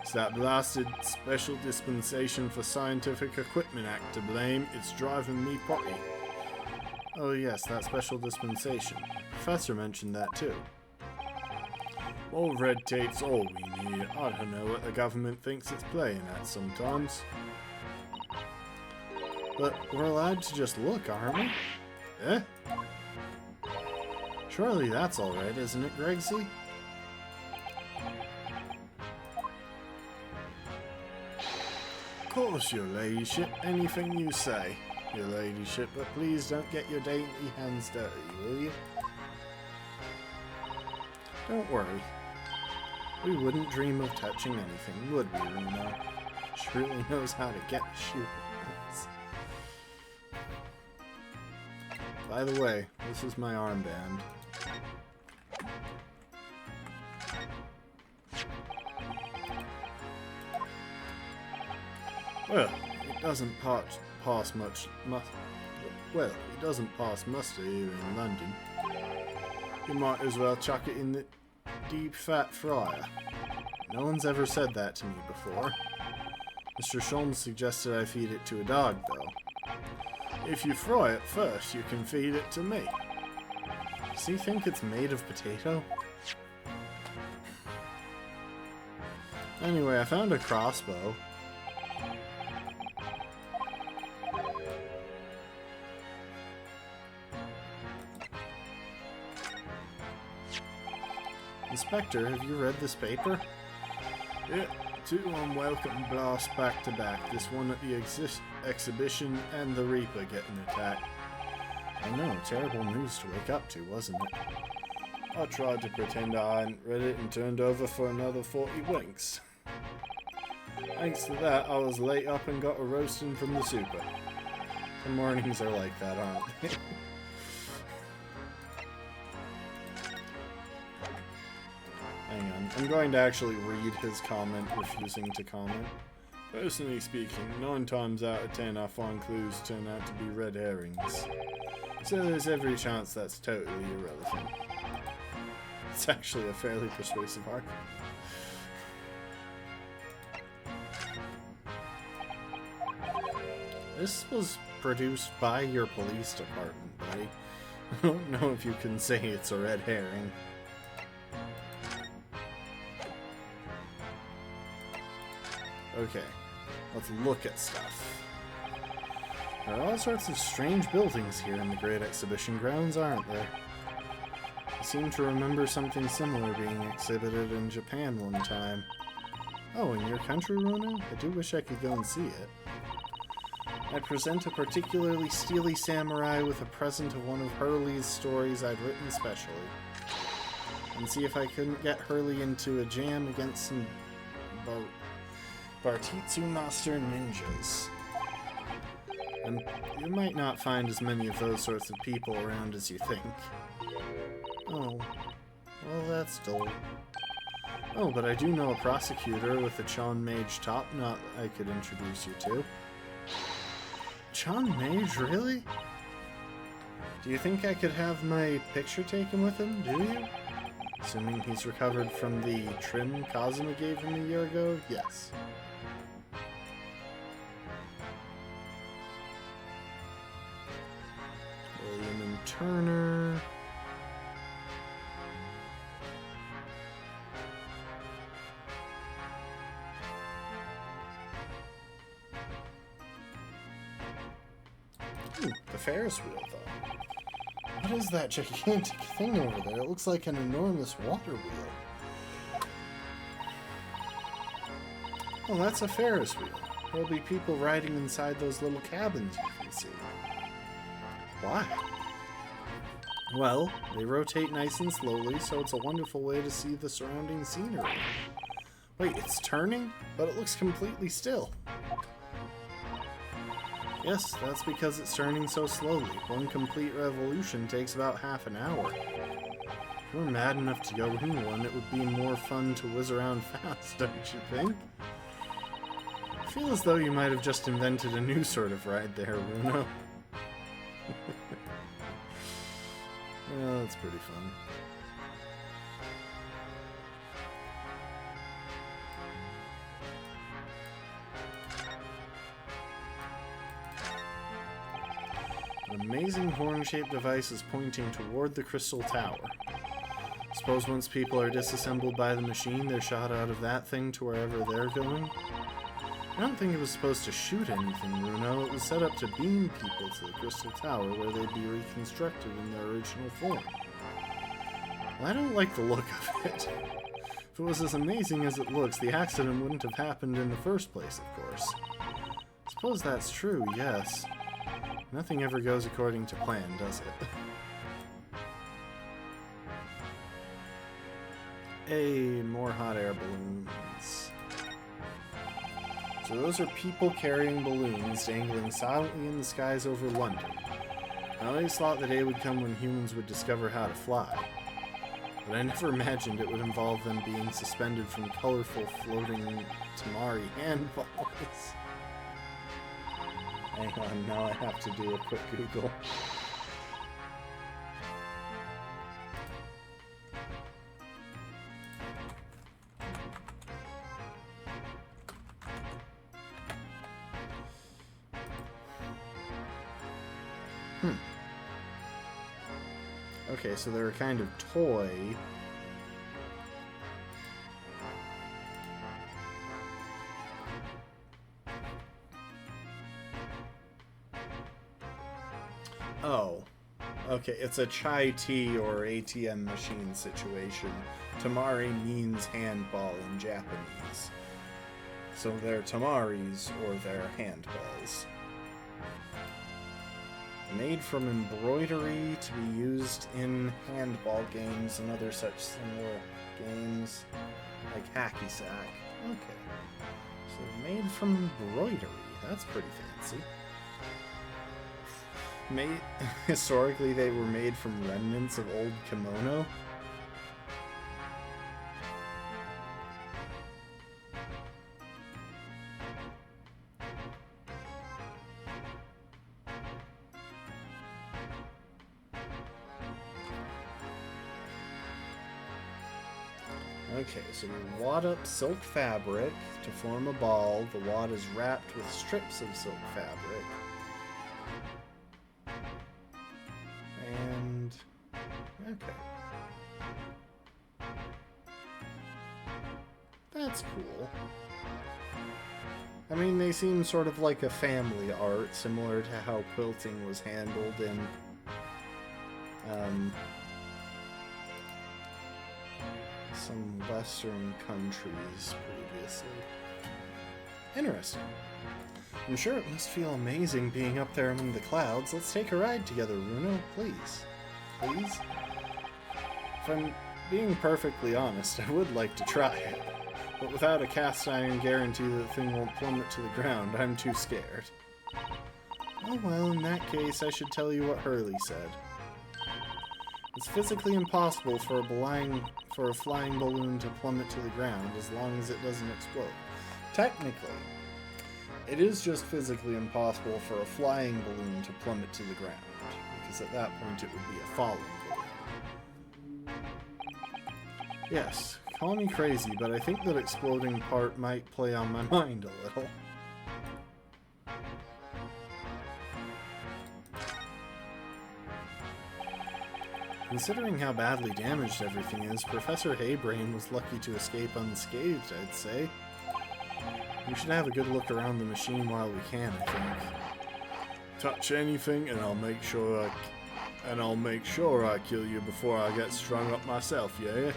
It's that blasted Special Dispensation for Scientific Equipment Act to blame. It's driving me potty. Oh yes, that Special Dispensation. Professor mentioned that too. More red tape's all we need. I don't know what the government thinks it's playing at sometimes. But we're allowed to just look, aren't we? Eh? Surely that's alright, isn't it, Gregsy? Of course, your ladyship. Anything you say, your ladyship. But please don't get your dainty hands dirty, will you? Don't worry. We wouldn't dream of touching anything, would we, Runo? She really knows how to get shoes. By the way, this is my armband. Well, it doesn't pass muster here in London. You might as well chuck it in the deep fat fryer. No one's ever said that to me before. Mr. Sholmes suggested I feed it to a dog, though. If you fry it first, you can feed it to me. Does he think it's made of potato? Anyway, I found a crossbow. Inspector, have you read this paper? Yeah, 2 unwelcome blasts back to back. This one at the exhibition and the Reaper getting attacked. I know, terrible news to wake up to, wasn't it? I tried to pretend I hadn't read it and turned over for another 40 winks. Thanks to that, I was late up and got a roasting from the super. Some mornings are like that, aren't they? Hang on, I'm going to actually read his comment, refusing to comment. Personally speaking, 9 times out of 10 I find clues turn out to be red herrings. So there's every chance that's totally irrelevant. It's actually a fairly persuasive argument. This was produced by your police department, buddy. I don't know if you can say it's a red herring. Okay, let's look at stuff. There are all sorts of strange buildings here in the Great Exhibition Grounds, aren't there? I seem to remember something similar being exhibited in Japan one time. Oh, in your country, Runo? I do wish I could go and see it. I present a particularly steely samurai with a present of one of Hurley's stories I'd written specially. And see if I couldn't get Hurley into a jam against some Bartitsu Master ninjas. And you might not find as many of those sorts of people around as you think. Oh, well that's dull. Oh, but I do know a prosecutor with a Chon Mage top knot I could introduce you to. Chon Mage, really? Do you think I could have my picture taken with him, do you? Assuming he's recovered from the trim Kazuma gave him a year ago, yes. William and Turner. Ooh, the Ferris wheel, though. What is that gigantic thing over there? It looks like an enormous water wheel. Oh, that's a Ferris wheel. There'll be people riding inside those little cabins you can see. Why? Well, they rotate nice and slowly, so it's a wonderful way to see the surrounding scenery. Wait, it's turning? But it looks completely still. Yes, that's because it's turning so slowly. One complete revolution takes about half an hour. If we're mad enough to go in one, it would be more fun to whiz around fast, don't you think? I feel as though you might have just invented a new sort of ride there, Runo. Well, that's pretty fun. An amazing horn-shaped device is pointing toward the Crystal Tower. This suppose once people are disassembled by the machine, they're shot out of that thing to wherever they're going? I don't think it was supposed to shoot anything, Runo. It was set up to beam people to the Crystal Tower, where they'd be reconstructed in their original form. Well, I don't like the look of it. If it was as amazing as it looks, the accident wouldn't have happened in the first place, of course. I suppose that's true, yes. Nothing ever goes according to plan, does it? Hey, more hot air balloons. So those are people carrying balloons dangling silently in the skies over London. I always thought the day would come when humans would discover how to fly. But I never imagined it would involve them being suspended from colorful floating Tamari handballs. Hang on, now I have to do a quick Google. Okay, so they're a kind of toy. Oh. Okay, it's a chai tea or ATM machine situation. Tamari means handball in Japanese. So they're tamaris or they're handballs. Made from embroidery to be used in handball games and other such similar games, like hacky sack. Okay. So made from embroidery. That's pretty fancy. Historically, they were made from remnants of old kimono. Okay, so we wad up silk fabric to form a ball. The wad is wrapped with strips of silk fabric. And... okay. That's cool. I mean, they seem sort of like a family art, similar to how quilting was handled in... some Western countries previously. Interesting. I'm sure it must feel amazing being up there among the clouds. Let's take a ride together, Runo, please. Please? If I'm being perfectly honest, I would like to try it. But without a cast iron guarantee that the thing won't plummet to the ground, I'm too scared. Oh well, in that case, I should tell you what Hurley said. It's physically impossible for a flying balloon to plummet to the ground as long as it doesn't explode. Technically, it is just physically impossible for a flying balloon to plummet to the ground, because at that point it would be a falling balloon. Yes, call me crazy, but I think that exploding part might play on my mind a little. Considering how badly damaged everything is, Professor Haybrain was lucky to escape unscathed, I'd say. We should have a good look around the machine while we can, I think. Touch anything and I'll make sure I kill you before I get strung up myself, yeah?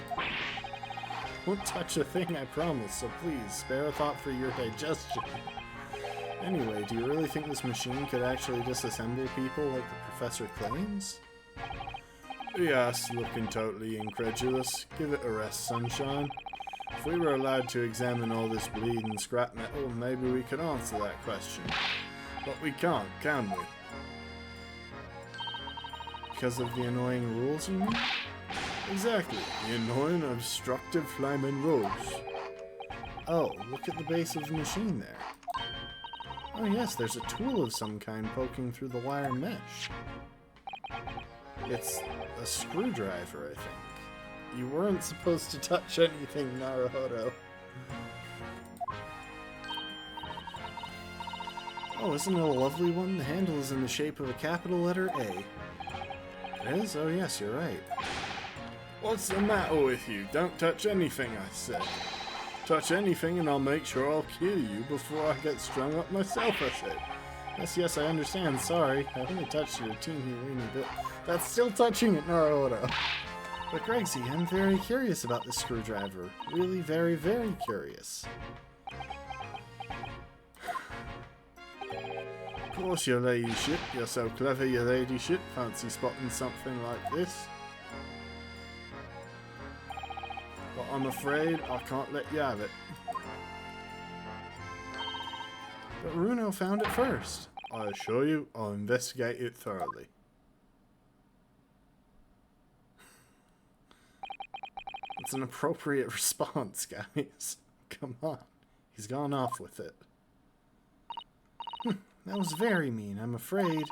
Won't touch a thing, I promise, so please, spare a thought for your digestion. Anyway, do you really think this machine could actually disassemble people like the professor claims? Yes, looking totally incredulous. Give it a rest, sunshine. If we were allowed to examine all this bleeding scrap metal, maybe we could answer that question. But we can't, can we? Because of the annoying rules, you mean? Exactly, the annoying, obstructive flaming rules. Oh, look at the base of the machine there. Oh yes, there's a tool of some kind poking through the wire mesh. It's a screwdriver, I think. You weren't supposed to touch anything, Naruhodo. Oh, isn't it a lovely one? The handle is in the shape of a capital letter A. It is? Oh yes, you're right. What's the matter with you? Don't touch anything, I said. Touch anything and I'll make sure I'll kill you before I get strung up myself, I said. Yes, I understand, sorry. I only touched your teeny weeny bit. That's still touching it, Naruto. But Gregsy, I'm very curious about this screwdriver. Really very, very curious. Of course, your ladyship. You're so clever, your ladyship. Fancy spotting something like this. But I'm afraid I can't let you have it. But Runo found it first. I assure you, I'll investigate it thoroughly. It's an appropriate response, guys. Come on. He's gone off with it. That was very mean, I'm afraid.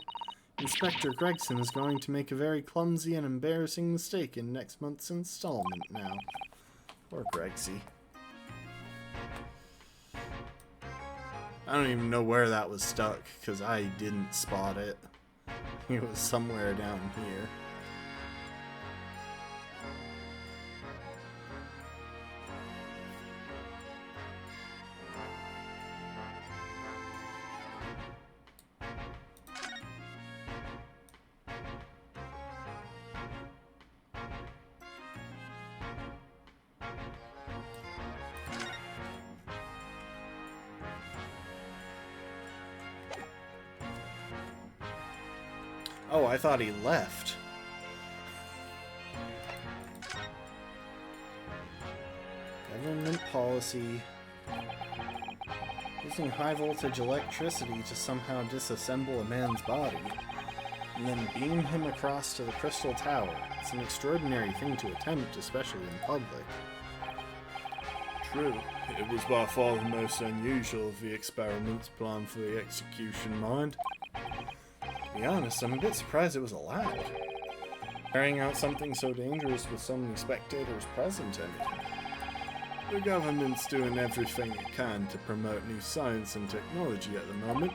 Inspector Gregson is going to make a very clumsy and embarrassing mistake in next month's installment now. Poor Gregsy. I don't even know where that was stuck, because I didn't spot it. It was somewhere down here. Oh, I thought he left. Government policy. Using high voltage electricity to somehow disassemble a man's body and then beam him across to the Crystal Tower. It's an extraordinary thing to attempt, especially in public. True. It was by far the most unusual of the experiments planned for the execution mind. To be honest, I'm a bit surprised it was allowed. Carrying out something so dangerous with so many spectators present, I mean. The government's doing everything it can to promote new science and technology at the moment.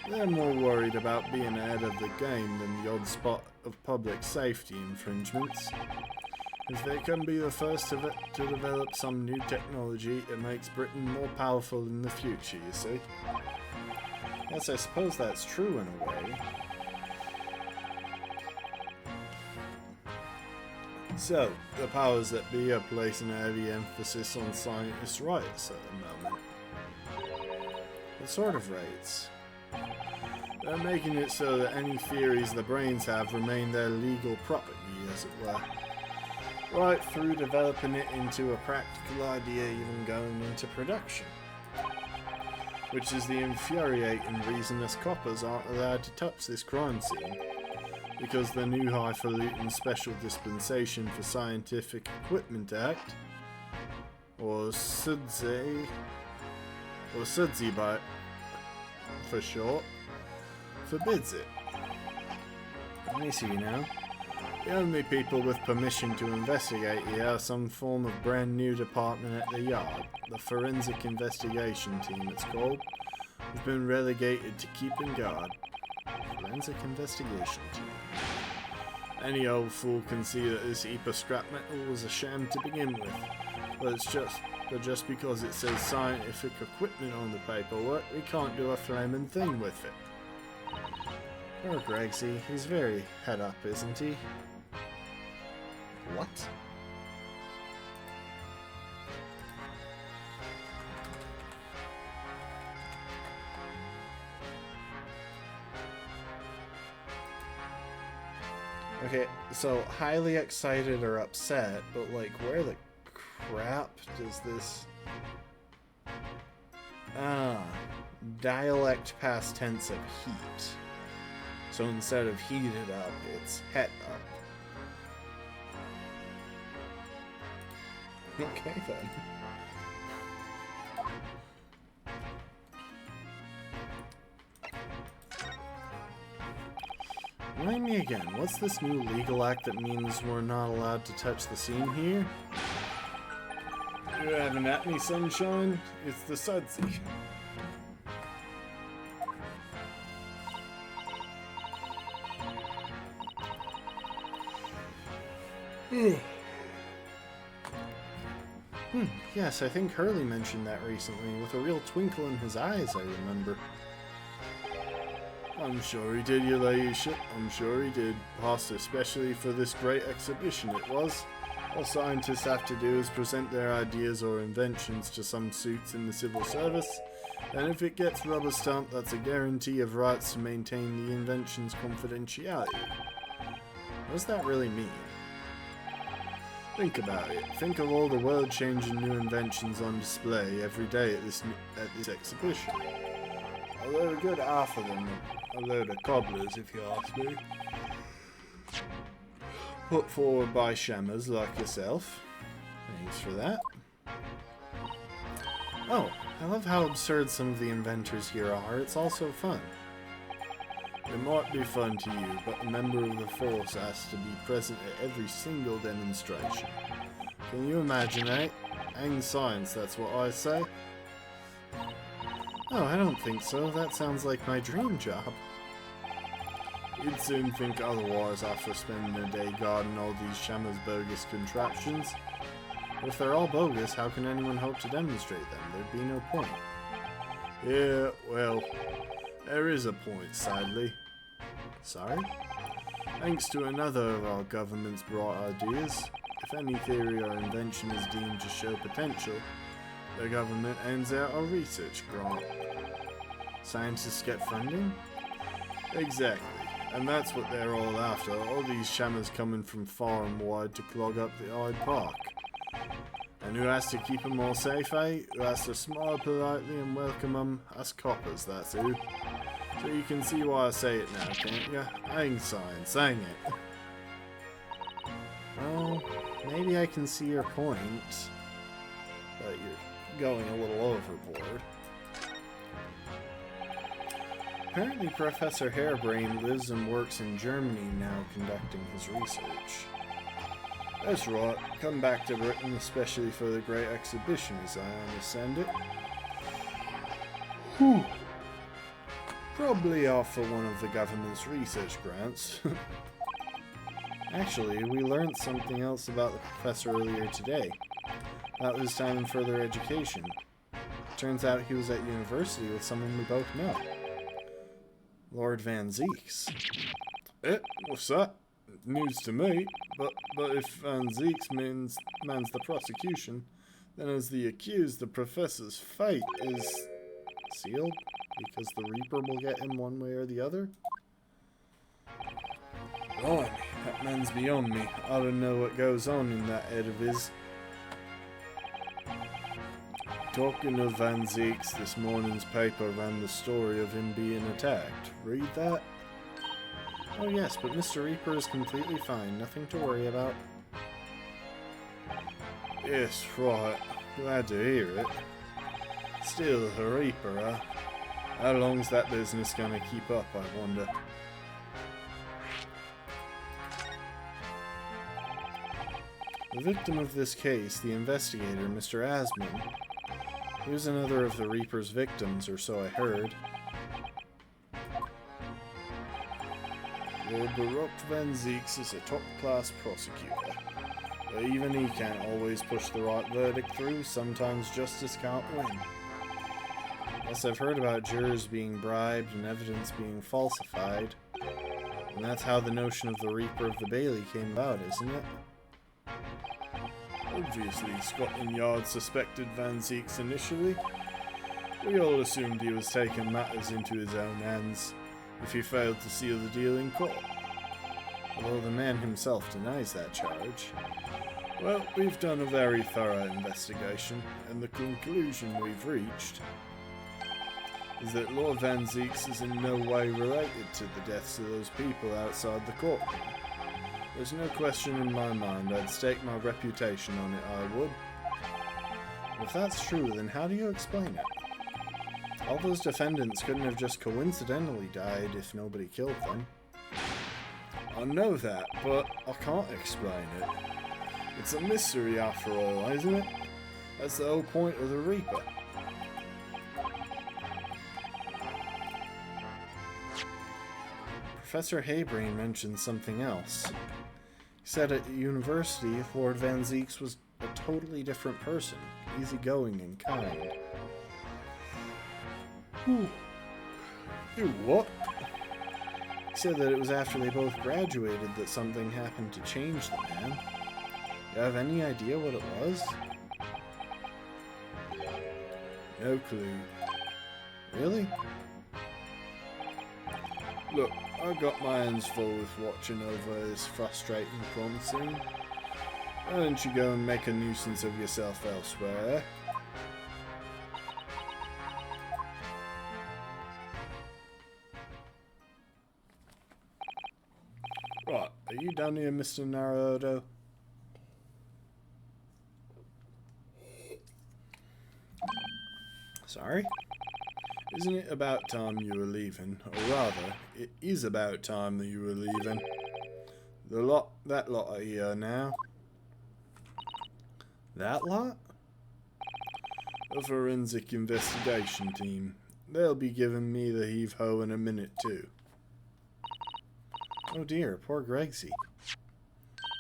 They're more worried about being ahead of the game than the odd spot of public safety infringements. If they can be the first to develop some new technology, it makes Britain more powerful in the future, you see. Yes, I suppose that's true in a way. So, the powers that be are placing a heavy emphasis on scientists' rights at the moment. What sort of rights? They're making it so that any theories the brains have remain their legal property, as it were. Right through developing it into a practical idea, even going into production. Which is the infuriating reason us coppers aren't allowed to touch this crime scene. Because the new highfalutin Special Dispensation for Scientific Equipment Act, or SUDSI, or SUDSI for short, forbids it. Let me see now. The only people with permission to investigate here are some form of brand new department at the Yard, the Forensic Investigation Team it's called, who've been relegated to keeping guard. Forensic Investigation Team. Any old fool can see that this heap of scrap metal was a sham to begin with, but just because it says scientific equipment on the paperwork, we can't do a flaming thing with it. Poor Gregsy, he's very head up, isn't he? What? Okay, so highly excited or upset, but like, where the crap does this... Ah, dialect past tense of heat. So instead of heated up, it's het up. Okay then. Remind me again, what's this new legal act that means we're not allowed to touch the scene here? You having at me, sunshine? It's the SUDSI. Yes, I think Hurley mentioned that recently, with a real twinkle in his eyes, I remember. I'm sure he did, your ladyship. I'm sure he did. Past especially for this great exhibition it was. All scientists have to do is present their ideas or inventions to some suits in the civil service, and if it gets rubber stamped, that's a guarantee of rights to maintain the invention's confidentiality. What does that really mean? Think about it. Think of all the world-changing new inventions on display every day at this exhibition. Although a good half of them are a load of cobblers, if you ask me. Put forward by shammers like yourself. Thanks for that. Oh, I love how absurd some of the inventors here are. It's also fun. It might be fun to you, but a member of the force has to be present at every single demonstration. Can you imagine, eh? Hang science, that's what I say. Oh, I don't think so. That sounds like my dream job. You'd soon think otherwise after spending a day guarding all these shammers' bogus contraptions. But if they're all bogus, how can anyone hope to demonstrate them? There'd be no point. Yeah, well, there is a point, sadly. Sorry? Thanks to another of our government's bright ideas, if any theory or invention is deemed to show potential, the government hands out a research grant. Scientists get funding? Exactly, and that's what they're all after, all these shammers coming from far and wide to clog up the Hyde Park. And who has to keep them all safe, eh? Who has to smile politely and welcome them? Us coppers, that's who. So you can see why I say it now, can't you? Ain't science, ain't it? Well, maybe I can see your point, but you're going a little overboard. Apparently Professor Harebrain lives and works in Germany now conducting his research. That's right, come back to Britain especially for the great exhibition as I understand it. Whew. Probably off for one of the government's research grants. Actually, we learned something else about the professor earlier today. About his time in further education. Turns out he was at university with someone we both know. Lord Van Zieks. What's that? News to me, but if Van Zieks mans the prosecution, then as the accused, the professor's fate is sealed? Because the Reaper will get him one way or the other? Blimey, that man's beyond me. I don't know what goes on in that head of his. Talking of Van Zieks, this morning's paper ran the story of him being attacked. Read that? Oh yes, but Mr. Reaper is completely fine. Nothing to worry about. Yes, right. Glad to hear it. Still, the Reaper, huh? How long's that business gonna keep up, I wonder? The victim of this case, the investigator, Mr. Asman. He was another of the Reaper's victims, or so I heard. Lord Baruch Van Zieks is a top-class prosecutor. But even he can't always push the right verdict through. Sometimes justice can't win. Yes, I've heard about jurors being bribed and evidence being falsified. And that's how the notion of the Reaper of the Bailey came about, isn't it? Obviously, Scotland Yard suspected Van Zieks initially. We all assumed he was taking matters into his own hands if he failed to seal the deal in court. Although the man himself denies that charge. Well, we've done a very thorough investigation, and the conclusion we've reached is that Lord Van Zieks is in no way related to the deaths of those people outside the courtroom. There's no question in my mind. I'd stake my reputation on it, I would. If that's true, then how do you explain it? All those defendants couldn't have just coincidentally died if nobody killed them. I know that, but I can't explain it. It's a mystery after all, isn't it? That's the whole point of the Reaper. Professor Harebrain mentioned something else. He said at university, Lord Van Zieks was a totally different person, easygoing and kind. You what? He said that it was after they both graduated that something happened to change the man. You have any idea what it was? No clue. Really? Look, I got my hands full with watching over this frustrating prom scene. Why don't you go and make a nuisance of yourself elsewhere? Right, are you done here, Mr. Naruto? Sorry? Isn't it about time you were leaving? Or rather, it is about time that you were leaving. That lot are here now. That lot? A forensic investigation team. They'll be giving me the heave-ho in a minute too. Oh dear, poor Gregsy.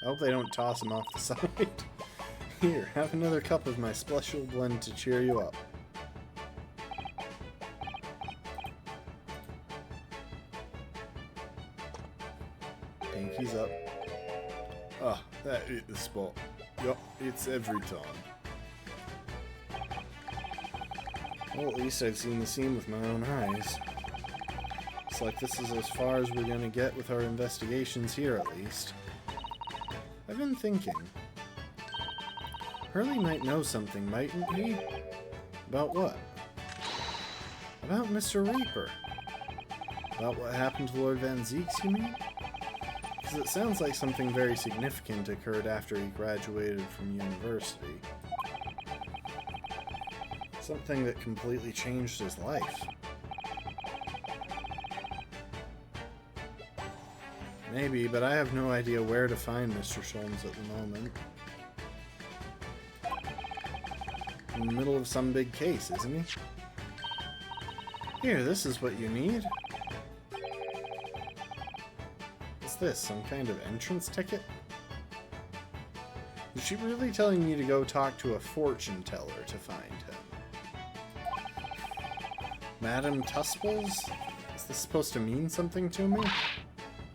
I hope they don't toss him off the side. Here, have another cup of my special blend to cheer you up. Pinky's up. Ah, that hit the spot. Yup, it's every time. Well, at least I've seen the scene with my own eyes. It's like this is as far as we're gonna get with our investigations here, at least. I've been thinking. Hurley might know something, mightn't he? About what? About Mr. Reaper. About what happened to Lord Van Zieks, you mean? Because it sounds like something very significant occurred after he graduated from university. Something that completely changed his life. Maybe, but I have no idea where to find Mr. Sholmes at the moment. In the middle of some big case, isn't he? Here, this is what you need. What's this, some kind of entrance ticket? Is she really telling me to go talk to a fortune teller to find him? Madame Tusples? Is this supposed to mean something to me?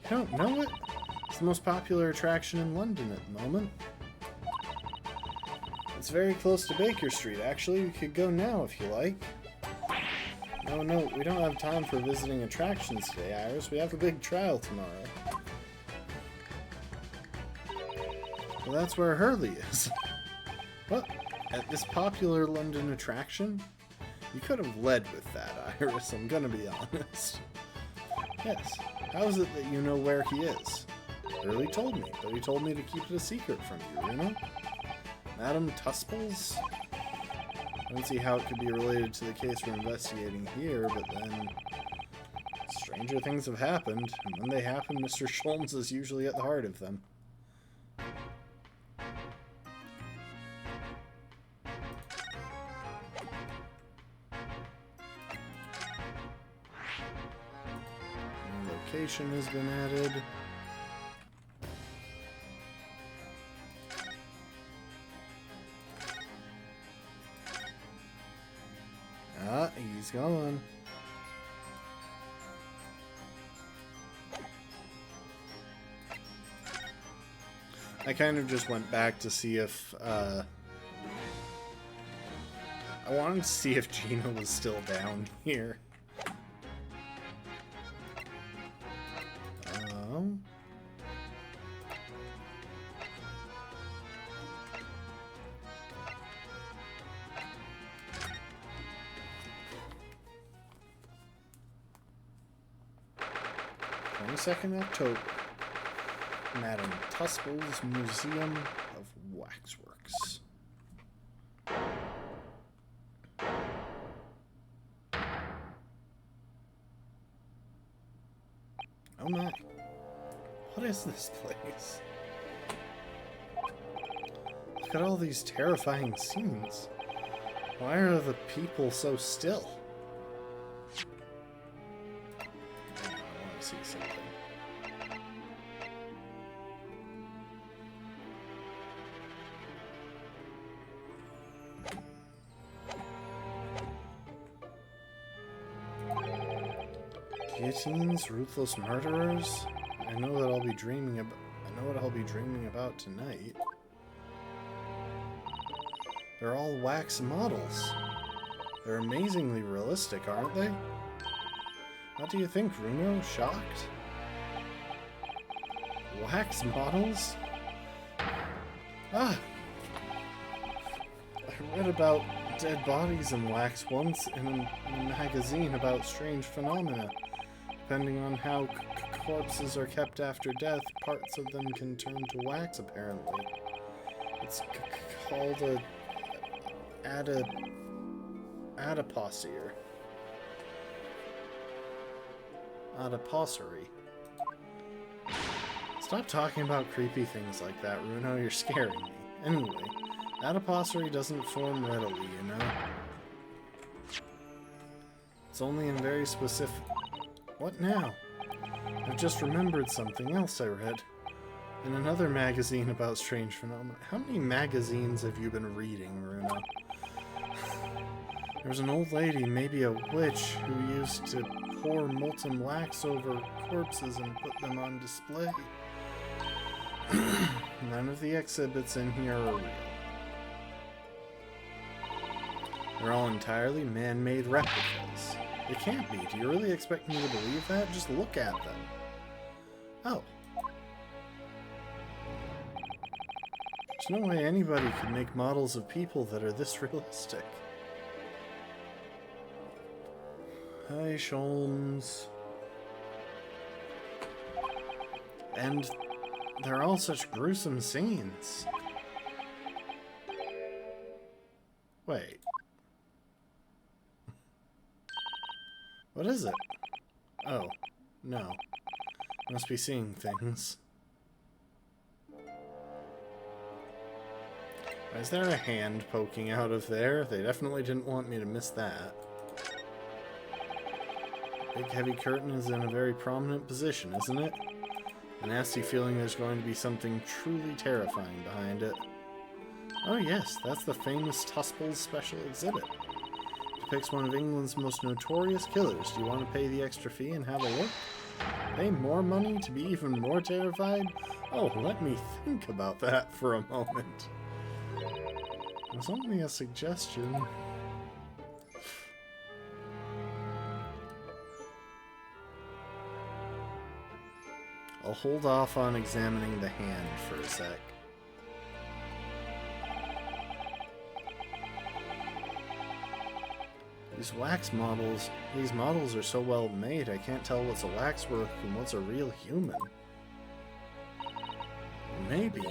You don't know it? It's the most popular attraction in London at the moment. It's very close to Baker Street, actually. We could go now if you like. No, we don't have time for visiting attractions today, Iris. We have a big trial tomorrow. Well, that's where Hurley is. What? At this popular London attraction? You could have led with that, Iris, I'm gonna be honest. Yes. How is it that you know where he is? Hurley told me, but he told me to keep it a secret from you, you know? Madame Tusples? I don't see how it could be related to the case we're investigating here, but then... stranger things have happened, and when they happen, Mr. Sholmes is usually at the heart of them. Location has been added. Ah, he's gone. I kind of just went back to see if, I wanted to see if Gina was still down here. October. Madame Tusples Museum of Waxworks. Oh my. What is this place? Look at all these terrifying scenes. Why are the people so still? I want to see something. Guillotines, ruthless murderers. I know what I'll be dreaming about tonight. They're all wax models. They're amazingly realistic, aren't they? What do you think, Runo? Shocked? Wax models? Ah! I read about dead bodies in wax once in a magazine about strange phenomena. Depending on how corpses are kept after death, parts of them can turn to wax, apparently. It's called a adiposaur. Adiposaur. Stop talking about creepy things like that, Runo. You're scaring me. Anyway, adiposaur doesn't form readily, you know? It's only in very specific... What now? I've just remembered something else I read. In another magazine about strange phenomena. How many magazines have you been reading, Runo? There was an old lady, maybe a witch, who used to pour molten wax over corpses and put them on display. None of the exhibits in here are real. They're all entirely man-made replicas. They can't be. Do you really expect me to believe that? Just look at them. Oh. There's no way anybody could make models of people that are this realistic. Hi, Sholmes. And they're all such gruesome scenes. Wait. What is it? Oh, no. Must be seeing things. Is there a hand poking out of there? They definitely didn't want me to miss that. Big heavy curtain is in a very prominent position, isn't it? A nasty feeling there's going to be something truly terrifying behind it. Oh yes, that's the famous Tusples special exhibit. Depicts one of England's most notorious killers. Do you want to pay the extra fee and have a look? Pay more money to be even more terrified? Oh, let me think about that for a moment. It's only a suggestion. I'll hold off on examining the hand for a sec. These models are so well made, I can't tell what's a waxwork and what's a real human. Maybe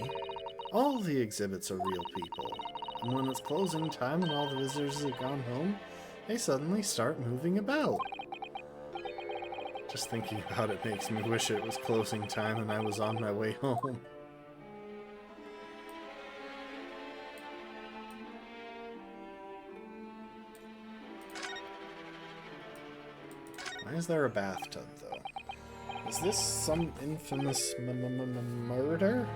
all the exhibits are real people, and when it's closing time and all the visitors have gone home, they suddenly start moving about. Just thinking about it makes me wish it was closing time and I was on my way home. Why is there a bathtub, though? Is this some infamous murderer?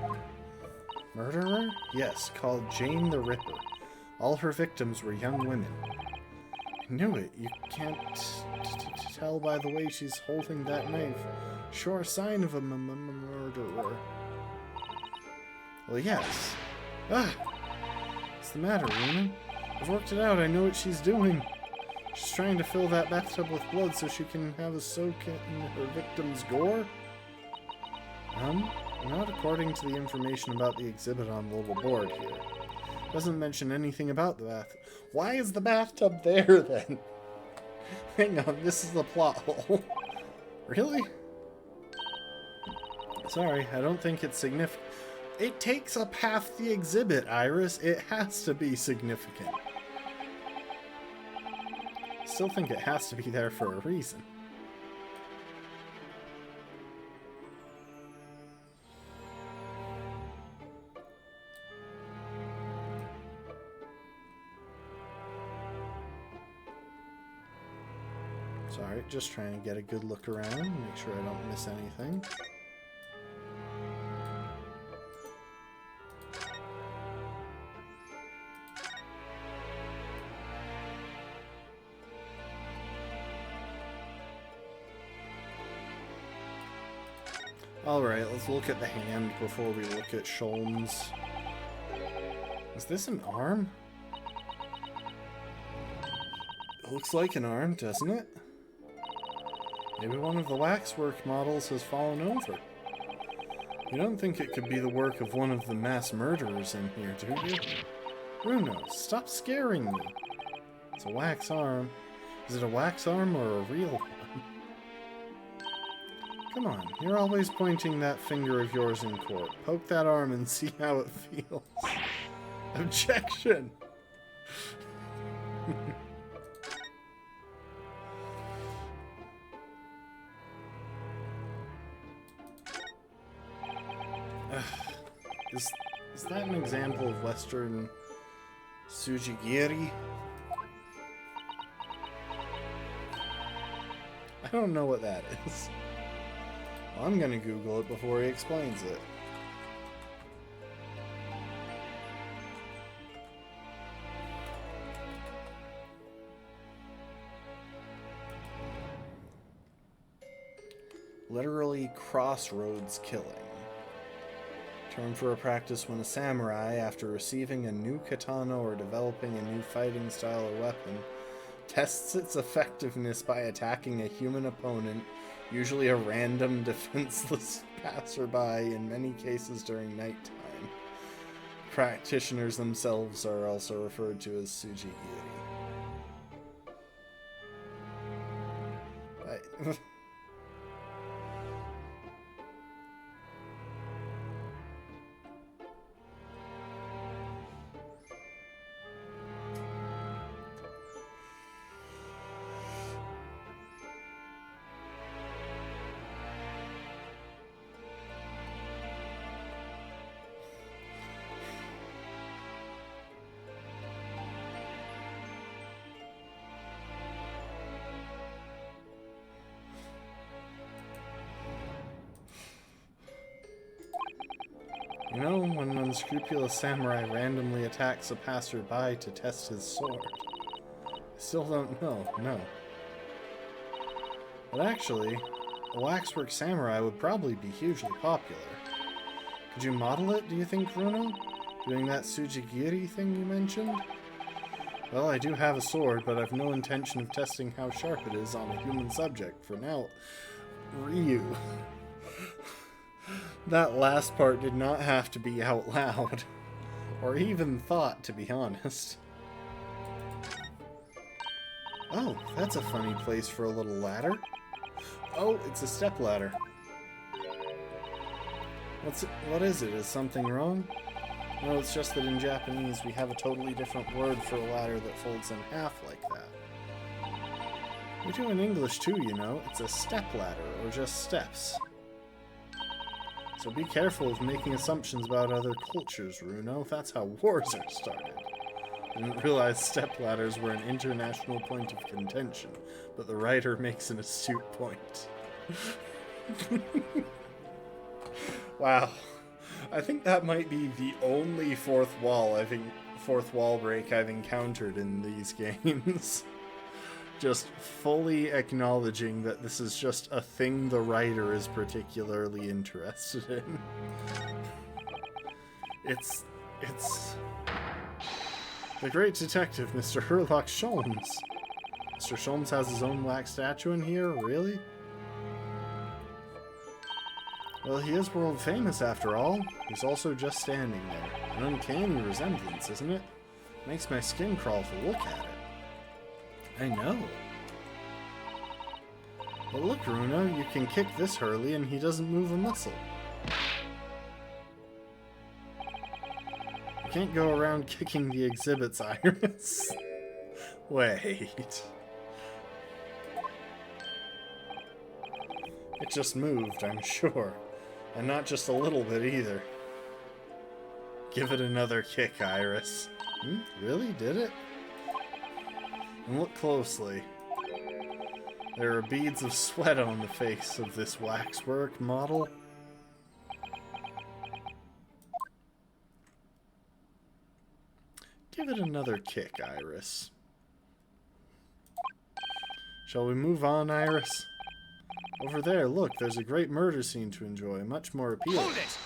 Yes, called Jane the Ripper. All her victims were young women. I knew it. You can't tell by the way she's holding that knife. Sure sign of a murderer. Well, yes. Ah! What's the matter, Luna? I've worked it out. I know what she's doing. She's trying to fill that bathtub with blood so she can have a soak in her victim's gore? Not according to the information about the exhibit on the little board here. Doesn't mention anything about the bath. Why is the bathtub there, then? Hang on, this is the plot hole. Really? Sorry, I don't think it's significant. It takes up half the exhibit, Iris. It has to be significant. Still think it has to be there for a reason. Sorry, just trying to get a good look around, make sure I don't miss anything. Alright, let's look at the hand before we look at Sholmes. Is this an arm? It looks like an arm, doesn't it? Maybe one of the waxwork models has fallen over. You don't think it could be the work of one of the mass murderers in here, do you? Bruno, stop scaring me. It's a wax arm. Is it a wax arm or a real one? Come on, you're always pointing that finger of yours in court. Poke that arm and see how it feels. Objection! Is that an example of Western Sujigiri? I don't know what that is. Well, I'm gonna Google it before he explains it. Literally crossroads killing. Term for a practice when a samurai, after receiving a new katana or developing a new fighting style or weapon, tests its effectiveness by attacking a human opponent, usually a random defenseless passerby, in many cases during nighttime. Practitioners themselves are also referred to as Sujigiri. You know, when an unscrupulous samurai randomly attacks a passerby to test his sword. I still don't know, no. But actually, a waxwork samurai would probably be hugely popular. Could you model it, do you think, Bruno? Doing that Sujigiri thing you mentioned? Well, I do have a sword, but I've no intention of testing how sharp it is on a human subject. For now, Ryu. That last part did not have to be out loud. Or even thought, to be honest. Oh, that's a funny place for a little ladder. Oh, it's a step ladder. What is it? Is something wrong? No, it's just that in Japanese we have a totally different word for a ladder that folds in half like that. We do in English too, you know. It's a step ladder, or just steps. So be careful of making assumptions about other cultures, Runo. That's how wars are started. I didn't realize stepladders were an international point of contention, but the writer makes an astute point. Wow. I think that might be the only fourth wall break I've encountered in these games. Just fully acknowledging that this is just a thing the writer is particularly interested in. It's the great detective, Mr. Herlock Sholmes. Mr. Sholmes has his own wax statue in here? Really? Well, he is world famous after all. He's also just standing there. An uncanny resemblance, isn't it? Makes my skin crawl to look at it. I know. But look, Runo, you can kick this Hurley and he doesn't move a muscle. You can't go around kicking the exhibits, Iris. Wait. It just moved, I'm sure. And not just a little bit either. Give it another kick, Iris. Really? Did it? And look closely. There are beads of sweat on the face of this waxwork model. Give it another kick, Iris. Shall we move on, Iris? Over there, look, there's a great murder scene to enjoy, much more appealing. Hold it!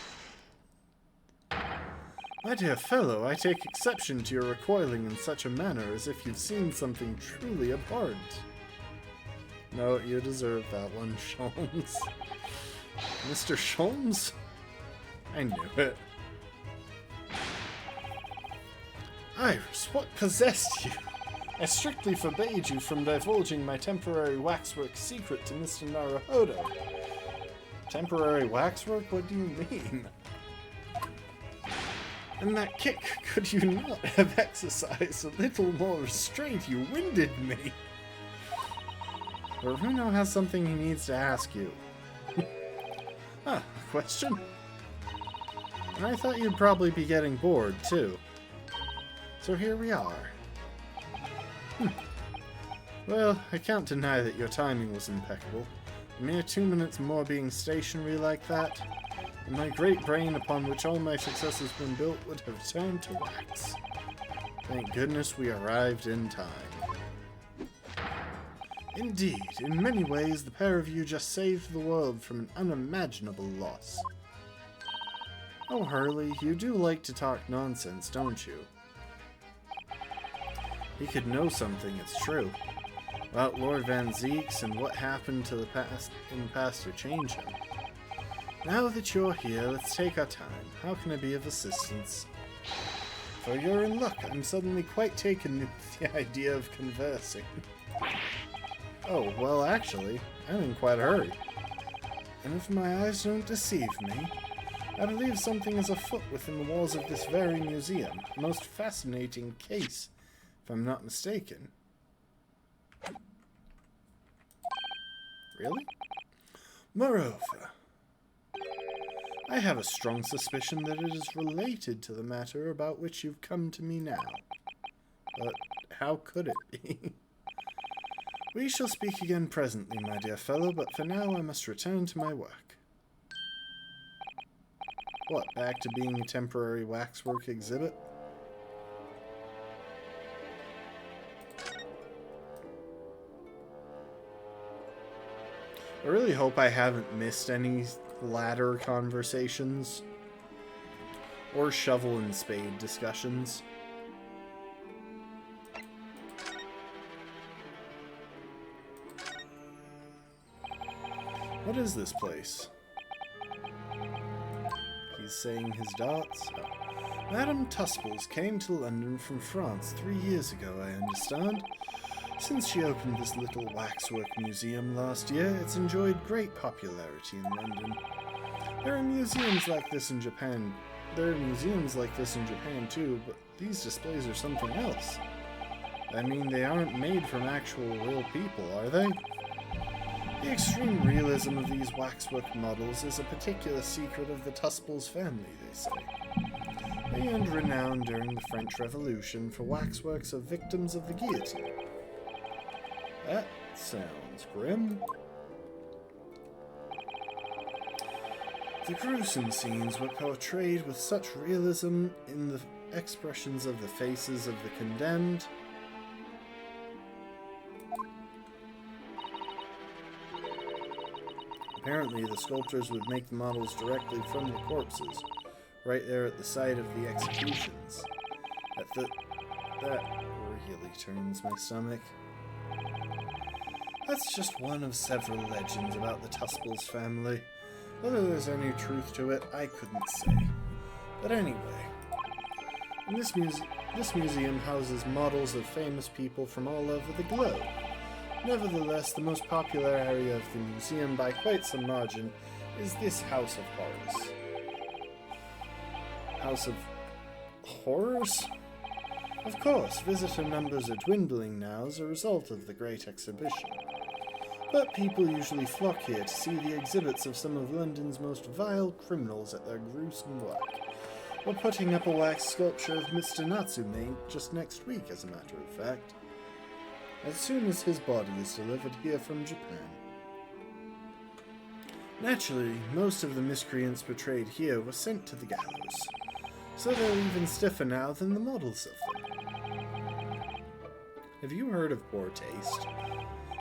My dear fellow, I take exception to your recoiling in such a manner as if you've seen something truly abhorrent. No, you deserve that one, Sholmes. Mr. Sholmes? I knew it. Iris, what possessed you? I strictly forbade you from divulging my temporary waxwork secret to Mr. Naruhodo. Temporary waxwork? What do you mean? And that kick, could you not have exercised a little more restraint? You winded me. Bruno has something he needs to ask you. A question? And I thought you'd probably be getting bored, too. So here we are. Well, I can't deny that your timing was impeccable. A mere 2 minutes more being stationary like that, and my great brain upon which all my success has been built would have turned to wax. Thank goodness we arrived in time. Indeed, in many ways, the pair of you just saved the world from an unimaginable loss. Oh, Hurley, you do like to talk nonsense, don't you? He could know something, it's true. About Lord Van Zieks and what happened to the past to change him. Now that you're here, let's take our time. How can I be of assistance? For you're in luck, I'm suddenly quite taken with the idea of conversing. Oh, well actually, I'm in quite a hurry. And if my eyes don't deceive me, I believe something is afoot within the walls of this very museum. A most fascinating case, if I'm not mistaken. Really? Moreover, I have a strong suspicion that it is related to the matter about which you've come to me now. But how could it be? We shall speak again presently, my dear fellow, but for now I must return to my work. What, back to being a temporary waxwork exhibit? I really hope I haven't missed any ladder conversations or shovel and spade discussions. What is this place? He's saying his dots. Oh. Madame Tusples came to London from France 3 years ago, I understand. Since she opened this little waxwork museum last year, it's enjoyed great popularity in London. There are museums like this in Japan. Too, but these displays are something else. I mean, they aren't made from actual real people, are they? The extreme realism of these waxwork models is a particular secret of the Tusples family, they say. They earned renown during the French Revolution for waxworks of victims of the guillotine. That sounds grim. The gruesome scenes were portrayed with such realism in the expressions of the faces of the condemned. Apparently, the sculptors would make the models directly from the corpses, right there at the site of the executions. That really turns my stomach. That's just one of several legends about the Tusples family. Whether there's any truth to it, I couldn't say. But anyway, this museum houses models of famous people from all over the globe. Nevertheless, the most popular area of the museum by quite some margin is this House of Horrors. House of Horrors? Of course, visitor numbers are dwindling now as a result of the Great Exhibition. But people usually flock here to see the exhibits of some of London's most vile criminals at their gruesome work. We're putting up a wax sculpture of Mr. Natsume just next week, as a matter of fact. As soon as his body is delivered here from Japan. Naturally, most of the miscreants portrayed here were sent to the gallows, so they're even stiffer now than the models of them. Have you heard of poor taste?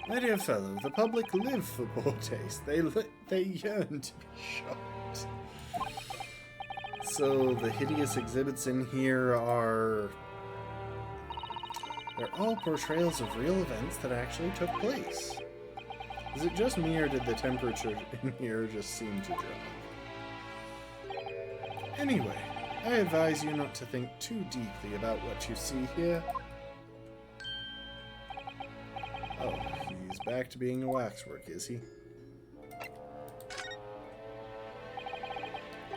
My dear fellow, the public live for poor taste. They yearn to be shocked. So the hideous exhibits in here are... they're all portrayals of real events that actually took place. Is it just me, or did the temperature in here just seem to drop? Anyway, I advise you not to think too deeply about what you see here. Oh, he's back to being a waxwork, is he?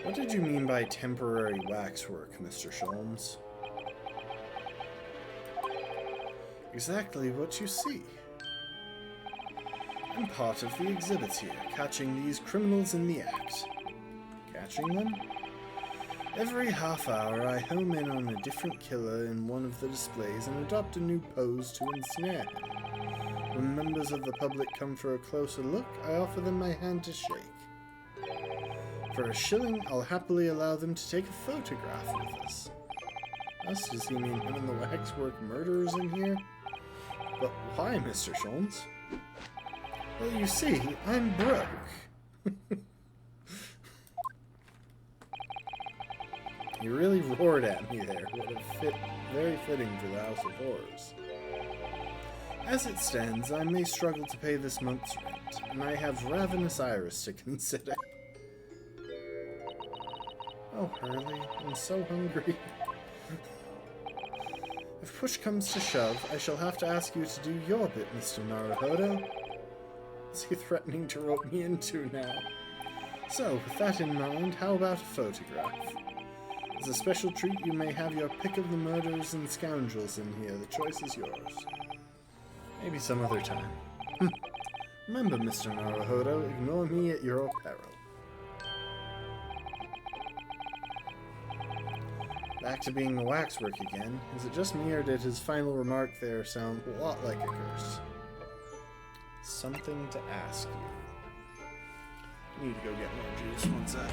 What did you mean by temporary waxwork, Mr. Sholmes? Exactly what you see. I'm part of the exhibits here, catching these criminals in the act. Catching them? Every half hour, I home in on a different killer in one of the displays and adopt a new pose to ensnare him. When members of the public come for a closer look, I offer them my hand to shake. For a shilling, I'll happily allow them to take a photograph with us. Us? Does he mean him and the waxwork murderers in here? But why, Mr. Sholmes? Well, you see, I'm broke. You really roared at me there. Would have fit very fitting for the House of Horrors. As it stands, I may struggle to pay this month's rent, and I have ravenous iris to consider. Oh, Hurley, I'm so hungry. If push comes to shove, I shall have to ask you to do your bit, Mr. Naruhodo. What's he threatening to rope me into now? So, with that in mind, how about a photograph? As a special treat, you may have your pick of the murderers and scoundrels in here. The choice is yours. Maybe some other time. Remember, Mr. Naruhodo, ignore me at your peril. Back to being a waxwork again. Is it just me, or did his final remark there sound a lot like a curse? Something to ask you. Need to go get more juice. One sec.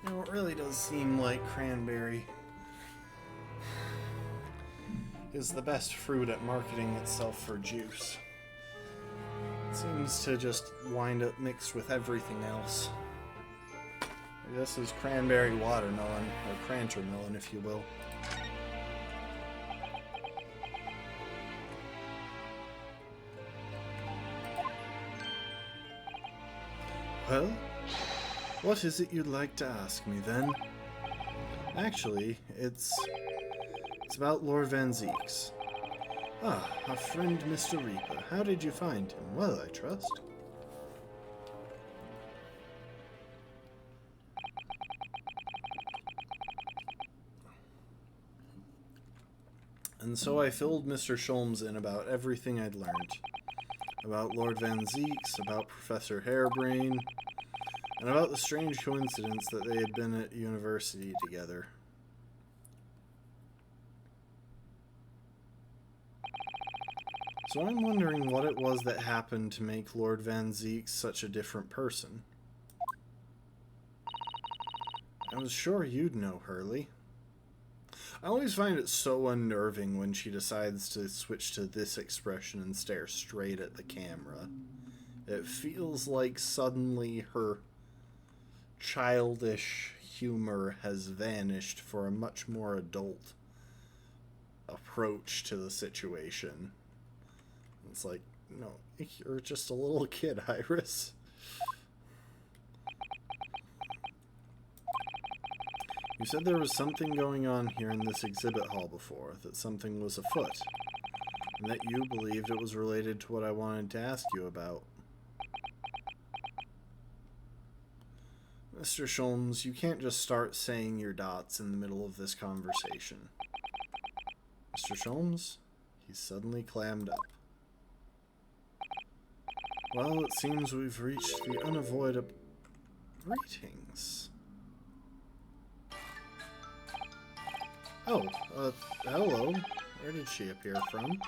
It really does seem like cranberry is the best fruit at marketing itself for juice. It seems to just wind up mixed with everything else. This is cranberry watermelon, or crantermelon, if you will. Well? What is it you'd like to ask me, then? Actually, it's about Lord Van Zieks. Ah, our friend Mr. Reaper. How did you find him? Well, I trust. And so I filled Mr. Sholmes in about everything I'd learned. About Lord Van Zieks, about Professor Harebrain, and about the strange coincidence that they had been at university together. So I'm wondering what it was that happened to make Lord Van Zieks such a different person. I was sure you'd know, Hurley. I always find it so unnerving when she decides to switch to this expression and stare straight at the camera. It feels like suddenly her childish humor has vanished for a much more adult approach to the situation. It's like, no, you're just a little kid, Iris. You said there was something going on here in this exhibit hall before, that something was afoot. and that you believed it was related to what I wanted to ask you about. Mr. Sholmes, you can't just start saying your dots in the middle of this conversation. Mr. Sholmes? He suddenly clammed up. Well, it seems we've reached the unavoidable... Greetings. Oh, hello. Where did she appear from?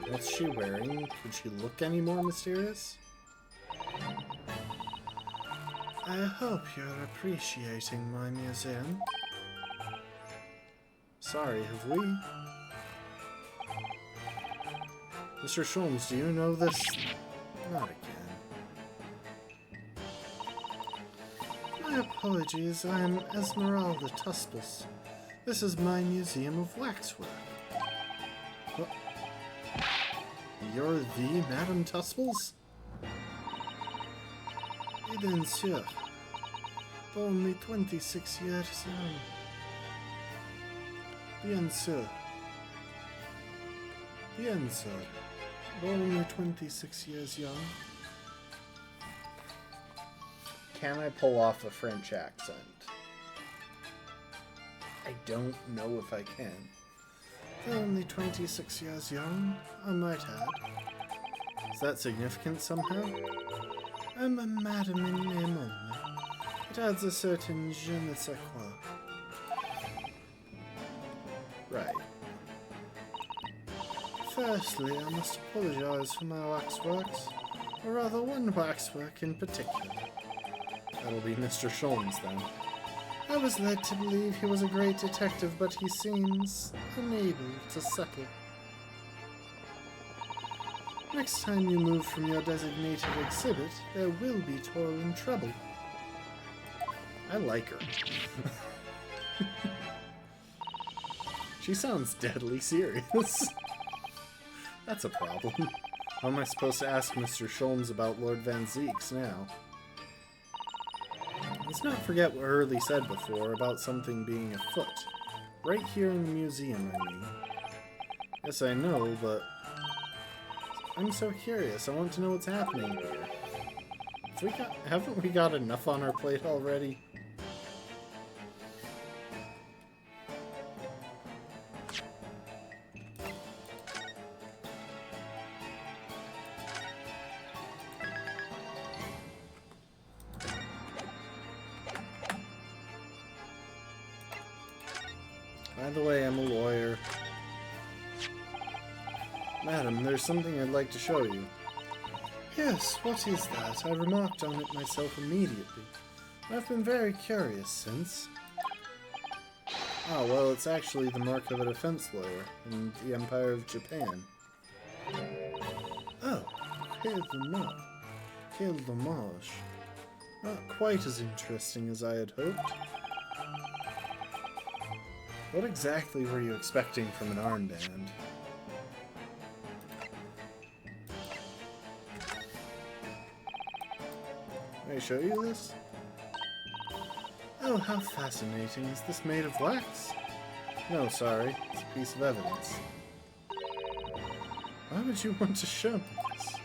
What's she wearing? Could she look any more mysterious? I hope you're appreciating my museum. Sorry, have we? Mr. Sholmes, do you know this? Not again. My apologies, I am Esmeralda Tusples. This is my museum of waxwork. What? You're the Madame Tusples? Bien sûr. Only 26 years young. Bien sûr. Bien sûr. Only 26 years young. Can I pull off a French accent? I don't know if I can. Only 26 years young, I might add. Is that significant somehow? I'm a madam in name only. It adds a certain je ne sais quoi. Right. Firstly, I must apologize for my waxworks, or rather one waxwork in particular. That'll be Mr. Sholmes, then. I was led to believe he was a great detective, but he seems unable to settle. Next time you move from your designated exhibit, there will be toil and trouble. I like her. She sounds deadly serious. That's a problem. How am I supposed to ask Mr. Sholmes about Lord Van Zieks now? Let's not forget what Hurley said before about something being afoot. Right here in the museum, I mean. Yes, I know, but... I'm so curious. I want to know what's happening here. Haven't we got enough on our plate already? By the way, I'm a lawyer. Madam, there's something I'd like to show you. Yes, what is that? I remarked on it myself immediately. I've been very curious since. Ah, well, it's actually the mark of a defense lawyer in the Empire of Japan. Oh, quel dommage. Quel dommage. Not quite as interesting as I had hoped. What exactly were you expecting from an armband? May I show you this? Oh, how fascinating. Is this made of wax? No, sorry. It's a piece of evidence. Why would you want to show me this?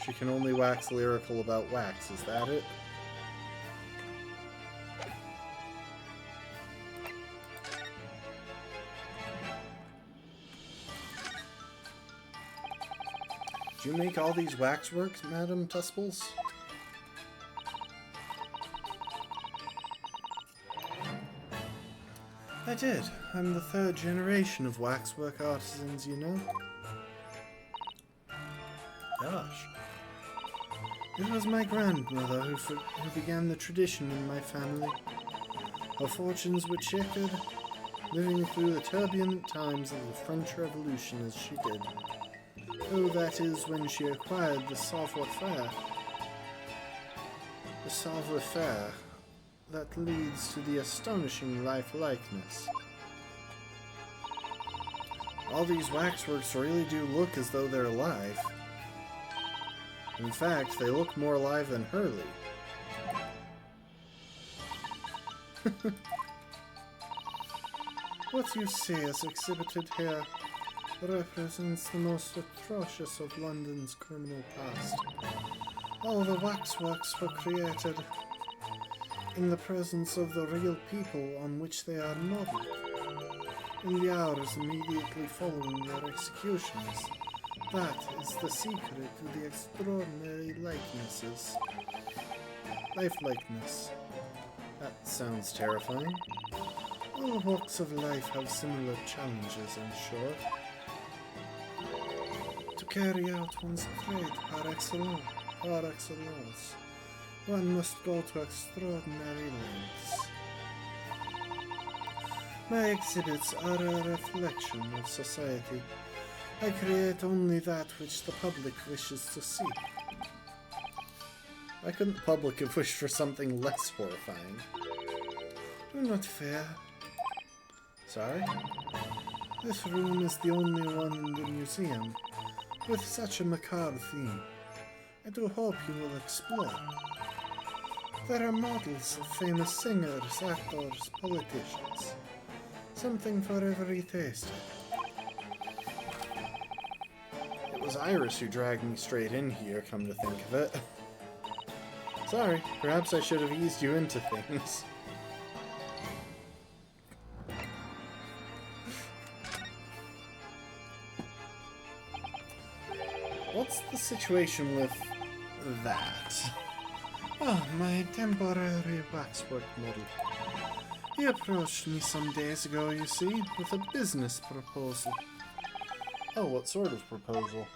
She can only wax lyrical about wax, is that it? Did you make all these waxworks, Madame Tusples? I did. I'm the third generation of waxwork artisans, you know. Gosh. It was my grandmother who began the tradition in my family. Her fortunes were checkered, living through the turbulent times of the French Revolution as she did. Oh, that is when she acquired the savoir-faire. The savoir-faire that leads to the astonishing life-likeness. All these waxworks really do look as though they're alive. In fact, they look more alive than Hurley. What you see is exhibited here represents the most atrocious of London's criminal past. All the waxworks were created in the presence of the real people on which they are modelled. In the hours immediately following their executions, that is the secret to the extraordinary lifelikeness. That sounds terrifying. All walks of life have similar challenges, I'm sure. To carry out one's trade par excellence, one must go to extraordinary lengths. My exhibits are a reflection of society. I create only that which the public wishes to see. Why couldn't the public have wished for something less horrifying? You're not fair. Sorry? This room is the only one in the museum with such a macabre theme. I do hope you will explore. There are models of famous singers, actors, politicians. Something for every taste. It was Iris who dragged me straight in here, come to think of it. Sorry, perhaps I should have eased you into things. What's the situation with that? Ah, my temporary waxwork model. He approached me some days ago, you see, with a business proposal. Oh, what sort of proposal?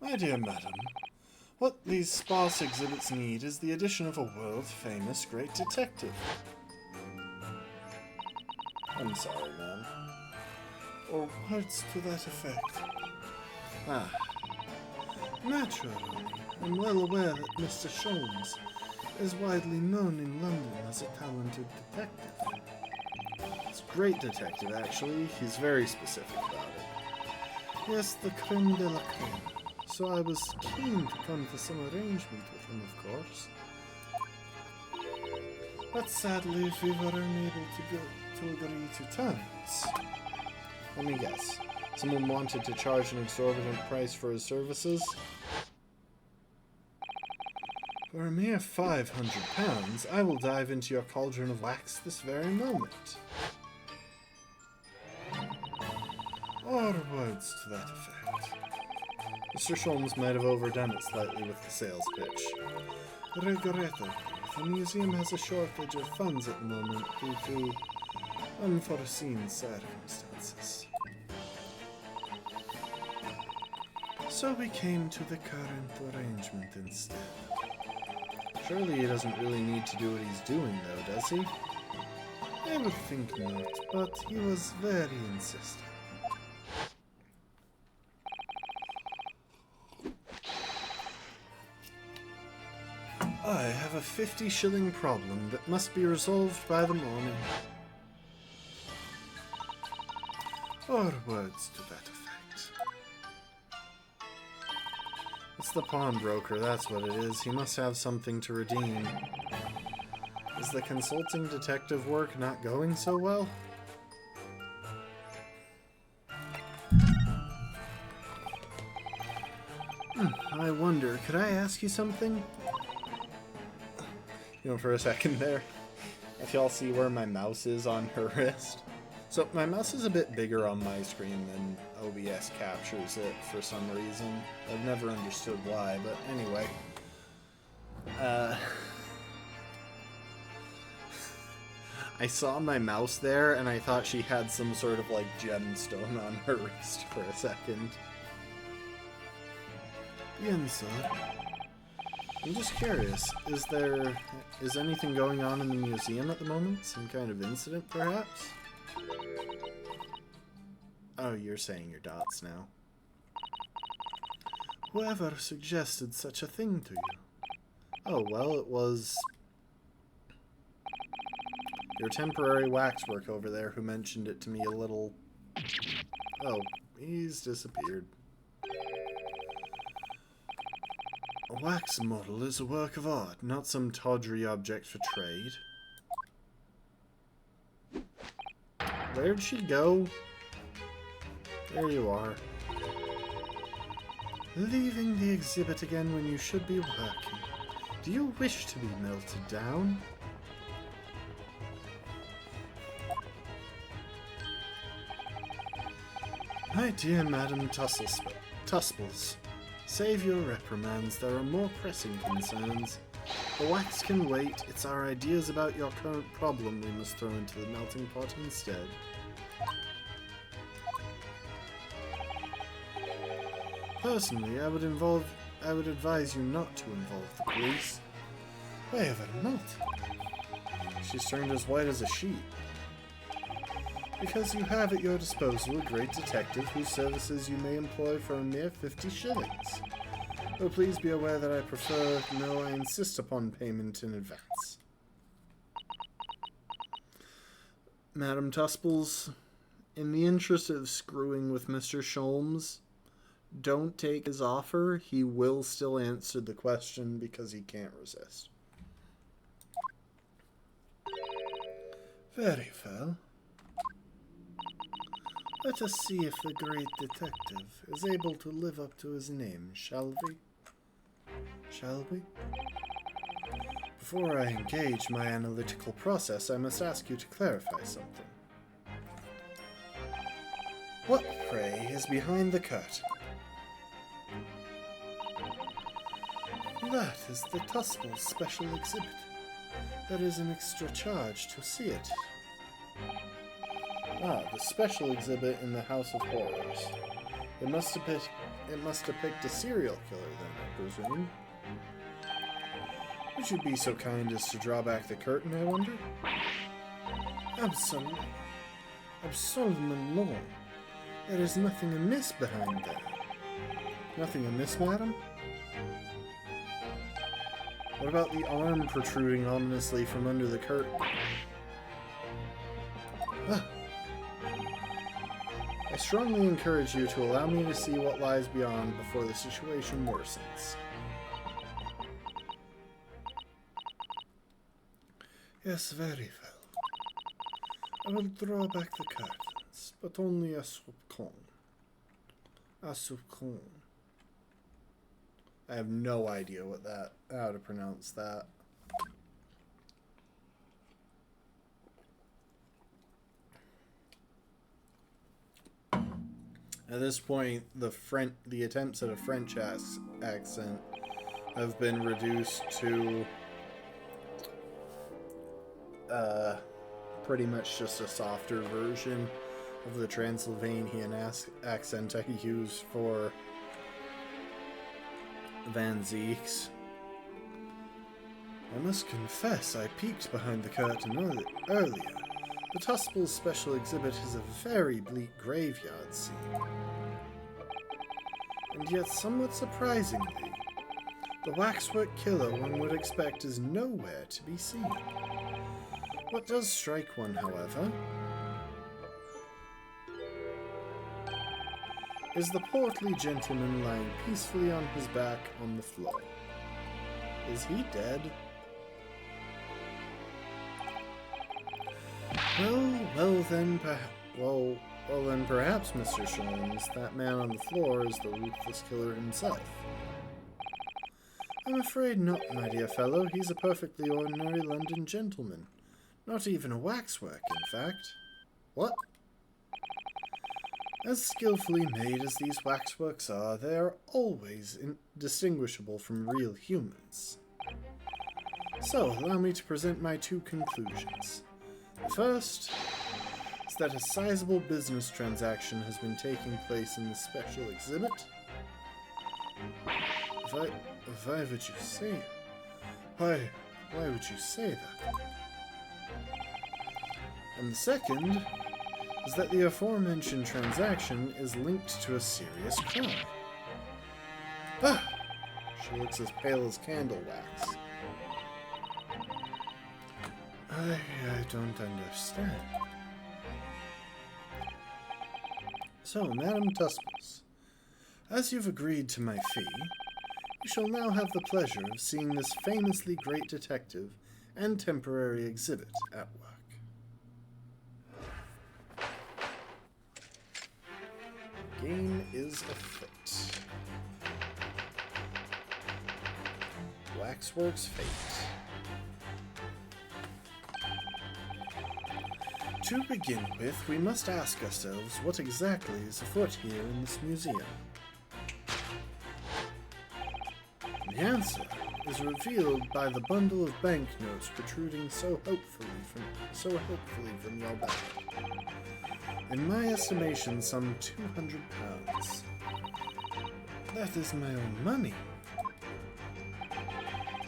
My dear madam, what these sparse exhibits need is the addition of a world-famous great detective. I'm sorry, ma'am. Or words to that effect. Ah. Naturally, I'm well aware that Mr. Sholmes is widely known in London as a talented detective. He's a great detective, actually. He's very specific about it. Yes, the creme de la creme. So I was keen to come to some arrangement with him, of course. But sadly, we were unable to agree to terms. Let me guess. Someone wanted to charge an exorbitant price for his services? For a mere £500, I will dive into your cauldron of wax this very moment. Or words to that effect. Mr. Sholmes might have overdone it slightly with the sales pitch. Regrettably, the museum has a shortage of funds at the moment due to unforeseen circumstances. So we came to the current arrangement instead. Surely he doesn't really need to do what he's doing, though, does he? I would think not, but he was very insistent. I have a 50-shilling problem that must be resolved by the morning. Or words to that effect. It's the pawnbroker, that's what it is. He must have something to redeem. Is the consulting detective work not going so well? I wonder, could I ask you something? You know, for a second there, if y'all see where my mouse is on her wrist. So my mouse is a bit bigger on my screen than OBS captures it for some reason. I've never understood why, but anyway. I saw my mouse there and I thought she had some sort of like gemstone on her wrist for a second. Bien, sir. I'm just curious, is anything going on in the museum at the moment? Some kind of incident, perhaps? Oh, you're saying your dots now. Whoever suggested such a thing to you? Oh, well, it was your temporary waxwork over there who mentioned it to me a little... Oh, he's disappeared. A wax model is a work of art, not some tawdry object for trade. Where'd she go? There you are. Leaving the exhibit again when you should be working. Do you wish to be melted down? My dear Madam Tusples, save your reprimands. There are more pressing concerns. The wax can wait. It's our ideas about your current problem we must throw into the melting pot instead. Personally, I would advise you not to involve the police. Why ever not? She's turned as white as a sheet. Because you have at your disposal a great detective whose services you may employ for a mere 50 shillings. Though please be aware that I insist upon payment in advance. Madam Tusples, in the interest of screwing with Mr. Sholmes, don't take his offer. He will still answer the question because he can't resist. Very well. Let us see if the great detective is able to live up to his name, shall we? Shall we? Before I engage my analytical process, I must ask you to clarify something. What, pray, is behind the curtain? That is the Tusples special exhibit. There is an extra charge to see it. Ah, the special exhibit in the House of Horrors. It must depict a serial killer then, I presume. Would you be so kind as to draw back the curtain, I wonder? Absolutely, no. There is nothing amiss behind that. Nothing amiss, madam? What about the arm protruding ominously from under the curtain? Ah. I strongly encourage you to allow me to see what lies beyond before the situation worsens. Yes, very well. I will draw back the curtains, but only a soupçon. A soupçon. I have no idea how to pronounce that. At this point, the attempts at a French accent have been reduced to pretty much just a softer version of the Transylvanian accent I use for Van Zieks. I must confess I peeked behind the curtain earlier. The Tusples special exhibit is a very bleak graveyard scene. And yet, somewhat surprisingly, the waxwork killer one would expect is nowhere to be seen. What does strike one, however, is the portly gentleman lying peacefully on his back on the floor. Is he dead? Well then, perhaps, Mr. Sholmes, that man on the floor is the ruthless killer himself. I'm afraid not, my dear fellow. He's a perfectly ordinary London gentleman. Not even a waxwork, in fact. What? As skillfully made as these waxworks are, they are always indistinguishable from real humans. So, allow me to present my two conclusions. The first is that a sizable business transaction has been taking place in the special exhibit. Why would you say? Why would you say that? And the second is that the aforementioned transaction is linked to a serious crime. Ah! She looks as pale as candle wax. I don't understand. So, Madam Tusples, as you've agreed to my fee, you shall now have the pleasure of seeing this famously great detective and temporary exhibit at work. is afoot. Waxworks fate. To begin with, we must ask ourselves what exactly is afoot here in this museum. The answer is revealed by the bundle of banknotes protruding so hopefully from your bag. In my estimation, some 200 pounds. That is my own money.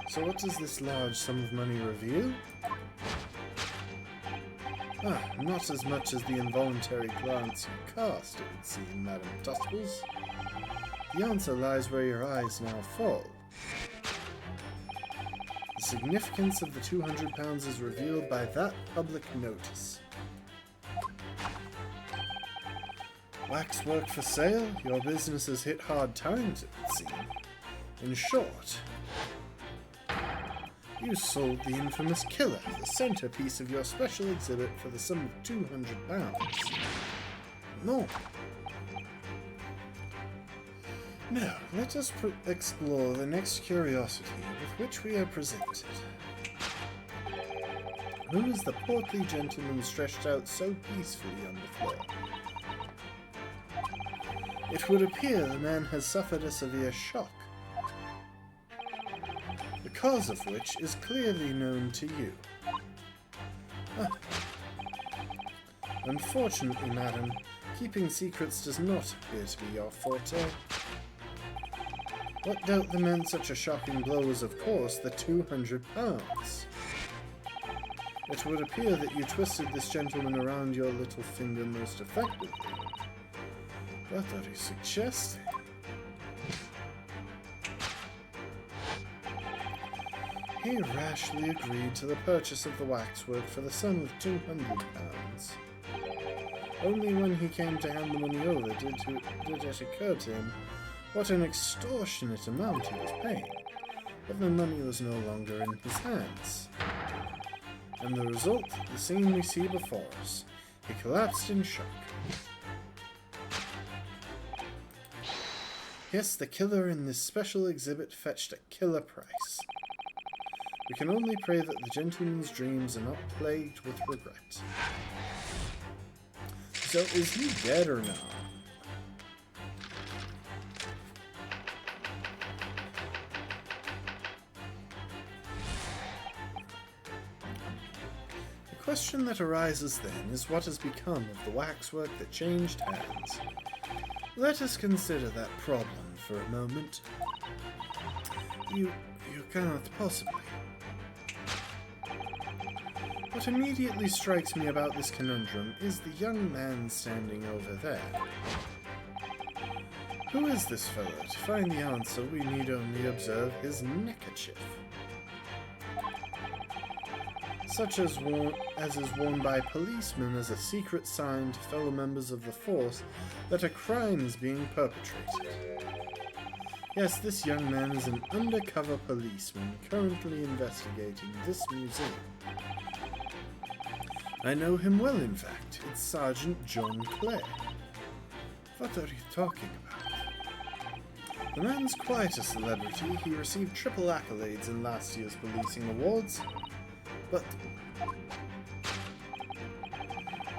So what does this large sum of money reveal? Not as much as the involuntary glance you cast, it would seem, Madam Tuscles. The answer lies where your eyes now fall. The significance of the 200 pounds is revealed by that public notice. Waxwork for sale? Your business has hit hard times, it would seem. In short, you sold the infamous killer, the centerpiece of your special exhibit, for the sum of 200 pounds. No. Now, let us explore the next curiosity with which we are presented. Who is the portly gentleman stretched out so peacefully on the floor? It would appear the man has suffered a severe shock, the cause of which is clearly known to you. Unfortunately, madam, keeping secrets does not appear to be your forte. What dealt the man such a shocking blow was, of course, the 200 pounds. It would appear that you twisted this gentleman around your little finger most effectively. What are you suggesting? He rashly agreed to the purchase of the waxwork for the sum of 200 pounds. Only when he came to hand the money over did it occur to him what an extortionate amount he was paying, but the money was no longer in his hands. And the result, the scene we see before us. He collapsed in shock. Yes, the killer in this special exhibit fetched a killer price. We can only pray that the gentleman's dreams are not plagued with regret. So, is he dead or not? The question that arises then is what has become of the waxwork that changed hands. Let us consider that problem for a moment. You cannot possibly. What immediately strikes me about this conundrum is the young man standing over there. Who is this fellow? To find the answer, we need only observe his neckerchief. Such as is worn by policemen as a secret sign to fellow members of the force that a crime is being perpetrated. Yes, this young man is an undercover policeman currently investigating this museum. I know him well, in fact. It's Sergeant John Clay. What are you talking about? The man's quite a celebrity. He received triple accolades in last year's policing awards. But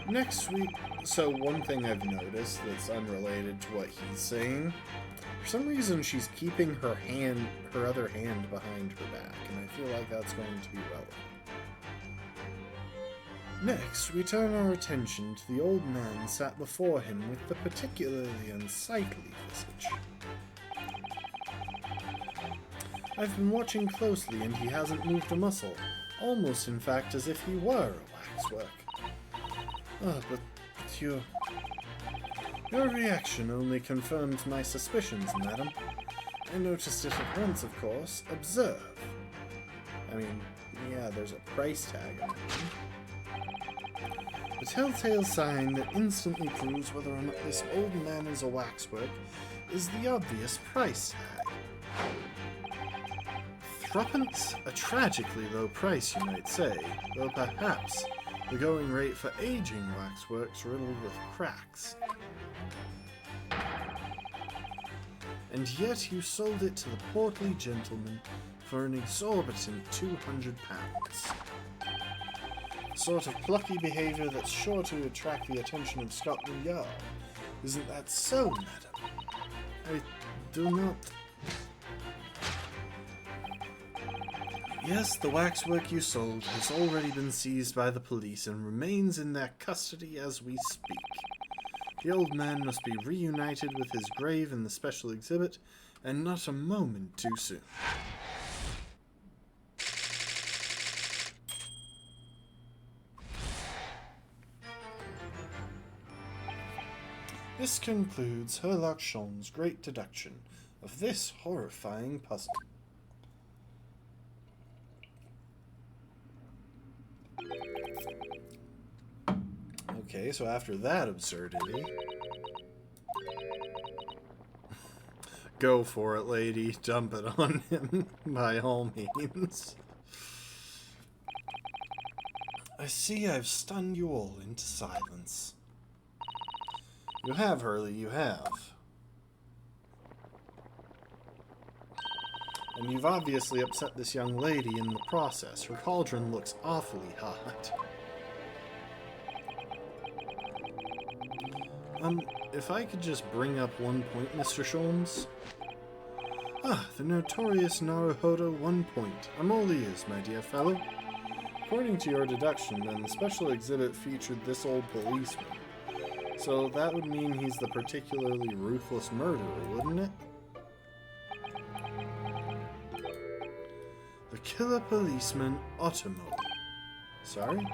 next week, so one thing I've noticed that's unrelated to what he's saying, for some reason she's keeping her other hand behind her back, and I feel like that's going to be relevant. Next, we turn our attention to the old man sat before him with the particularly unsightly visage. I've been watching closely and he hasn't moved a muscle. Almost, in fact, as if he were a waxwork. But your reaction only confirmed my suspicions, madam. I noticed it at once, of course. Observe. I mean, yeah, there's a price tag on it. The telltale sign that instantly proves whether or not this old man is a waxwork is the obvious price tag. Threepence? A tragically low price, you might say, though perhaps the going rate for aging waxworks riddled with cracks. and yet you sold it to the portly gentleman for an exorbitant £200. Sort of plucky behaviour that's sure to attract the attention of Scotland Yard. Isn't that so, madam? I do not... Yes, the waxwork you sold has already been seized by the police and remains in their custody as we speak. The old man must be reunited with his grave in the special exhibit, and not a moment too soon. This concludes Herlock Sholmes' great deduction of this horrifying puzzle. Okay, so after that absurdity... Go for it, lady. Dump it on him, by all means. I see I've stunned you all into silence. You have, Hurley, you have. And you've obviously upset this young lady in the process. Her cauldron looks awfully hot. If I could just bring up one point, Mr. Sholmes. Ah, the notorious Naruhodo 1 point. I'm all ears, my dear fellow. According to your deduction, then, the special exhibit featured this old policeman. So that would mean he's the particularly ruthless murderer, wouldn't it? The killer policeman Otomo. Sorry?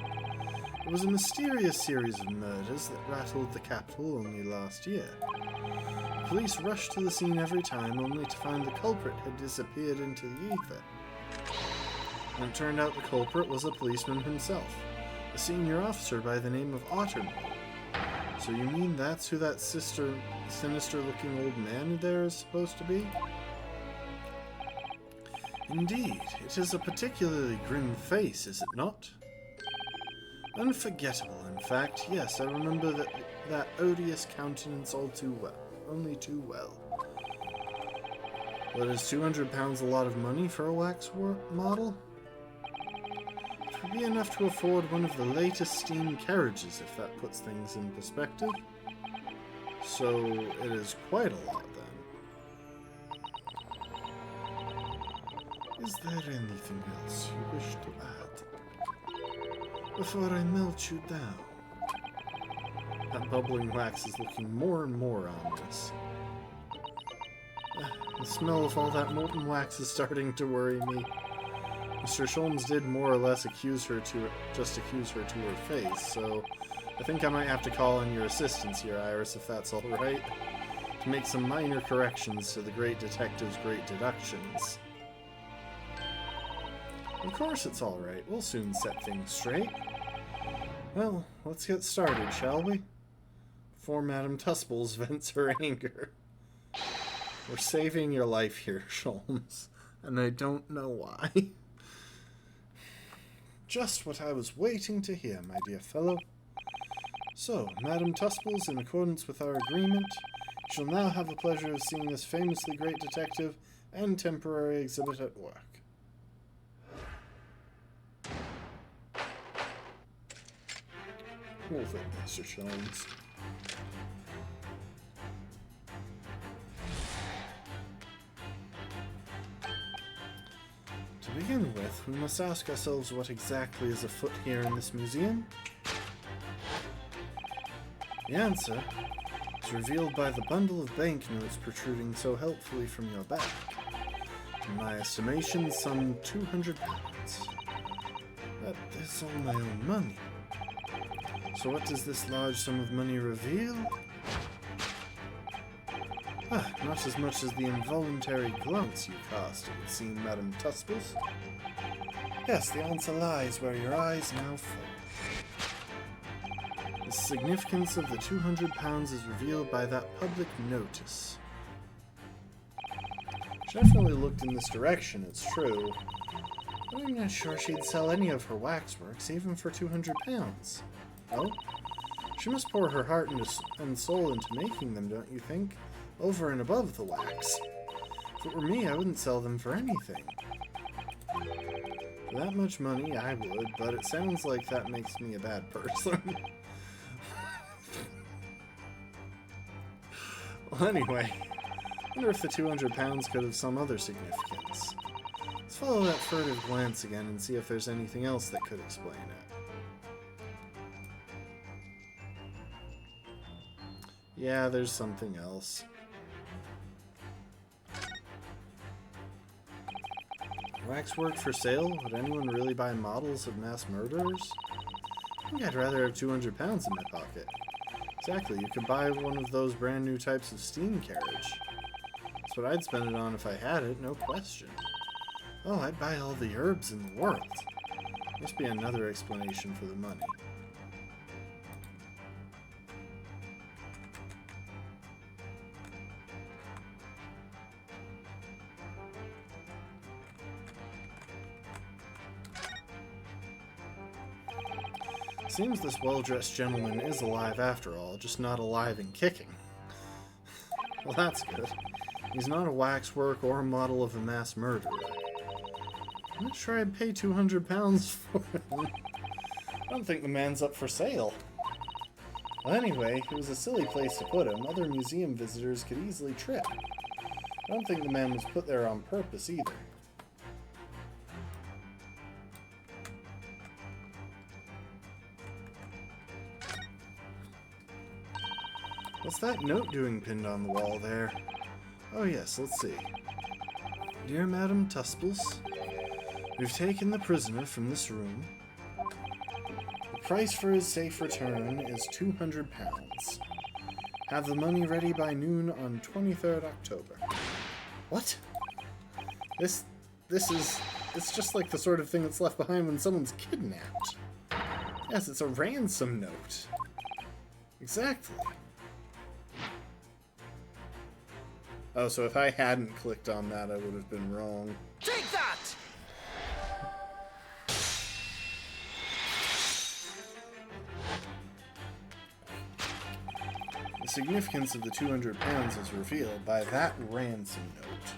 It was a mysterious series of murders that rattled the capital only last year. The police rushed to the scene every time, only to find the culprit had disappeared into the ether. And it turned out the culprit was a policeman himself, a senior officer by the name of Ottermo. So you mean that's who that sinister-looking old man there is supposed to be? Indeed, it is a particularly grim face, is it not? Unforgettable, in fact. Yes, I remember that odious countenance only too well. But is £200 a lot of money for a waxwork model? It would be enough to afford one of the latest steam carriages, if that puts things in perspective. So, it is quite a lot, then. Is there anything else you wish to add? Before I melt you down. That bubbling wax is looking more and more ominous. The smell of all that molten wax is starting to worry me. Mr. Sholmes did more or less accuse her to her face, so I think I might have to call on your assistance here, Iris, if that's alright, to make some minor corrections to the great detective's great deductions. Of course it's alright, we'll soon set things straight. Well, let's get started, shall we? Before Madame Tusbles vents her anger. We're saving your life here, Sholmes, and I don't know why. Just what I was waiting to hear, my dear fellow. So, Madame Tusbles, in accordance with our agreement, you shall now have the pleasure of seeing this famously great detective and temporary exhibit at work. Move it, Mr. Sholmes. To begin with, we must ask ourselves what exactly is afoot here in this museum. The answer is revealed by the bundle of banknotes protruding so helpfully from your back. In my estimation, some £200. That is all my own money. So what does this large sum of money reveal? Not as much as the involuntary glance you cast, it would seem, Madame Tusbles. Yes, the answer lies where your eyes now fall. The significance of the £200 is revealed by that public notice. She definitely looked in this direction, it's true, but I'm not sure she'd sell any of her waxworks, even for £200. Oh? She must pour her heart and soul into making them, don't you think? over and above the wax. If it were me, I wouldn't sell them for anything. For that much money, I would, but it sounds like that makes me a bad person. Well, anyway, I wonder if the 200 pounds could have some other significance. Let's follow that furtive glance again and see if there's anything else that could explain it. Yeah, there's something else. Waxwork for sale? Would anyone really buy models of mass murderers? I think I'd rather have 200 pounds in my pocket. Exactly, you could buy one of those brand new types of steam carriage. That's what I'd spend it on if I had it, no question. Oh, I'd buy all the herbs in the world. Must be another explanation for the money. Seems this well-dressed gentleman is alive after all, just not alive and kicking. Well, that's good. He's not a waxwork or a model of a mass murderer. I'm not sure I'd pay 200 pounds for him. I don't think the man's up for sale. Well, anyway, it was a silly place to put him. Other museum visitors could easily trip. I don't think the man was put there on purpose either. What's that note doing pinned on the wall there? Oh yes, let's see. Dear Madame Tusples, we've taken the prisoner from this room. The price for his safe return is 200 pounds. Have the money ready by noon on 23rd October. What? This is... It's just like the sort of thing that's left behind when someone's kidnapped. Yes, it's a ransom note. Exactly. Oh, so if I hadn't clicked on that, I would have been wrong. Take that! The significance of the 200 pounds is revealed by that ransom note.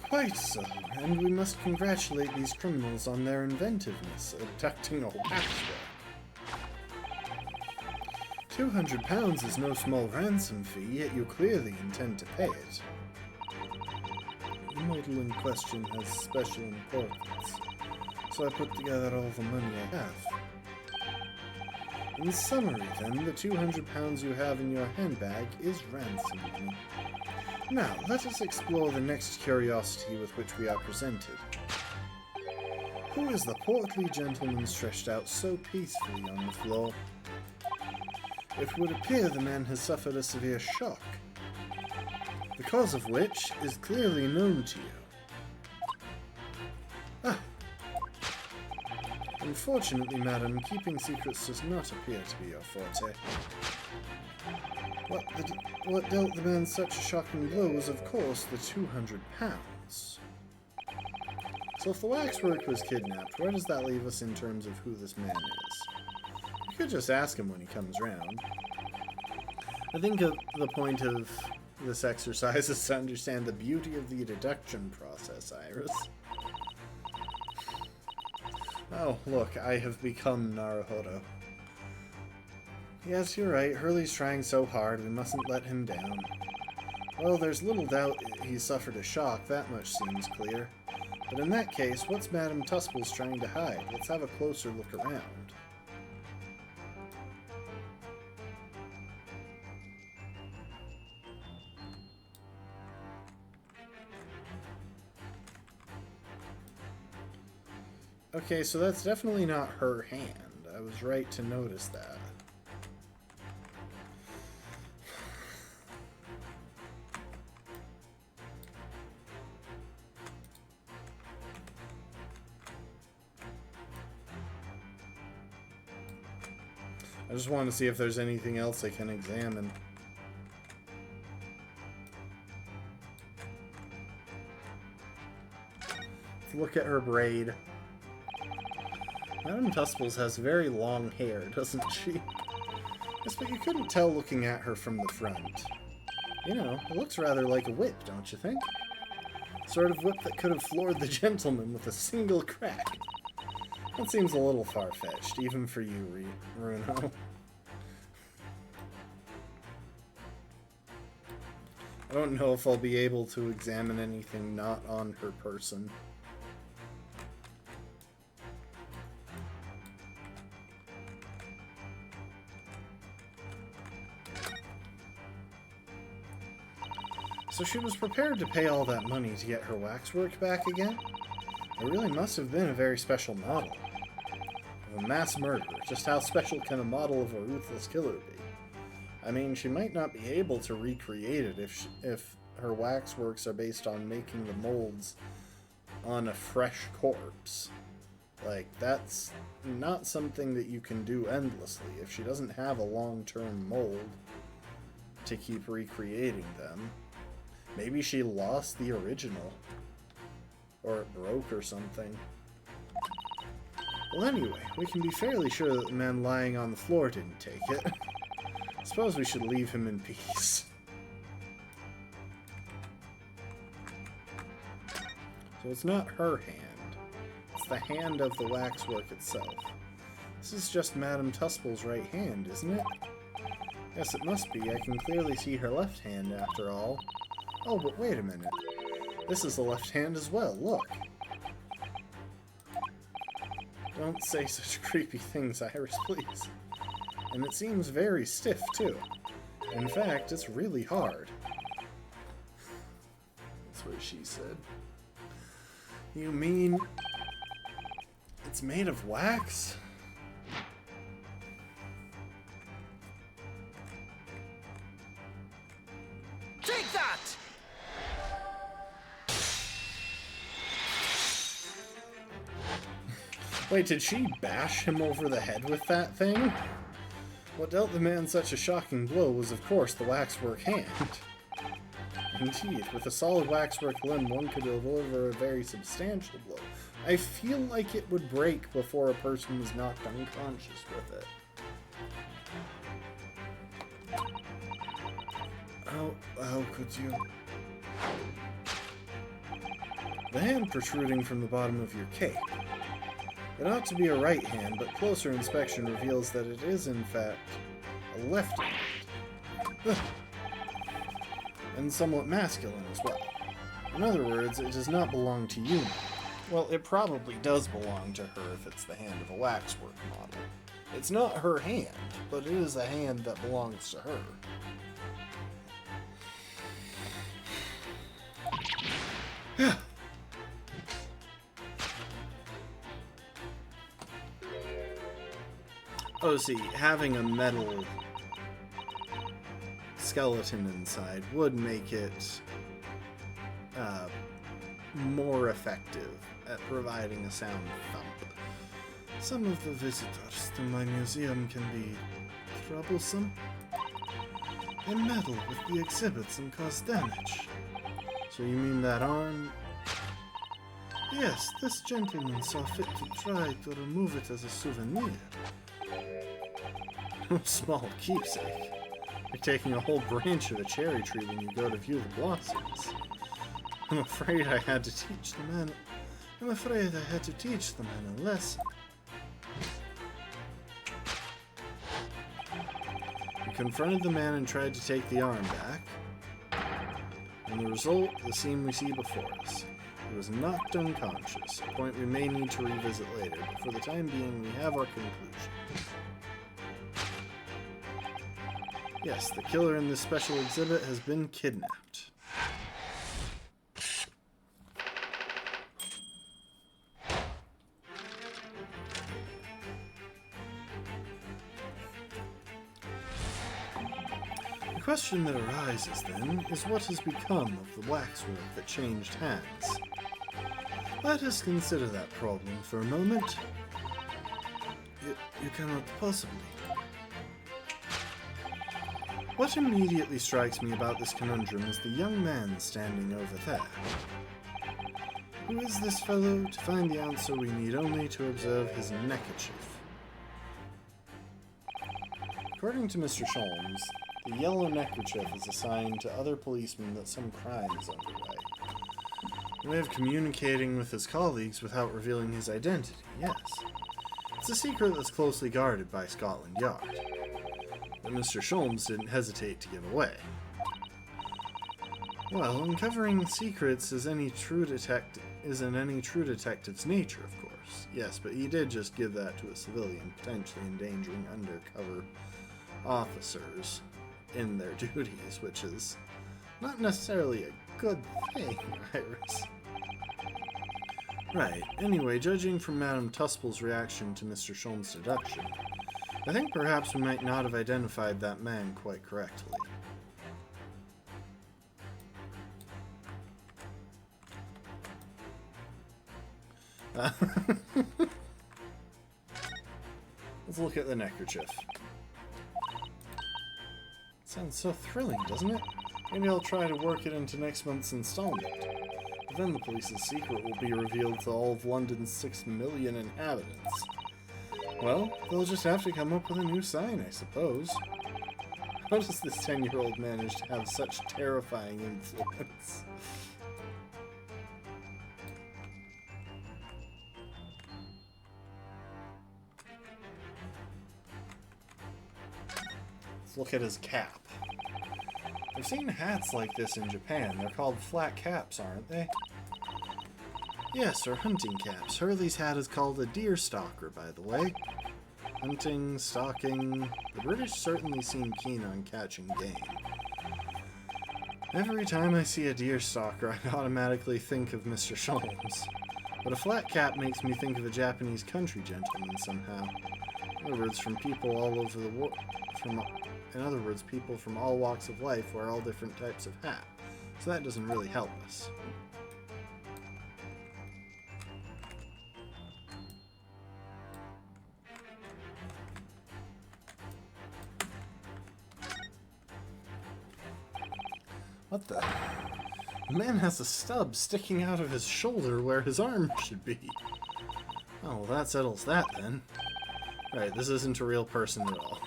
Quite so, and we must congratulate these criminals on their inventiveness, abducting a waxwork. 200 pounds is no small ransom fee, yet you clearly intend to pay it. The model in question has special importance, so I put together all the money I have. In summary, then, the 200 pounds you have in your handbag is ransom money. Now, let us explore the next curiosity with which we are presented. Who is the portly gentleman stretched out so peacefully on the floor? It would appear the man has suffered a severe shock, the cause of which is clearly known to you. Ah. Unfortunately, madam, keeping secrets does not appear to be your forte. What dealt the man such a shocking blow was, of course, the 200 pounds. So if the waxwork was kidnapped, where does that leave us in terms of who this man is? You could just ask him when he comes round. I think the point of this exercise is to understand the beauty of the deduction process, Iris. Oh, look, I have become Naruhodo. Yes, you're right, Hurley's trying so hard, we mustn't let him down. Well, there's little doubt he suffered a shock, that much seems clear. But in that case, what's Madame Tusples trying to hide? Let's have a closer look around. Okay, so that's definitely not her hand. I was right to notice that. I just want to see if there's anything else I can examine. Let's look at her braid. Madame Tusples has very long hair, doesn't she? Yes, but you couldn't tell looking at her from the front. You know, it looks rather like a whip, don't you think? Sort of whip that could have floored the gentleman with a single crack. That seems a little far-fetched, even for you, Runo. I don't know if I'll be able to examine anything not on her person. So she was prepared to pay all that money to get her waxwork back again? It really must have been a very special model. Of a mass murderer, just how special can a model of a ruthless killer be? I mean, she might not be able to recreate it if her waxworks are based on making the molds on a fresh corpse. Like, that's not something that you can do endlessly. If she doesn't have a long-term mold to keep recreating them, maybe she lost the original. Or it broke or something. Well, anyway, we can be fairly sure that the man lying on the floor didn't take it. Suppose we should leave him in peace. So it's not her hand. It's the hand of the waxwork itself. This is just Madame Tuspel's right hand, isn't it? Yes, it must be. I can clearly see her left hand, after all. Oh, but wait a minute. This is the left hand as well, look. Don't say such creepy things, Iris, please. And it seems very stiff, too. In fact, it's really hard. That's what she said. You mean... it's made of wax? Take that! Wait, did she bash him over the head with that thing? What dealt the man such a shocking blow was, of course, the waxwork hand. Indeed, with a solid waxwork limb, one could deliver a very substantial blow. I feel like it would break before a person was knocked unconscious with it. How could you? The hand protruding from the bottom of your cape. It ought to be a right hand, but closer inspection reveals that it is, in fact, a left hand. And somewhat masculine as well. In other words, it does not belong to you. Well, it probably does belong to her if it's the hand of a waxwork model. It's not her hand, but it is a hand that belongs to her. Oh, see, having a metal skeleton inside would make it more effective at providing a sound thump. Some of the visitors to my museum can be troublesome. They meddle with the exhibits and cause damage. So you mean that arm? Yes, this gentleman saw fit to try to remove it as a souvenir. Small keepsake. You're taking a whole branch of a cherry tree when you go to view the blossoms. I'm afraid I had to teach the man a lesson. We confronted the man and tried to take the arm back. And the result, the scene we see before us. He was knocked unconscious, a point we may need to revisit later, but for the time being we have our conclusion. Yes, the killer in this special exhibit has been kidnapped. The question that arises, then, is what has become of the waxwork that changed hands? Let us consider that problem for a moment. You cannot possibly. What immediately strikes me about this conundrum is the young man standing over there. Who is this fellow? To find the answer, we need only to observe his neckerchief. According to Mr. Sholmes, the yellow neckerchief is a sign to other policemen that some crime is underway. A way of communicating with his colleagues without revealing his identity, yes. It's a secret that's closely guarded by Scotland Yard, that Mr. Sholmes didn't hesitate to give away. Well, uncovering secrets isn't any true detective's nature, of course. Yes, but he did just give that to a civilian, potentially endangering undercover officers in their duties, which is not necessarily a good thing, Iris. Right, anyway, judging from Madame Tuspel's reaction to Mr. Sholmes' deduction, I think perhaps we might not have identified that man quite correctly. Let's look at the neckerchief. Sounds so thrilling, doesn't it? Maybe I'll try to work it into next month's installment. But then the police's secret will be revealed to all of London's 6 million inhabitants. Well, they'll just have to come up with a new sign, I suppose. How does this 10-year-old manage to have such terrifying influence? Let's look at his cap. I've seen hats like this in Japan. They're called flat caps, aren't they? Yes, or hunting caps. Hurley's hat is called a deer stalker, by the way. Hunting, stalking... The British certainly seem keen on catching game. Every time I see a deer stalker, I automatically think of Mr. Sholmes. But a flat cap makes me think of a Japanese country gentleman somehow. In other words, from people all over the world... In other words, people from all walks of life wear all different types of hat, so that doesn't really help us. What the? The man has a stub sticking out of his shoulder where his arm should be. Oh, well, that settles that then. Right, this isn't a real person at all.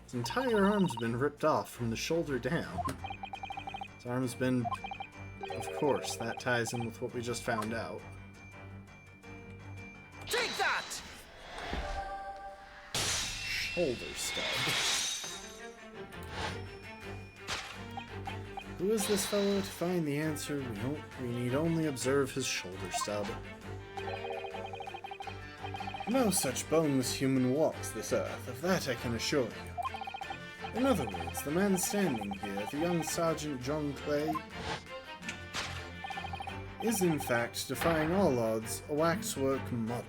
His entire arm's been ripped off from the shoulder down. His arm's been... Of course, that ties in with what we just found out. Take that! Shoulder stub. Who is this fellow? To find the answer, we need only observe his shoulder stub. No such boneless human walks this earth, of that I can assure you. In other words, the man standing here, the young Sergeant John Clay, is in fact, defying all odds, a waxwork model.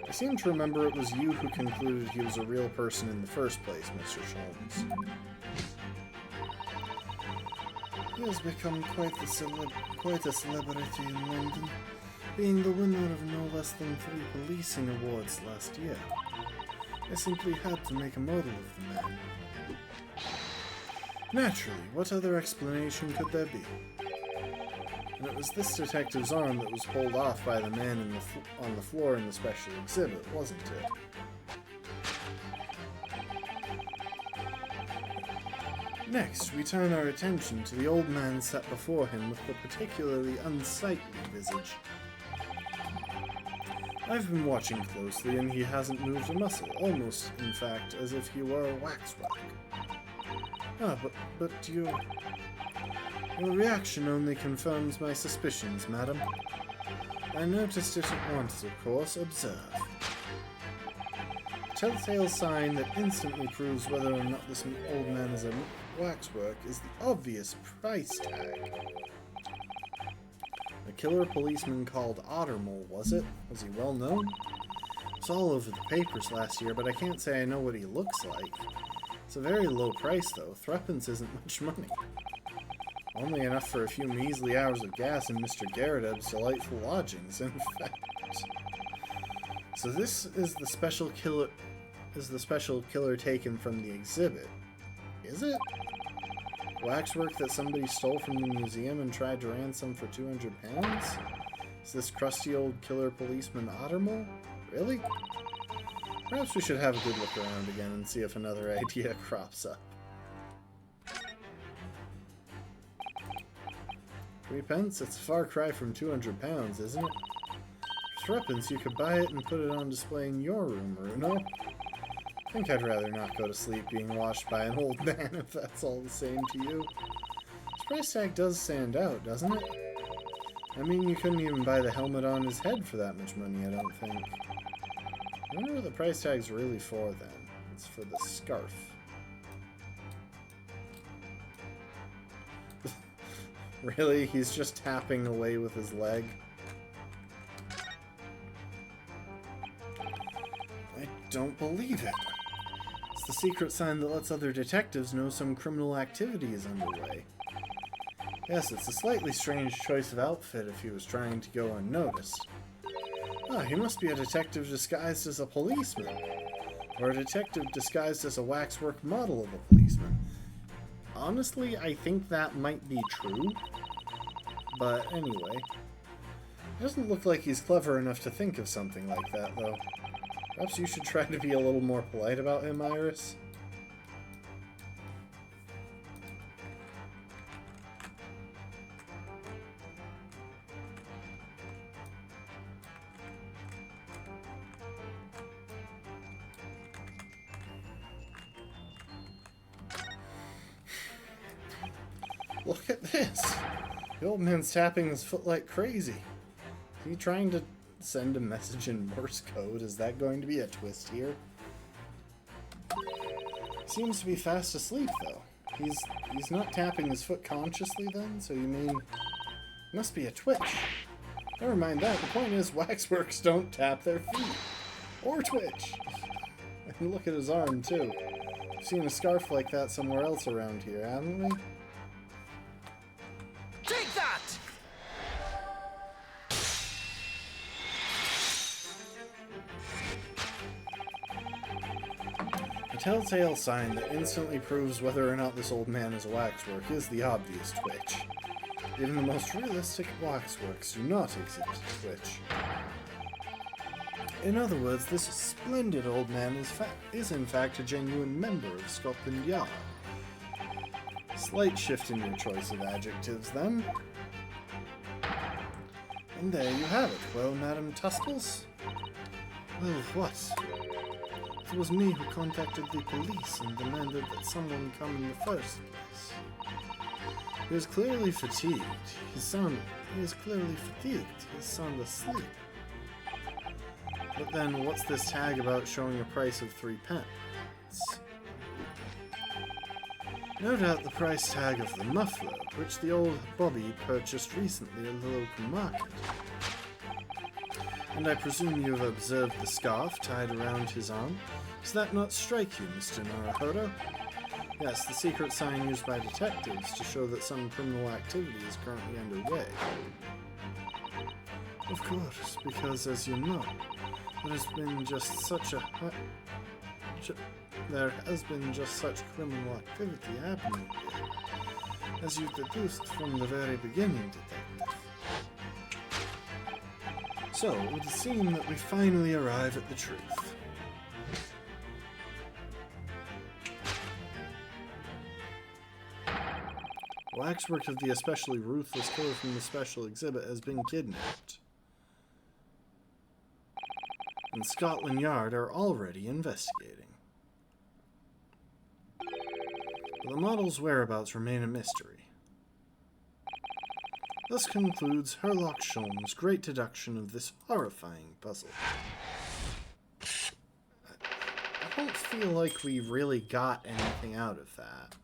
I seem to remember it was you who concluded he was a real person in the first place, Mr. Sholmes. He has become quite a celebrity in London, being the winner of no less than 3 policing awards last year. I simply had to make a model of the man. Naturally, what other explanation could there be? And it was this detective's arm that was pulled off by the man on the floor in the special exhibit, wasn't it? Next, we turn our attention to the old man set before him with the particularly unsightly visage. I've been watching closely, and he hasn't moved a muscle, almost, in fact, as if he were a waxwork. Ah, but your reaction only confirms my suspicions, madam. I noticed it at once, of course. Observe. A telltale sign that instantly proves whether or not this old man is a waxwork is the obvious price tag. A killer policeman called Ottermole, was it? Was he well known? It's all over the papers last year, but I can't say I know what he looks like. It's a very low price, though. Threepence isn't much money. Only enough for a few measly hours of gas in Mr. Garrideb's delightful lodgings, in fact. So this is the special killer taken from the exhibit. Is it? Waxwork that somebody stole from the museum and tried to ransom for £200? Is this crusty old killer policeman Ottermole? Really? Perhaps we should have a good look around again and see if another idea crops up. 3 pence? It's a far cry from 200 pounds, isn't it? For 3 pence, you could buy it and put it on display in your room, Runo. I think I'd rather not go to sleep being watched by an old man if that's all the same to you. This price tag does stand out, doesn't it? I mean, you couldn't even buy the helmet on his head for that much money, I don't think. I wonder what the price tag's really for, then. It's for the scarf. Really? He's just tapping away with his leg? I don't believe it. It's the secret sign that lets other detectives know some criminal activity is underway. Yes, it's a slightly strange choice of outfit if he was trying to go unnoticed. Ah, he must be a detective disguised as a policeman. Or a detective disguised as a waxwork model of a policeman. Honestly, I think that might be true. But anyway. It doesn't look like he's clever enough to think of something like that, though. Perhaps you should try to be a little more polite about him, Iris? Look at this! The old man's tapping his foot like crazy. Is he trying to send a message in Morse code? Is that going to be a twist here? Seems to be fast asleep, though. He's not tapping his foot consciously, then? So you mean... It must be a twitch. Never mind that. The point is, waxworks don't tap their feet. Or twitch. And look at his arm, too. We've seen a scarf like that somewhere else around here, haven't we? Take that! A telltale sign that instantly proves whether or not this old man is a waxwork is the obvious twitch. Even the most realistic waxworks do not exhibit a twitch. In other words, this splendid old man is in fact a genuine member of Scotland Yard. Slight shift in your choice of adjectives, then. And there you have it. Well, Madam Tuskles? Well, what? It was me who contacted the police and demanded that someone come in the first place. He was clearly fatigued. He is clearly fatigued. He's sound asleep. But then, what's this tag about showing a price of 3 pence? No doubt the price tag of the muffler, which the old Bobby purchased recently at the local market. And I presume you have observed the scarf tied around his arm? Does that not strike you, Mr. Naruhodo? Yes, the secret sign used by detectives to show that some criminal activity is currently underway. Of course, because as you know, there has been just such criminal activity happening here, as you deduced from the very beginning, detective. So, it would seem that we finally arrive at the truth. Waxwork of the especially ruthless killer from the special exhibit has been kidnapped. And Scotland Yard are already investigating. But the model's whereabouts remain a mystery. Thus concludes Herlock Sholmes' great deduction of this horrifying puzzle. I don't feel like we really got anything out of that.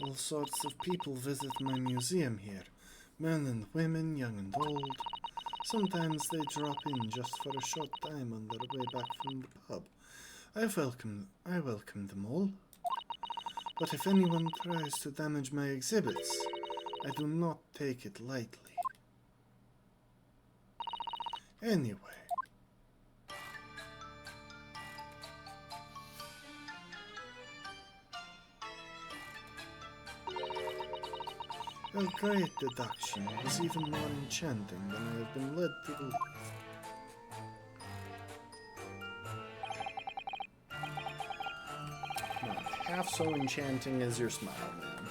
All sorts of people visit my museum here. Men and women, young and old. Sometimes they drop in just for a short time on their way back from the pub. I welcome them all. But if anyone tries to damage my exhibits, I do not take it lightly. Anyway. A great deduction was even more enchanting than I have been led to believe. Not half so enchanting as your smile, man.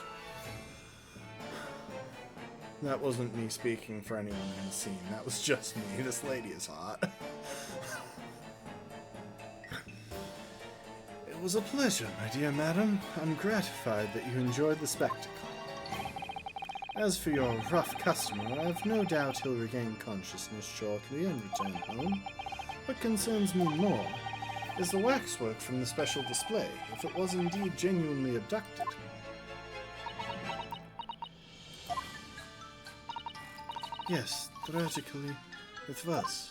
That wasn't me speaking for anyone in the scene. That was just me. This lady is hot. It was a pleasure, my dear madam. I'm gratified that you enjoyed the spectacle. As for your rough customer, I have no doubt he'll regain consciousness shortly and return home. What concerns me more is the waxwork from the special display, if it was indeed genuinely abducted. Yes, tragically, it was.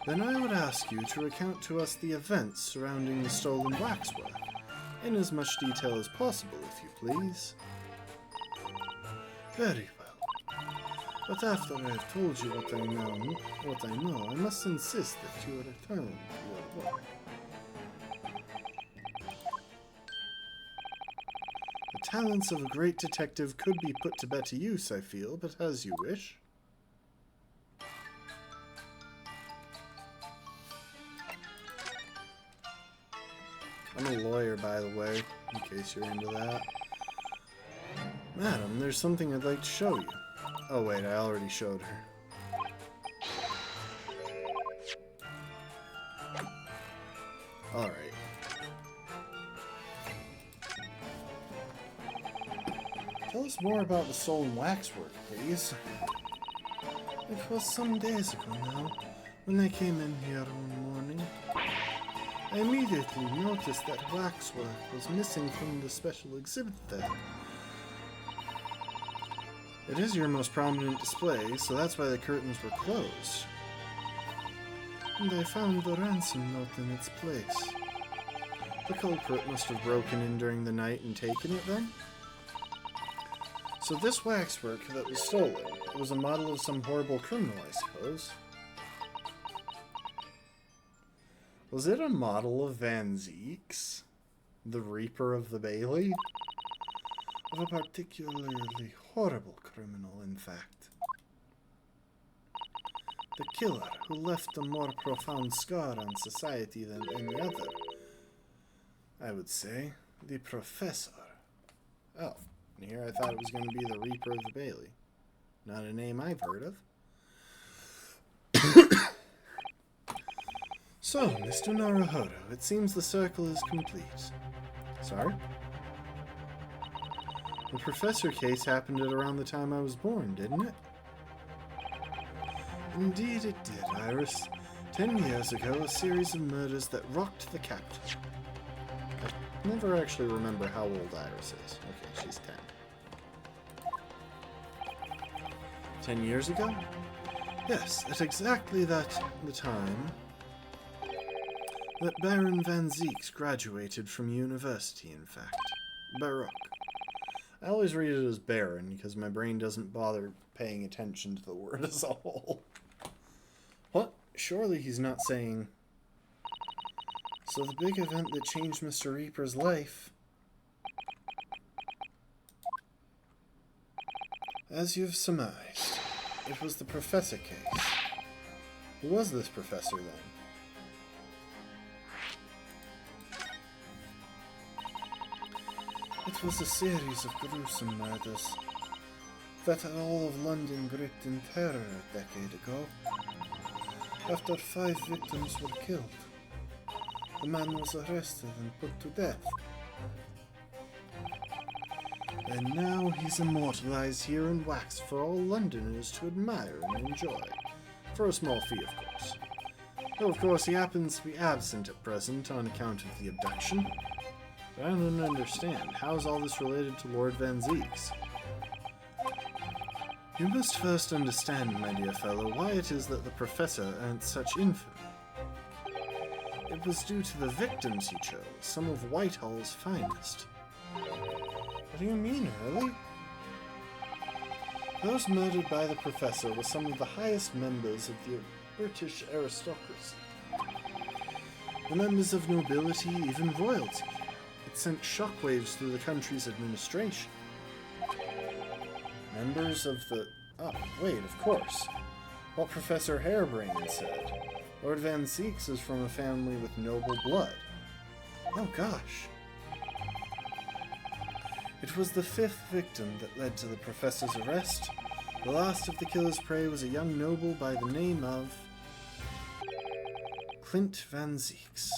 Then I would ask you to recount to us the events surrounding the stolen waxwork, in as much detail as possible, if you please. Very well. But after I have told you what I know, I must insist that you return to your work. The talents of a great detective could be put to better use, I feel, but as you wish. I'm a lawyer, by the way, in case you're into that. Madam, there's something I'd like to show you. Oh wait, I already showed her. Alright. Tell us more about the stolen waxwork, please. It was some days ago now, when I came in here one morning. I immediately noticed that waxwork was missing from the special exhibit there. It is your most prominent display, so that's why the curtains were closed. And I found the ransom note in its place. The culprit must have broken in during the night and taken it then? So this waxwork that was stolen, it was a model of some horrible criminal, I suppose. Was it a model of Van Zeeks? The Reaper of the Bailey? Of a particularly horrible criminal, in fact. The killer who left a more profound scar on society than any other. I would say, the Professor. Oh, and here I thought it was going to be the Reaper of the Bailey. Not a name I've heard of. So, Mr. Naruhodo, it seems the circle is complete. Sorry? The Professor case happened at around the time I was born, didn't it? Indeed it did, Iris. 10 years ago, a series of murders that rocked the capital. I never actually remember how old Iris is. Okay, she's 10. 10 years ago? Yes, at exactly the time that Baron Van Zeeks graduated from university, in fact. Baroque. I always read it as Baron because my brain doesn't bother paying attention to the word as a whole. What? Surely he's not saying... So the big event that changed Mr. Reaper's life... As you've surmised, it was the Professor case. Who was this Professor, then? It was a series of gruesome murders that all of London gripped in terror a decade ago. After 5 victims were killed, the man was arrested and put to death. And now he's immortalized here in wax for all Londoners to admire and enjoy. For a small fee, of course. Though, of course, he happens to be absent at present on account of the abduction. But I don't understand. How is all this related to Lord Van Zeeks? You must first understand, my dear fellow, why it is that the Professor earned such infamy. It was due to the victims he chose, some of Whitehall's finest. What do you mean, Hurley? Those murdered by the Professor were some of the highest members of the British aristocracy. The members of nobility, even royalty. It sent shockwaves through the country's administration. Members of the... Oh, wait, of course. What Professor Harebrained said. Lord Van Zieks is from a family with noble blood. Oh gosh. It was the 5th victim that led to the professor's arrest. The last of the killer's prey was a young noble by the name of... Clint Van Zieks.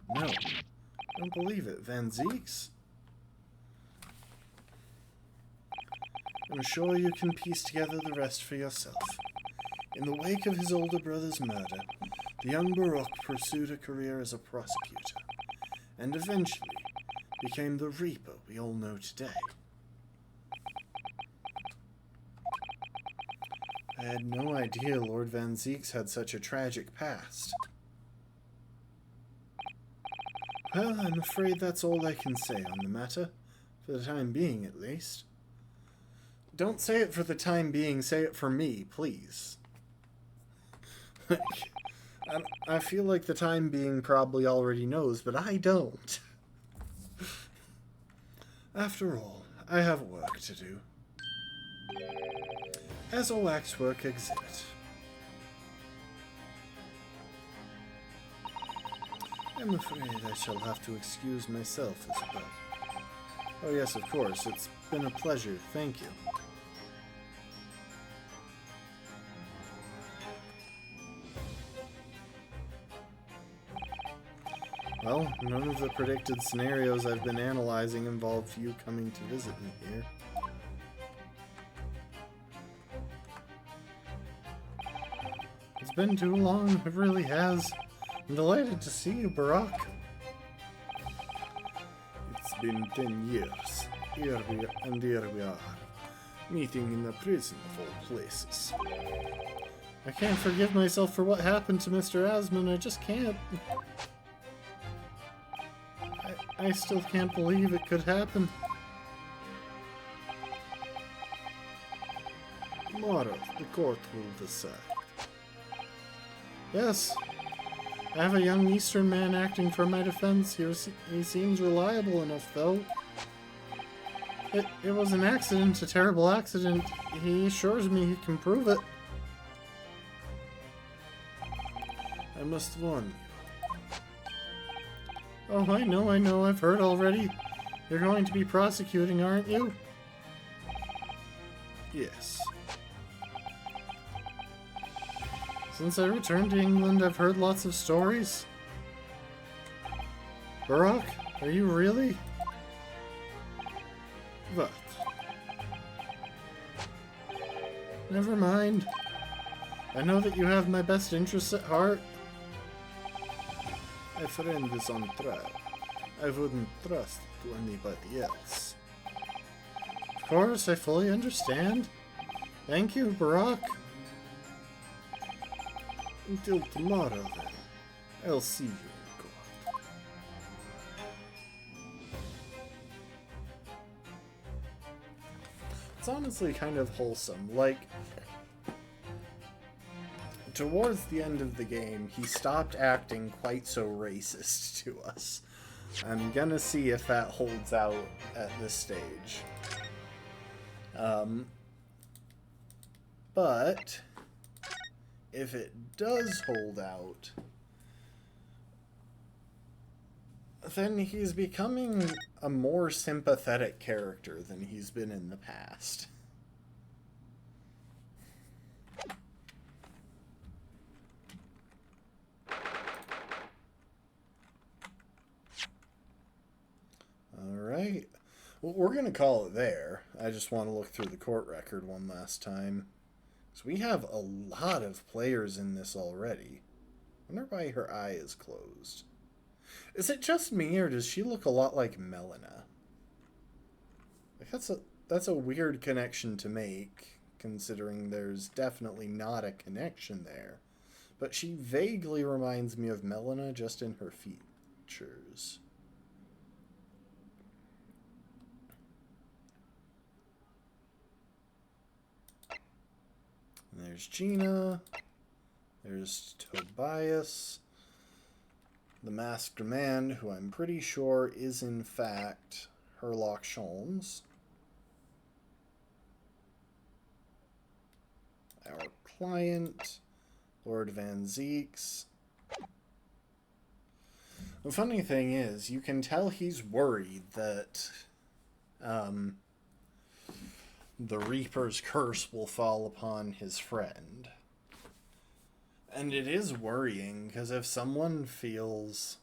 No. I don't believe it. Van Zieks? I'm sure you can piece together the rest for yourself. In the wake of his older brother's murder, the young Baroque pursued a career as a prosecutor, and eventually became the Reaper we all know today. I had no idea Lord Van Zieks had such a tragic past. Well, I'm afraid that's all I can say on the matter, for the time being at least. Don't say it for the time being, say it for me, please. I feel like the time being probably already knows, but I don't. After all, I have work to do. As a waxwork exhibit. I'm afraid I shall have to excuse myself as well. Oh yes, of course, it's been a pleasure, thank you. Well, none of the predicted scenarios I've been analyzing involved you coming to visit me here. It's been too long, it really has. I'm delighted to see you, Baroque. It's been 10 years. Here we are, meeting in the prison of all places. I can't forgive myself for what happened to Mr. Asmund, I just can't. I still can't believe it could happen. Tomorrow, the court will decide. Yes. I have a young Eastern man acting for my defense. He seems reliable enough, though. It was an accident, a terrible accident. He assures me he can prove it. I must warn you. Oh, I know, I've heard already. You're going to be prosecuting, aren't you? Yes. Since I returned to England, I've heard lots of stories. Baroque, are you really? What? Never mind. I know that you have my best interests at heart. My friend is on trial. I wouldn't trust it to anybody else. Of course, I fully understand. Thank you, Baroque. Until tomorrow, then. I'll see you in court. It's honestly kind of wholesome. Like, towards the end of the game, he stopped acting quite so racist to us. I'm gonna see if that holds out at this stage. But if it does hold out, then he's becoming a more sympathetic character than he's been in the past. Alright. Well, we're going to call it there. I just want to look through the court record one last time. So we have a lot of players in this already. I wonder why her eye is closed. Is it just me, or does she look a lot like Melina? Like that's a weird connection to make, considering there's definitely not a connection there. But she vaguely reminds me of Melina just in her features. And there's Gina. There's Tobias. The Masked Man, who I'm pretty sure is in fact Herlock Sholmes. our client, Lord Van Zeeks. The funny thing is, you can tell he's worried that the Reaper's curse will fall upon his friend. And it is worrying, because if someone feels...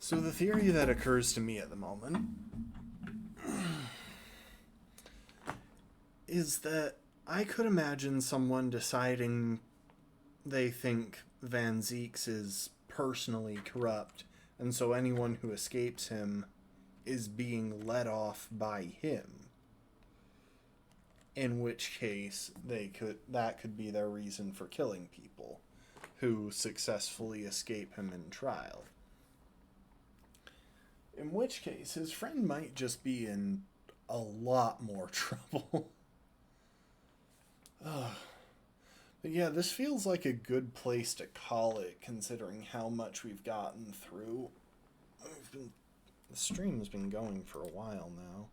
So the theory that occurs to me at the moment is that I could imagine someone deciding they think Van Zeeks is personally corrupt, and so anyone who escapes him is being led off by him. In which case, that could be their reason for killing people who successfully escape him in trial. In which case, his friend might just be in a lot more trouble. But yeah, this feels like a good place to call it, considering how much we've gotten through. The stream has been going for a while now.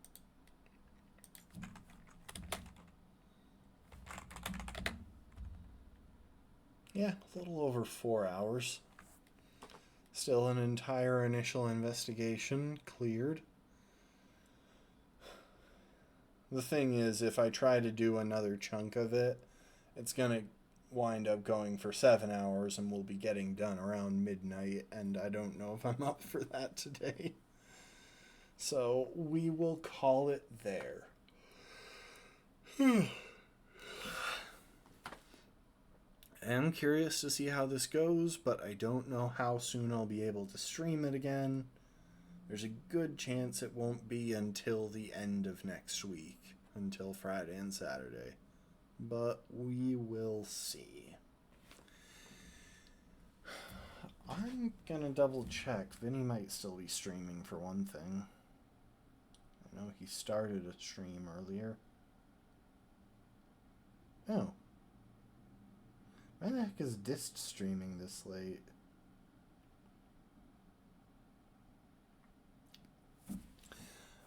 Yeah, a little over 4 hours. Still an entire initial investigation cleared. The thing is, if I try to do another chunk of it, it's going to wind up going for 7 hours and we'll be getting done around midnight, and I don't know if I'm up for that today. So we will call it there. I'm curious to see how this goes, but I don't know how soon I'll be able to stream it again. There's a good chance it won't be until the end of next week, until Friday and Saturday. But we will see. I'm gonna double check. Vinny might still be streaming for one thing. I know he started a stream earlier. Oh. Why the heck is Dist streaming this late?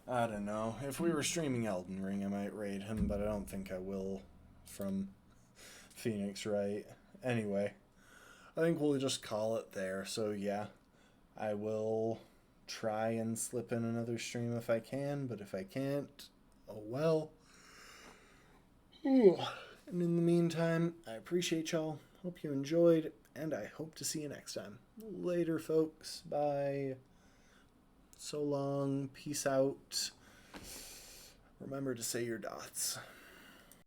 I don't know. If we were streaming Elden Ring, I might raid him, but I don't think I will from Phoenix Wright. Anyway, I think we'll just call it there. So yeah, I will try and slip in another stream if I can, but if I can't, oh well. And in the meantime, I appreciate y'all. Hope you enjoyed, and I hope to see you next time. Later, folks. Bye. So long. Peace out. Remember to say your dots.